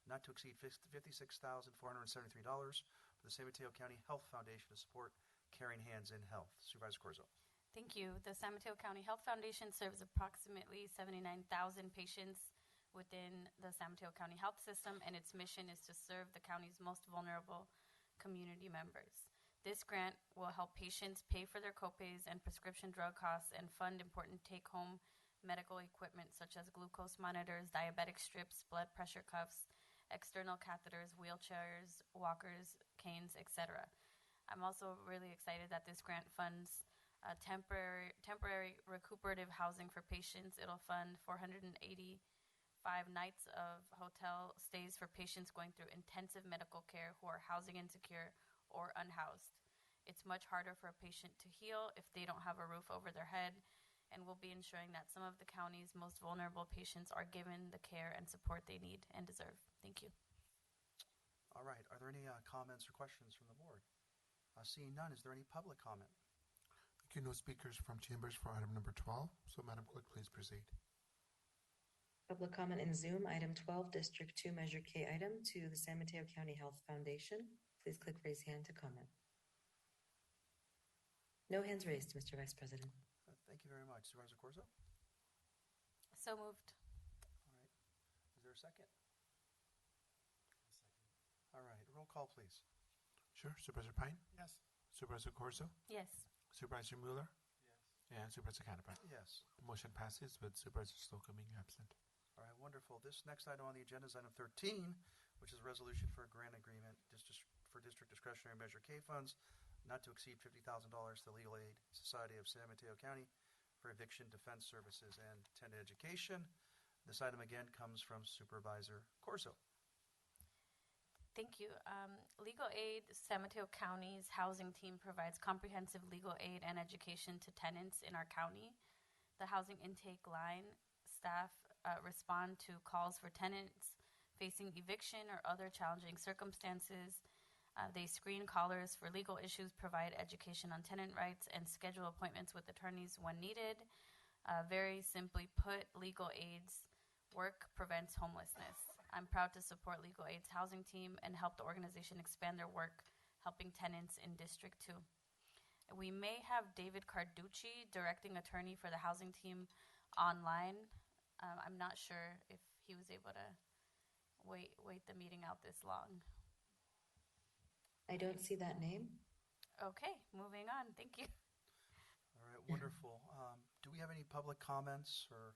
not to exceed $56,473 for the San Mateo County Health Foundation to support Caring Hands in Health. Supervisor Corzo. Thank you. The San Mateo County Health Foundation serves approximately 79,000 patients within the San Mateo County Health System, and its mission is to serve the county's most vulnerable community members. This grant will help patients pay for their copays and prescription drug costs and fund important take-home medical equipment such as glucose monitors, diabetic strips, blood pressure cuffs, external catheters, wheelchairs, walkers, canes, etc. I'm also really excited that this grant funds temporary recuperative housing for patients. It'll fund 485 nights of hotel stays for patients going through intensive medical care who are housing insecure or unhoused. It's much harder for a patient to heal if they don't have a roof over their head, and we'll be ensuring that some of the county's most vulnerable patients are given the care and support they need and deserve. Thank you. All right. Are there any comments or questions from the board? Seeing none, is there any public comment? Thank you. No speakers from chambers for item number 12. So, Madam Clerk, please proceed. Public comment in Zoom, item 12, District 2, Measure K item to the San Mateo County Health Foundation. Please click raise hand to comment. No hands raised, Mr. Vice President. Thank you very much. Supervisor Corzo? So moved. All right. Is there a second? All right. Roll call, please. Sure. Supervisor Pine? Yes. Supervisor Corzo? Yes. Supervisor Mueller? Yes. And Supervisor Canepa? Yes. Motion passes with Supervisor Slocum being absent. All right, wonderful. This next item on the agenda is item 13, which is a resolution for a grant agreement for district discretionary measure K funds not to exceed $50,000 to the Legal Aid Society of San Mateo County for eviction defense services and tenant education. This item again comes from Supervisor Corso. Thank you. Legal Aid San Mateo County's housing team provides comprehensive legal aid and education to tenants in our county. The housing intake line staff respond to calls for tenants facing eviction or other challenging circumstances. They screen callers for legal issues, provide education on tenant rights, and schedule appointments with attorneys when needed. Very simply put, Legal Aid's work prevents homelessness. I'm proud to support Legal Aid's housing team and help the organization expand their work helping tenants in District 2. We may have David Carducci, directing attorney for the housing team, online. I'm not sure if he was able to wait the meeting out this long. I don't see that name. Okay, moving on. Thank you. All right, wonderful. Do we have any public comments or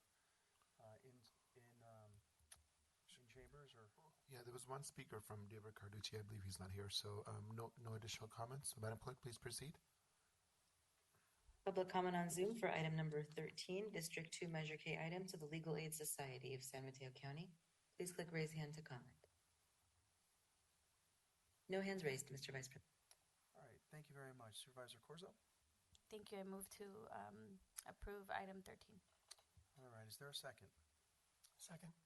in chambers or? Yeah, there was one speaker from David Carducci. I believe he's not here, so no additional comments. So, Madam Clerk, please proceed. Public comment on Zoom for item number 13, District 2 Measure K item to the Legal Aid Society of San Mateo County. Please click raise hand to comment. No hands raised, Mr. Vice President. All right, thank you very much. Supervisor Corzo? Thank you. I move to approve item 13. All right, is there a second? Second.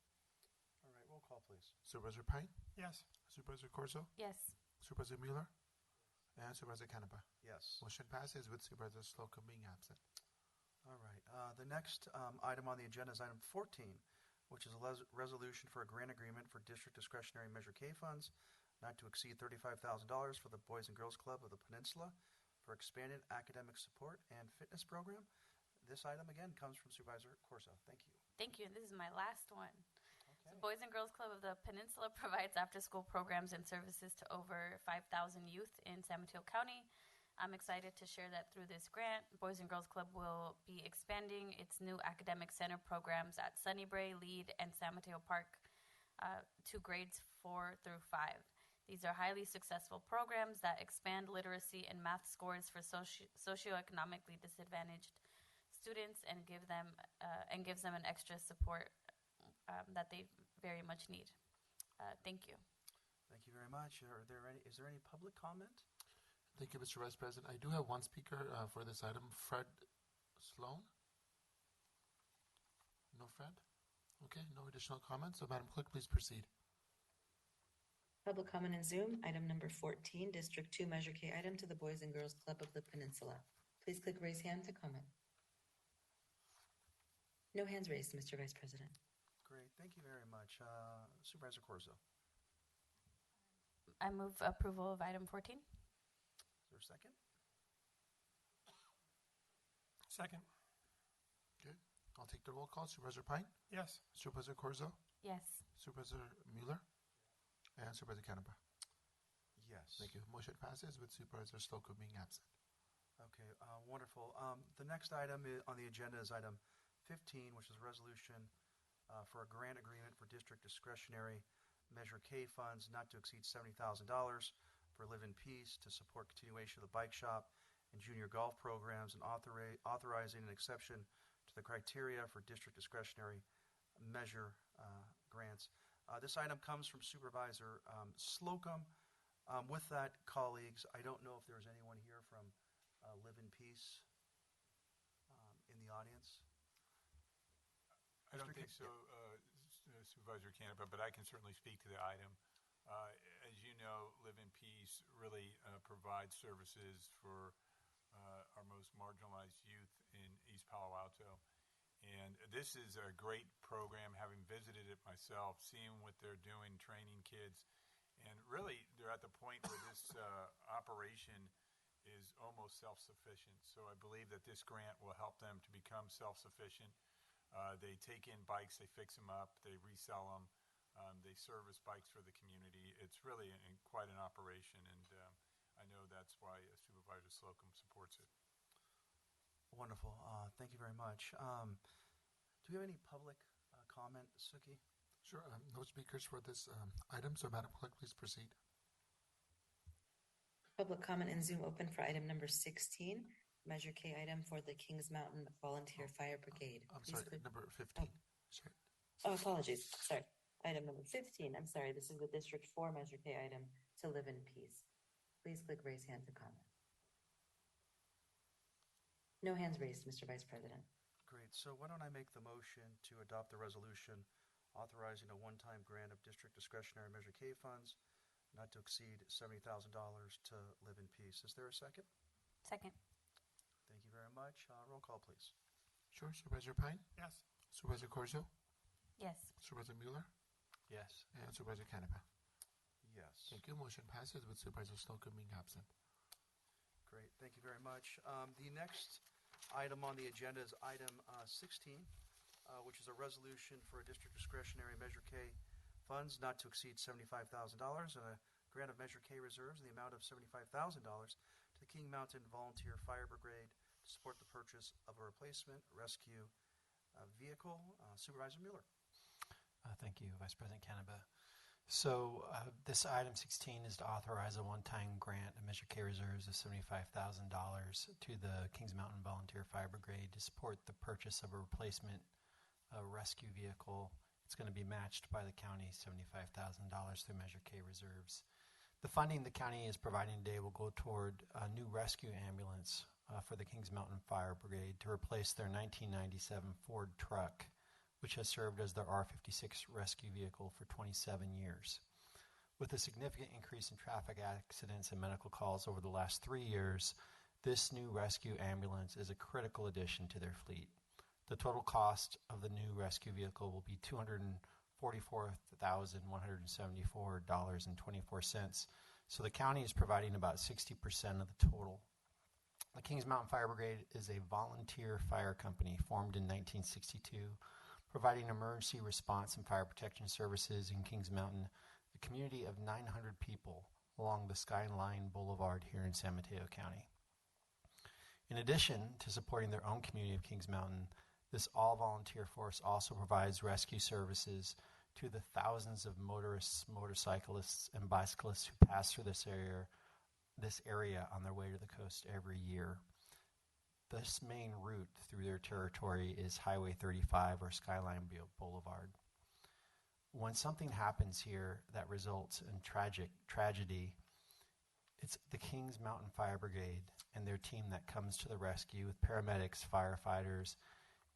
All right, roll call, please. Supervisor Pine? Yes. Supervisor Corso? Yes. Supervisor Mueller? And Supervisor Canepa? Yes. Motion passes with Supervisor Slocum being absent. All right. The next item on the agenda is item 14, which is a resolution for a grant agreement for district discretionary measure K funds not to exceed $35,000 for the Boys and Girls Club of the Peninsula for expanded academic support and fitness program. This item again comes from Supervisor Corso. Thank you. Thank you. And this is my last one. Okay. The Boys and Girls Club of the Peninsula provides after-school programs and services to over 5,000 youth in San Mateo County. I'm excited to share that through this grant, Boys and Girls Club will be expanding its new academic center programs at Sunnybrae, Lead, and San Mateo Park to grades 4 through 5. These are highly successful programs that expand literacy and math scores for socioeconomically disadvantaged students and gives them an extra support that they very much need. Thank you. Thank you very much. Is there any public comment? Thank you, Mr. Vice President. I do have one speaker for this item, Fred Sloan. No Fred? Okay, no additional comments. So, Madam Clerk, please proceed. Public comment in Zoom, item number 14, District 2 Measure K item to the Boys and Girls Club of the Peninsula. Please click raise hand to comment. No hands raised, Mr. Vice President. Great, thank you very much. Supervisor Corzo. I move approval of item 14. Is there a second? Second. Okay, I'll take the roll call. Supervisor Pine? Yes. Supervisor Corzo? Yes. Supervisor Mueller? And Supervisor Canepa? Yes. Thank you. Motion passes with Supervisor Slocum being absent. Okay, wonderful. The next item on the agenda is item 15, which is a resolution for a grant agreement for district discretionary measure K funds not to exceed $70,000 for Live in Peace to support continuation of the bike shop and junior golf programs and authorizing an exception to the criteria for district discretionary measure grants. This item comes from Supervisor Slocum. With that, colleagues, I don't know if there's anyone here from Live in Peace in the audience. I don't think so, Supervisor Canepa, but I can certainly speak to the item. As you know, Live in Peace really provides services for our most marginalized youth in East Palo Alto. And this is a great program, having visited it myself, seeing what they're doing, training kids. And really, they're at the point where this operation is almost self-sufficient. So I believe that this grant will help them to become self-sufficient. They take in bikes, they fix them up, they resell them, they service bikes for the community. It's really quite an operation, and I know that's why Supervisor Slocum supports it. Wonderful. Thank you very much. Do we have any public comment, Suki? Sure. No speakers for this item, so Madam Clerk, please proceed. Public comment in Zoom open for item number 16, Measure K item for the Kings Mountain Volunteer Fire Brigade. I'm sorry, number 15. Sorry. Oh, apologies. Sorry. Item number 15. I'm sorry. This is the District 4 Measure K item to Live in Peace. Please click raise hand to comment. No hands raised, Mr. Vice President. Great. So why don't I make the motion to adopt the resolution authorizing a one-time grant of district discretionary Measure K funds not to exceed $70,000 to Live in Peace. Is there a second? Second. Thank you very much. Roll call, please. Sure. Supervisor Pine? Yes. Supervisor Corzo? Yes. Supervisor Mueller? Yes. And Supervisor Canepa? Yes. Thank you. Motion passes with Supervisor Slocum being absent. Great. Thank you very much. The next item on the agenda is item 16, which is a resolution for a district discretionary Measure K funds not to exceed $75,000 and a grant of Measure K reserves in the amount of $75,000 to the King Mountain Volunteer Fire Brigade to support the purchase of a replacement rescue vehicle. Supervisor Mueller. Thank you, Vice President Canepa. So this item 16 is to authorize a one-time grant of Measure K reserves of $75,000 to the Kings Mountain Volunteer Fire Brigade to support the purchase of a replacement rescue vehicle. It's going to be matched by the county, $75,000 through Measure K reserves. The funding the county is providing today will go toward a new rescue ambulance for the Kings Mountain Fire Brigade to replace their 1997 Ford truck, which has served as their R-56 rescue vehicle for 27 years. With a significant increase in traffic accidents and medical calls over the last 3 years, this new rescue ambulance is a critical addition to their fleet. The total cost of the new rescue vehicle will be $244,174.24, so the county is providing about 60% of the total. The Kings Mountain Fire Brigade is a volunteer fire company formed in 1962, providing emergency response and fire protection services in Kings Mountain, a community of 900 people along the Skyline Boulevard here in San Mateo County. In addition to supporting their own community of Kings Mountain, this all-volunteer force also provides rescue services to the thousands of motorists, motorcyclists, and bicyclists who pass through this area on their way to the coast every year. This main route through their territory is Highway 35 or Skyline Boulevard. When something happens here that results in tragedy, it's the Kings Mountain Fire Brigade and their team that comes to the rescue with paramedics, firefighters,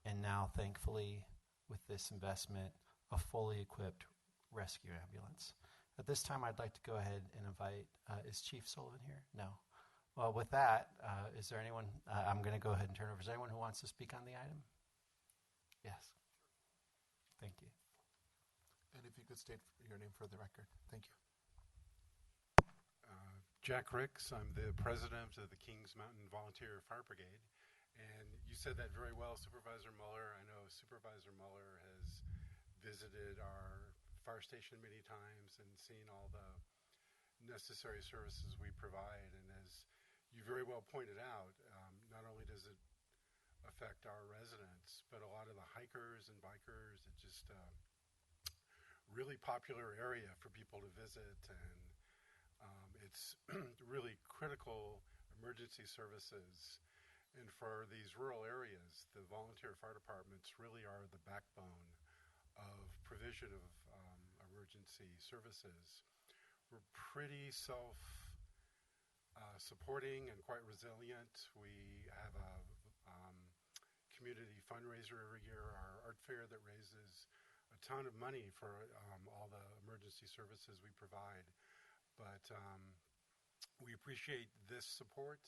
and now, thankfully, with this investment, a fully equipped rescue ambulance. At this time, I'd like to go ahead and invite, is Chief Sullivan here? No. Well, with that, is there anyone, I'm going to go ahead and turn over. Is there anyone who wants to speak on the item? Yes. Thank you. And if you could state your name for the record. Thank you. Jack Ricks. I'm the president of the Kings Mountain Volunteer Fire Brigade. And you said that very well, Supervisor Mueller. I know Supervisor Mueller has visited our fire station many times and seen all the necessary services we provide. And as you very well pointed out, not only does it affect our residents, but a lot of the hikers and bikers. It's just a really popular area for people to visit, and it's really critical emergency services. And for these rural areas, the volunteer fire departments really are the backbone of provision of emergency services. We're pretty self-supporting and quite resilient. We have a community fundraiser every year, our art fair, that raises a ton of money for all the emergency services we provide. But we appreciate this support.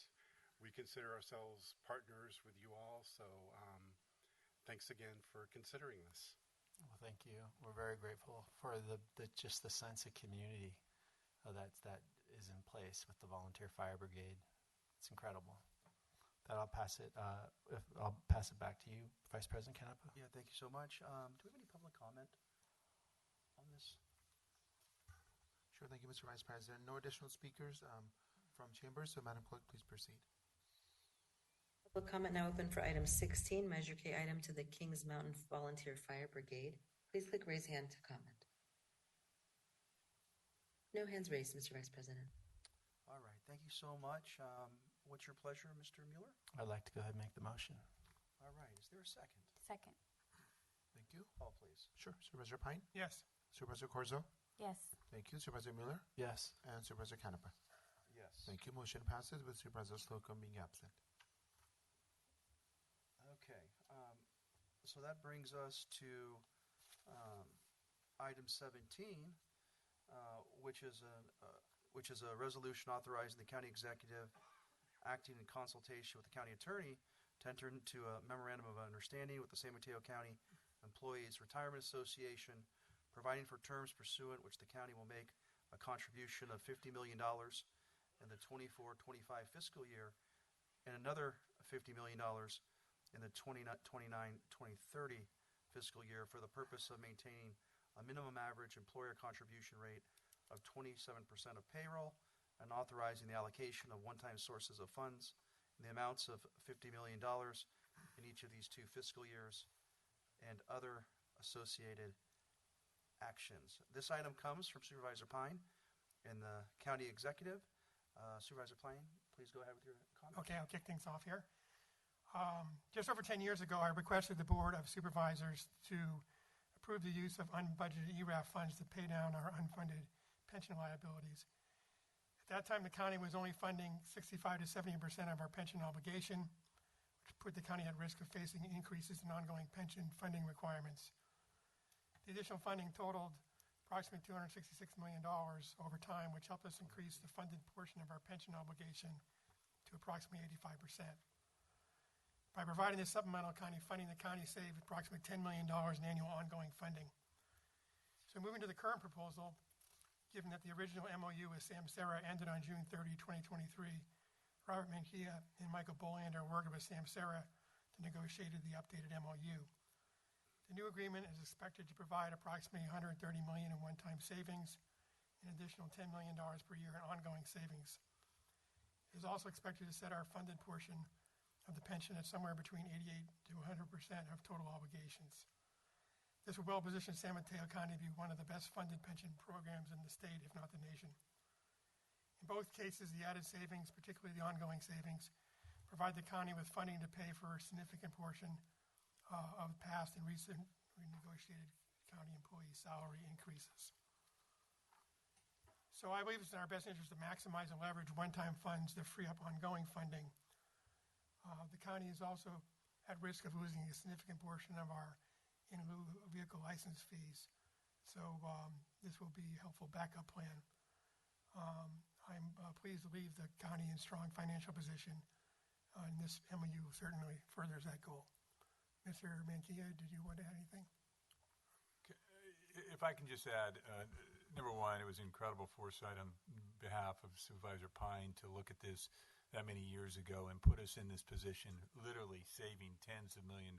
We consider ourselves partners with you all. So thanks again for considering this. Well, thank you. We're very grateful for just the sense of community that is in place with the Volunteer Fire Brigade. It's incredible. I'll pass it back to you, Vice President Canepa. Yeah, thank you so much. Do we have any public comment on this? Sure, thank you, Mr. Vice President. No additional speakers from chambers, so Madam Clerk, please proceed. Public comment now open for item 16, Measure K item to the Kings Mountain Volunteer Fire Brigade. Please click raise hand to comment. No hands raised, Mr. Vice President. All right, thank you so much. What's your pleasure, Mr. Mueller? I'd like to go ahead and make the motion. All right, is there a second? Second. Thank you. Call, please. Sure. Supervisor Pine? Yes. Supervisor Corzo? Yes. Thank you. Supervisor Mueller? Yes. And Supervisor Canepa? Yes. Thank you. Motion passes with Supervisor Slocum being absent. Okay, so that brings us to item 17, which is a resolution authorizing the county executive, acting in consultation with the county attorney, to enter into a memorandum of understanding with the San Mateo County Employees Retirement Association, providing for terms pursuant which the county will make a contribution of $50 million in the 24-25 fiscal year and another $50 million in the 29-30 fiscal year for the purpose of maintaining a minimum average employer contribution rate of 27% of payroll and authorizing the allocation of one-time sources of funds in the amounts of $50 million in each of these 2 fiscal years and other associated actions. This item comes from Supervisor Pine and the county executive. Supervisor Pine, please go ahead with your comment. Okay, I'll kick things off here. Just over 10 years ago, I requested the Board of Supervisors to approve the use of unbudgeted ERAF funds to pay down our unfunded pension liabilities. At that time, the county was only funding 65 to 70% of our pension obligation, which put the county at risk of facing increases in ongoing pension funding requirements. The additional funding totaled approximately $266 million over time, which helped us increase the funded portion of our pension obligation to approximately 85%. By providing this supplemental county funding, the county saved approximately $10 million in annual ongoing funding. So moving to the current proposal, given that the original MOU with SAMSERA ended on June 30, 2023, Robert Mankia and Michael Boland are working with SAMSERA to negotiate the updated MOU. The new agreement is expected to provide approximately $130 million in one-time savings, an additional $10 million per year in ongoing savings. It is also expected to set our funded portion of the pension at somewhere between 88 to 100% of total obligations. This will well position San Mateo County to be one of the best funded pension programs in the state, if not the nation. In both cases, the added savings, particularly the ongoing savings, provide the county with funding to pay for a significant portion of past and recent renegotiated county employee salary increases. So I believe it's in our best interest to maximize and leverage one-time funds to free up ongoing funding. The county is also at risk of losing a significant portion of our in lieu vehicle license fees. So this will be a helpful backup plan. I'm pleased to leave the county in strong financial position, and this MOU certainly furthers that goal. Mr. Mankia, did you want to add anything? If I can just add, number one, it was incredible foresight on behalf of Supervisor Pine to look at this that many years ago and put us in this position, literally saving tens of $millions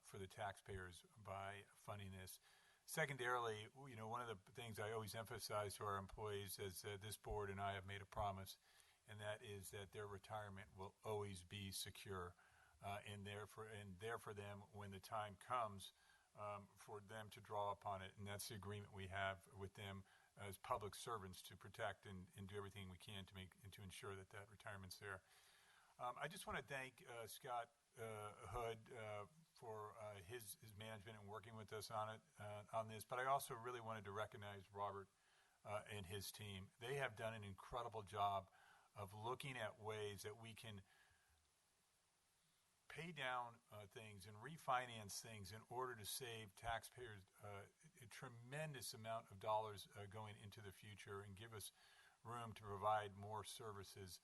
for the taxpayers by funding this. Secondarily, one of the things I always emphasize to our employees is this board and I have made a promise, and that is that their retirement will always be secure and there for them when the time comes for them to draw upon it. And that's the agreement we have with them as public servants to protect and do everything we can to ensure that retirement's there. I just want to thank Scott Hood for his management and working with us on this. But I also really wanted to recognize Robert and his team. They have done an incredible job of looking at ways that we can pay pay down things and refinance things in order to save taxpayers a tremendous amount of dollars going into the future and give us room to provide more services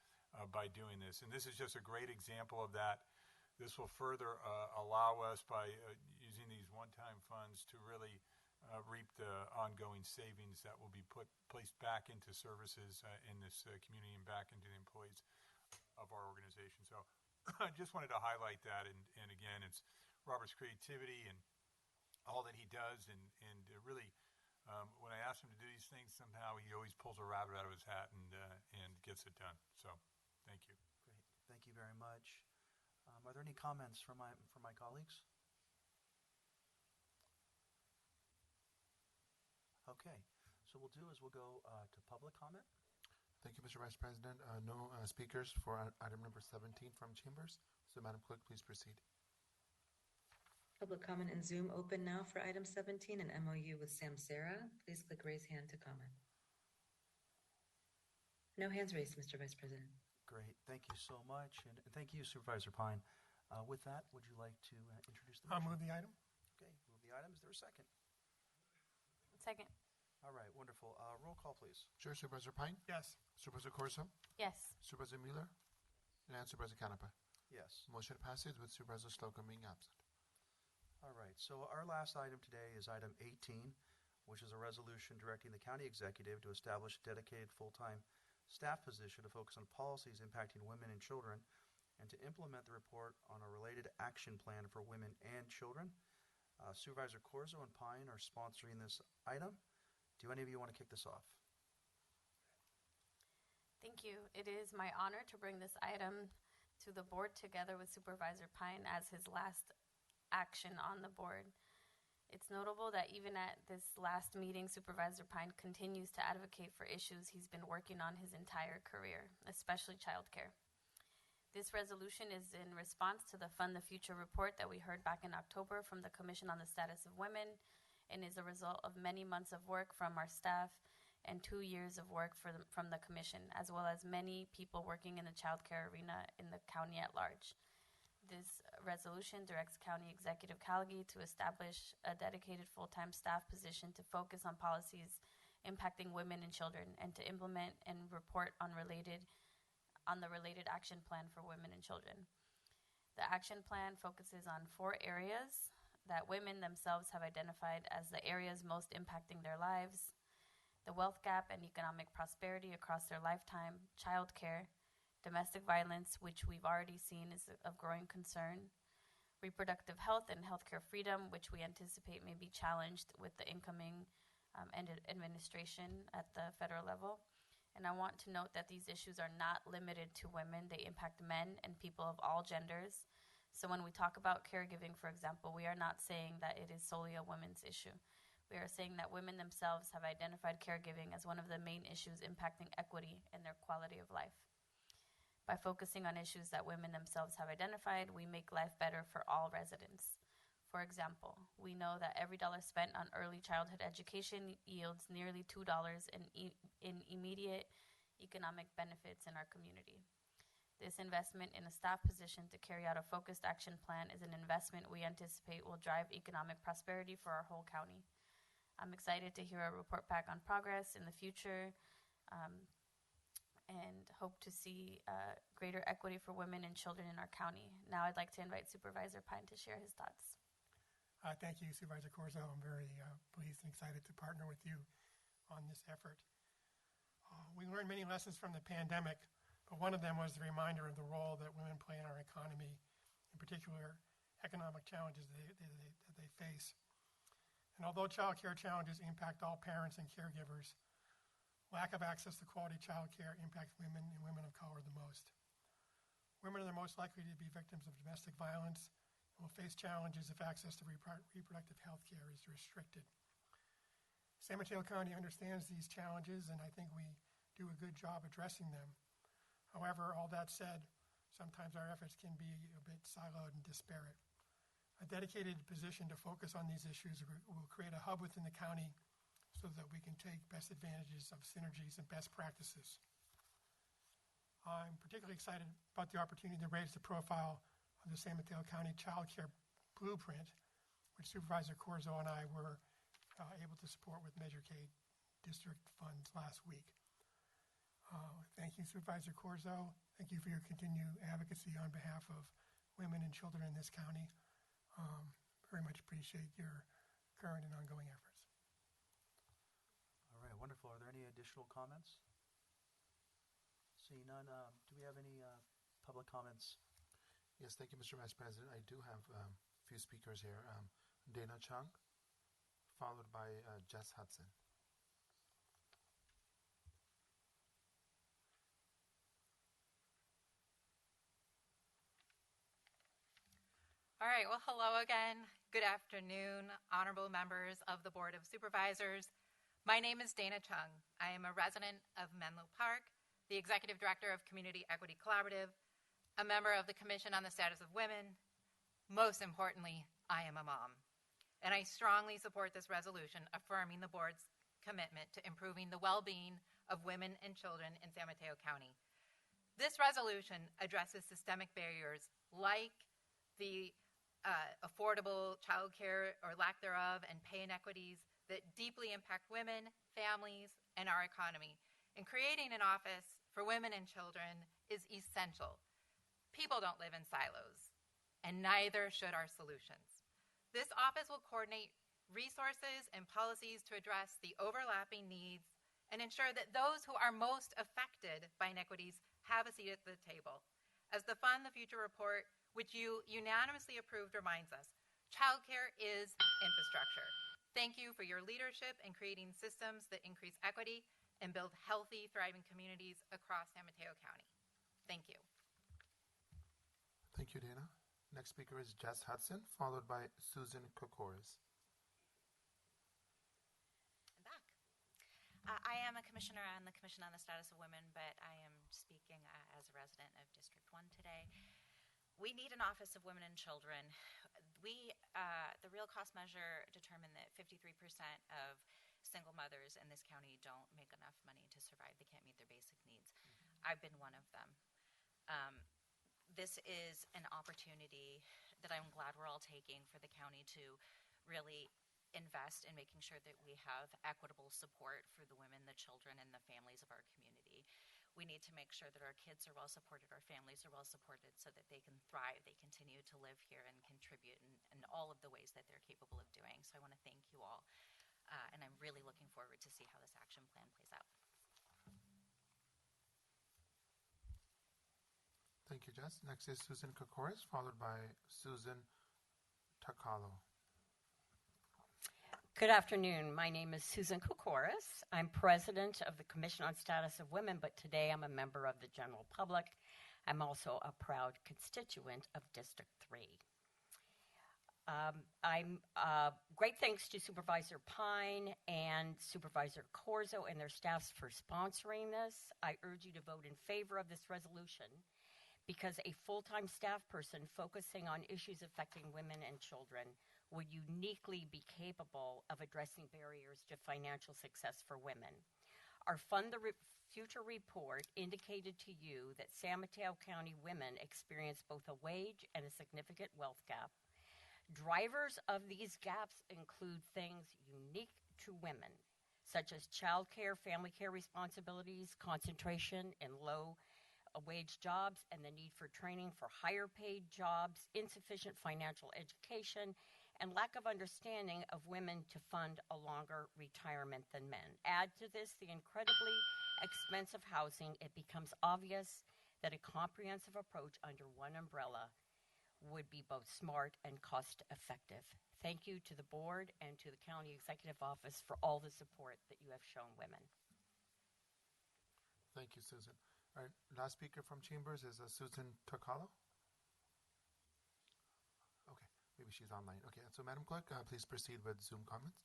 by doing this. And this is just a great example of that. This will further allow us, by using these one-time funds, to really reap the ongoing savings that will be placed back into services in this community and back into the employees of our organization. So I just wanted to highlight that. And again, it's Robert's creativity and all that he does. And really, when I ask him to do these things, somehow he always pulls a rabbit out of his hat and gets it done. So thank you. Great. Thank you very much. Are there any comments from my colleagues? Okay. So we'll go to public comment. Thank you, Mr. Vice President. No speakers for item number 17 from chambers. So, Madam Clerk, please proceed. Public comment in Zoom open now for item 17, an MOU with Samsara. Please click raise hand to comment. No hands raised, Mr. Vice President. Great. Thank you so much. And thank you, Supervisor Pine. With that, would you like to introduce the motion? I'll move the item. Okay, move the item. Is there a second? Second. All right, wonderful. Roll call, please. Sure, Supervisor Pine? Yes. Supervisor Corso? Yes. Supervisor Mueller? And Supervisor Canepa? Yes. Motion passes with Supervisor Slocum being absent. All right, so our last item today is item 18, which is a resolution directing the county executive to establish a dedicated full-time staff position to focus on policies impacting women and children and to implement the report on a related action plan for women and children. Supervisor Corzo and Pine are sponsoring this item. Do any of you want to kick this off? Thank you. It is my honor to bring this item to the board together with Supervisor Pine as his last action on the board. It's notable that even at this last meeting, Supervisor Pine continues to advocate for issues he's been working on his entire career, especially childcare. This resolution is in response to the Fund the Future report that we heard back in October from the Commission on the Status of Women and is a result of many months of work from our staff and 2 years of work from the Commission, as well as many people working in the childcare arena in the county at large. This resolution directs County Executive Calgi to establish a dedicated full-time staff position to focus on policies impacting women and children and to implement and report on the related action plan for women and children. The action plan focuses on 4 areas that women themselves have identified as the areas most impacting their lives: the wealth gap and economic prosperity across their lifetime, childcare, domestic violence, which we've already seen is of growing concern, reproductive health and healthcare freedom, which we anticipate may be challenged with the incoming administration at the federal level. And I want to note that these issues are not limited to women. They impact men and people of all genders. So when we talk about caregiving, for example, we are not saying that it is solely a women's issue. We are saying that women themselves have identified caregiving as one of the main issues impacting equity and their quality of life. By focusing on issues that women themselves have identified, we make life better for all residents. For example, we know that every dollar spent on early childhood education yields nearly $2 in immediate economic benefits in our community. This investment in a staff position to carry out a focused action plan is an investment we anticipate will drive economic prosperity for our whole county. I'm excited to hear a report back on progress in the future and hope to see greater equity for women and children in our county. Now I'd like to invite Supervisor Pine to share his thoughts. Thank you, Supervisor Corzo. I'm very pleased and excited to partner with you on this effort. We learned many lessons from the pandemic, but one of them was the reminder of the role that women play in our economy, in particular economic challenges that they face. And although child care challenges impact all parents and caregivers, lack of access to quality child care impacts women and women of color the most. Women are the most likely to be victims of domestic violence and will face challenges if access to reproductive health care is restricted. San Mateo County understands these challenges, and I think we do a good job addressing them. However, all that said, sometimes our efforts can be a bit siloed and disparate. A dedicated position to focus on these issues will create a hub within the county so that we can take best advantages of synergies and best practices. I'm particularly excited about the opportunity to raise the profile of the San Mateo County Child Care Blueprint, which Supervisor Corzo and I were able to support with Measure K district funds last week. Thank you, Supervisor Corzo. Thank you for your continued advocacy on behalf of women and children in this county. Very much appreciate your current and ongoing efforts. All right, wonderful. Are there any additional comments? Seeing none, do we have any public comments? Yes, thank you, Mr. Vice President. I do have a few speakers here. Dana Chung, followed by Jess Hudson. All right, well, hello again. Good afternoon, honorable members of the Board of Supervisors. My name is Dana Chung. I am a resident of Menlo Park, the Executive Director of Community Equity Collaborative, a member of the Commission on the Status of Women. Most importantly, I am a mom. And I strongly support this resolution affirming the board's commitment to improving the well-being of women and children in San Mateo County. This resolution addresses systemic barriers like the affordable child care or lack thereof and pay inequities that deeply impact women, families, and our economy. And creating an office for women and children is essential. People don't live in silos, and neither should our solutions. This office will coordinate resources and policies to address the overlapping needs and ensure that those who are most affected by inequities have a seat at the table. As the Fund the Future report, which you unanimously approved, reminds us, childcare is infrastructure. Thank you for your leadership in creating systems that increase equity and build healthy, thriving communities across San Mateo County. Thank you. Thank you, Dana. Next speaker is Jess Hudson, followed by Susan Kokoris. I am a commissioner on the Commission on the Status of Women, but I am speaking as a resident of District 1 today. We need an Office of Women and Children. The real cost measure determined that 53% of single mothers in this county don't make enough money to survive. They can't meet their basic needs. I've been one of them. This is an opportunity that I'm glad we're all taking for the county to really invest in making sure that we have equitable support for the women, the children, and the families of our community. We need to make sure that our kids are well supported, our families are well supported, so that they can thrive, they continue to live here and contribute in all of the ways that they're capable of doing. So I want to thank you all, and I'm really looking forward to see how this action plan plays out. Thank you, Jess. Next is Susan Kokoris, followed by Susan Takalo. Good afternoon. My name is Susan Kokoris. I'm president of the Commission on Status of Women, but today I'm a member of the general public. I'm also a proud constituent of District 3. Great thanks to Supervisor Pine and Supervisor Corzo and their staffs for sponsoring this. I urge you to vote in favor of this resolution because a full-time staff person focusing on issues affecting women and children would uniquely be capable of addressing barriers to financial success for women. Our Fund the Future report indicated to you that San Mateo County women experience both a wage and a significant wealth gap. Drivers of these gaps include things unique to women, such as child care, family care responsibilities, concentration in low wage jobs, and the need for training for higher paid jobs, insufficient financial education, and lack of understanding of women to fund a longer retirement than men. Add to this the incredibly expensive housing, it becomes obvious that a comprehensive approach under one umbrella would be both smart and cost effective. Thank you to the board and to the County Executive Office for all the support that you have shown women. Thank you, Susan. All right, last speaker from Chambers is Susan Takalo. Maybe she's online. Okay, so Madam Clerk, please proceed with Zoom comments.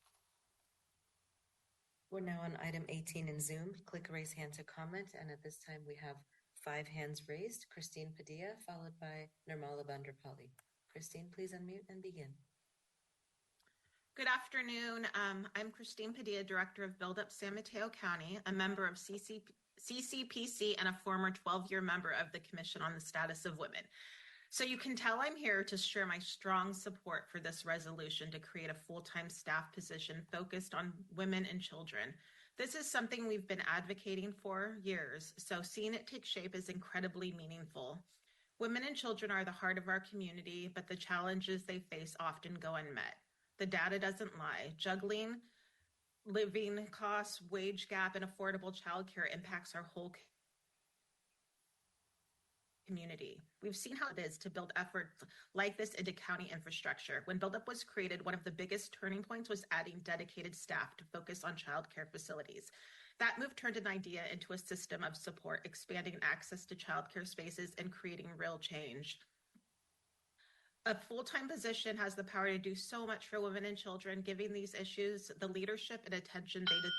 We're now on item 18 in Zoom. Click raise hand to comment, and at this time we have 5 hands raised. Christine Padilla, followed by Nirmala Bandrapalli. Christine, please unmute and begin. Good afternoon. I'm Christine Padilla, Director of Build Up San Mateo County, a member of CCPC, and a former 12-year member of the Commission on the Status of Women. So you can tell I'm here to share my strong support for this resolution to create a full-time staff position focused on women and children. This is something we've been advocating for years, so seeing it take shape is incredibly meaningful. Women and children are the heart of our community, but the challenges they face often go unmet. The data doesn't lie. Juggling living costs, wage gap, and affordable childcare impacts our whole community. We've seen how it is to build efforts like this into county infrastructure. When Build Up was created, one of the biggest turning points was adding dedicated staff to focus on childcare facilities. That move turned an idea into a system of support, expanding access to childcare spaces and creating real change. A full-time position has the power to do so much for women and children, giving these issues the leadership and attention they deserve.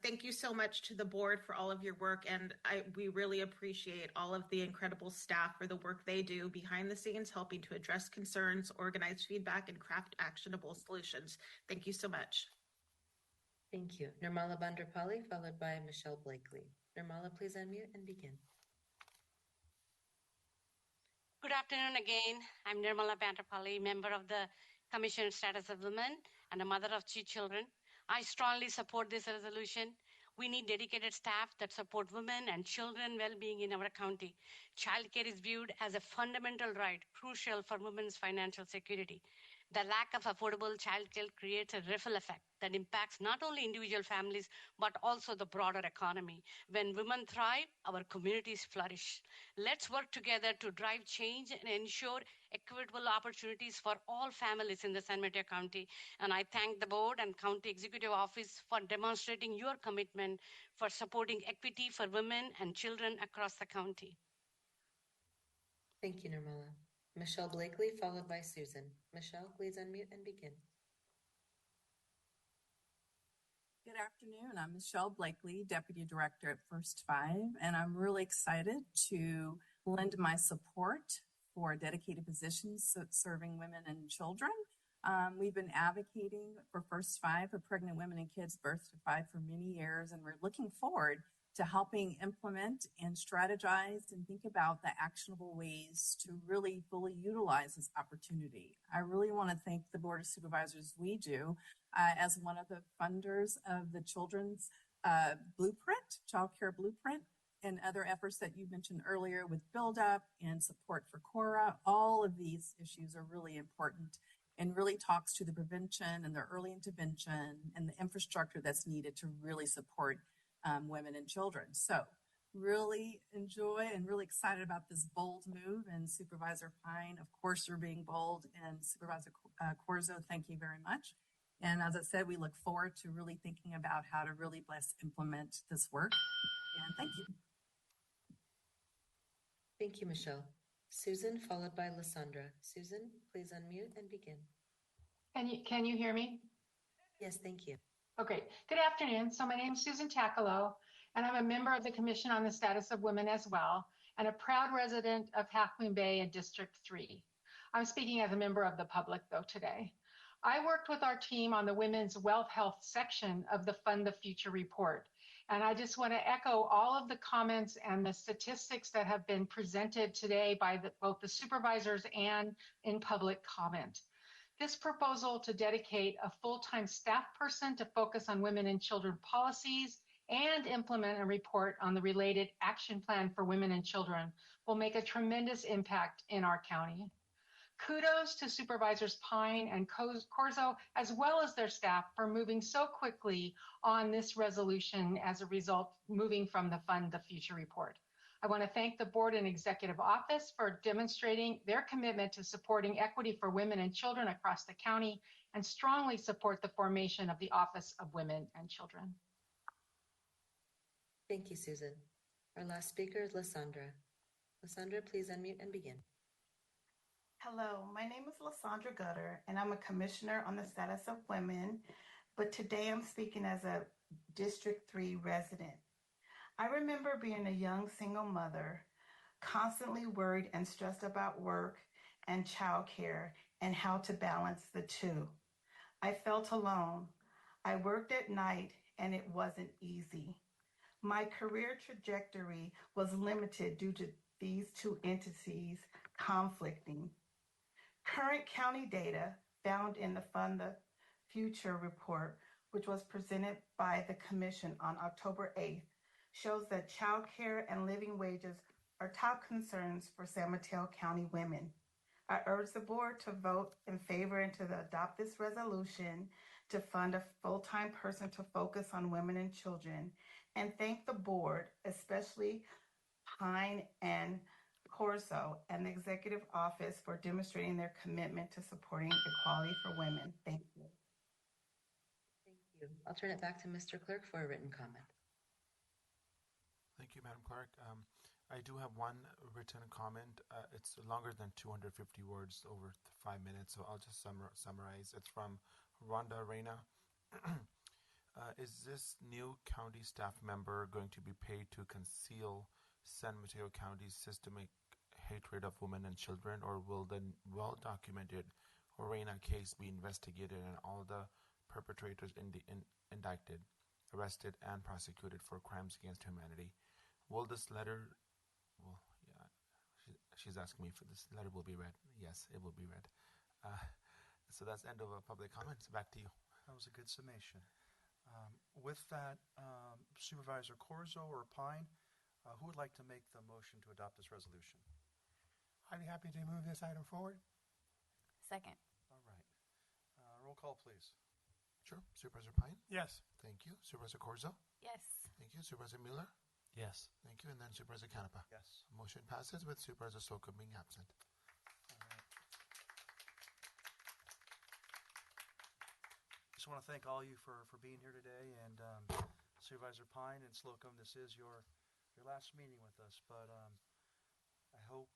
Thank you so much to the board for all of your work, and we really appreciate all of the incredible staff for the work they do behind the scenes, helping to address concerns, organize feedback, and craft actionable solutions. Thank you so much. Thank you. Nirmala Bandrapalli, followed by Michelle Blakely. Nirmala, please unmute and begin. Good afternoon again. I'm Nirmala Bandrapalli, member of the Commission on Status of Women and a mother of 2 children. I strongly support this resolution. We need dedicated staff that support women and children well-being in our county. Childcare is viewed as a fundamental right, crucial for women's financial security. The lack of affordable childcare creates a ripple effect that impacts not only individual families, but also the broader economy. When women thrive, our communities flourish. Let's work together to drive change and ensure equitable opportunities for all families in the San Mateo County. And I thank the board and county executive office for demonstrating your commitment for supporting equity for women and children across the county. Thank you, Nirmala. Michelle Blakely, followed by Susan. Michelle, please unmute and begin. Good afternoon. I'm Michelle Blakely, Deputy Director at First Five, and I'm really excited to lend my support for dedicated positions serving women and children. We've been advocating for First Five for pregnant women and kids birth to 5 for many years, and we're looking forward to helping implement and strategize and think about the actionable ways to really fully utilize this opportunity. I really want to thank the Board of Supervisors, we do, as one of the funders of the Children's Blueprint, Child Care Blueprint, and other efforts that you mentioned earlier with Build Up and support for CORA. All of these issues are really important and really talks to the prevention and the early intervention and the infrastructure that's needed to really support women and children. So really enjoy and really excited about this bold move. And Supervisor Pine, of course, you're being bold. And Supervisor Corzo, thank you very much. And as I said, we look forward to really thinking about how to really best implement this work. And thank you. Thank you, Michelle. Susan, followed by Lysandra. Susan, please unmute and begin. Can you hear me? Yes, thank you. Okay, good afternoon. So my name is Susan Takalo, and I'm a member of the Commission on the Status of Women as well, and a proud resident of Half Moon Bay in District 3. I'm speaking as a member of the public, though, today. I worked with our team on the Women's Wealth Health section of the Fund the Future report, and I just want to echo all of the comments and the statistics that have been presented today by both the supervisors and in public comment. This proposal to dedicate a full-time staff person to focus on women and children policies and implement a report on the related action plan for women and children will make a tremendous impact in our county. Kudos to Supervisors Pine and Corzo, as well as their staff, for moving so quickly on this resolution as a result, moving from the Fund the Future report. I want to thank the board and executive office for demonstrating their commitment to supporting equity for women and children across the county and strongly support the formation of the Office of Women and Children. Thank you, Susan. Our last speaker is Lysandra. Lysandra, please unmute and begin. Hello, my name is Lysandra Gutter, and I'm a commissioner on the status of women, but today I'm speaking as a District 3 resident. I remember being a young single mother, constantly worried and stressed about work and childcare and how to balance the two. I felt alone. I worked at night and it wasn't easy. My career trajectory was limited due to these two entities conflicting. Current county data found in the Fund the Future report, which was presented by the Commission on October 8th, shows that child care and living wages are top concerns for San Mateo County women. I urge the board to vote in favor and to adopt this resolution to fund a full-time person to focus on women and children, and thank the board, especially Pine and Corso and the Executive Office for demonstrating their commitment to supporting equality for women. Thank you. Thank you. I'll turn it back to Mr. Clerk for a written comment. Thank you, Madam Clerk. I do have one written comment. It's longer than 250 words, over 5 minutes, so I'll just summarize. It's from Rhonda Reyna. Is this new county staff member going to be paid to conceal San Mateo County's systemic hatred of women and children, or will the well-documented Reyna case be investigated and all the perpetrators indicted, arrested, and prosecuted for crimes against humanity? Will this letter, well, yeah, she's asking me if this letter will be read. Yes, it will be read. So that's the end of public comments. Back to you. That was a good summation. With that, Supervisor Corzo or Pine, who would like to make the motion to adopt this resolution? I'd be happy to move this item forward. Second. All right. Roll call, please. Sure. Supervisor Pine? Yes. Thank you. Supervisor Corzo? Yes. Thank you. Supervisor Miller? Yes. Thank you. And then Supervisor Canepa? Yes. Motion passes with Supervisor Slocum being absent. Just want to thank all of you for being here today, and Supervisor Pine and Slocum, this is your last meeting with us, but I hope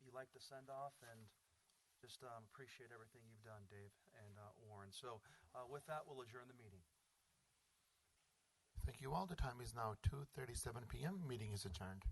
you like the send-off and just appreciate everything you've done, Dave and Warren. So with that, we'll adjourn the meeting. Thank you all. The time is now 2:37 p.m. Meeting is adjourned.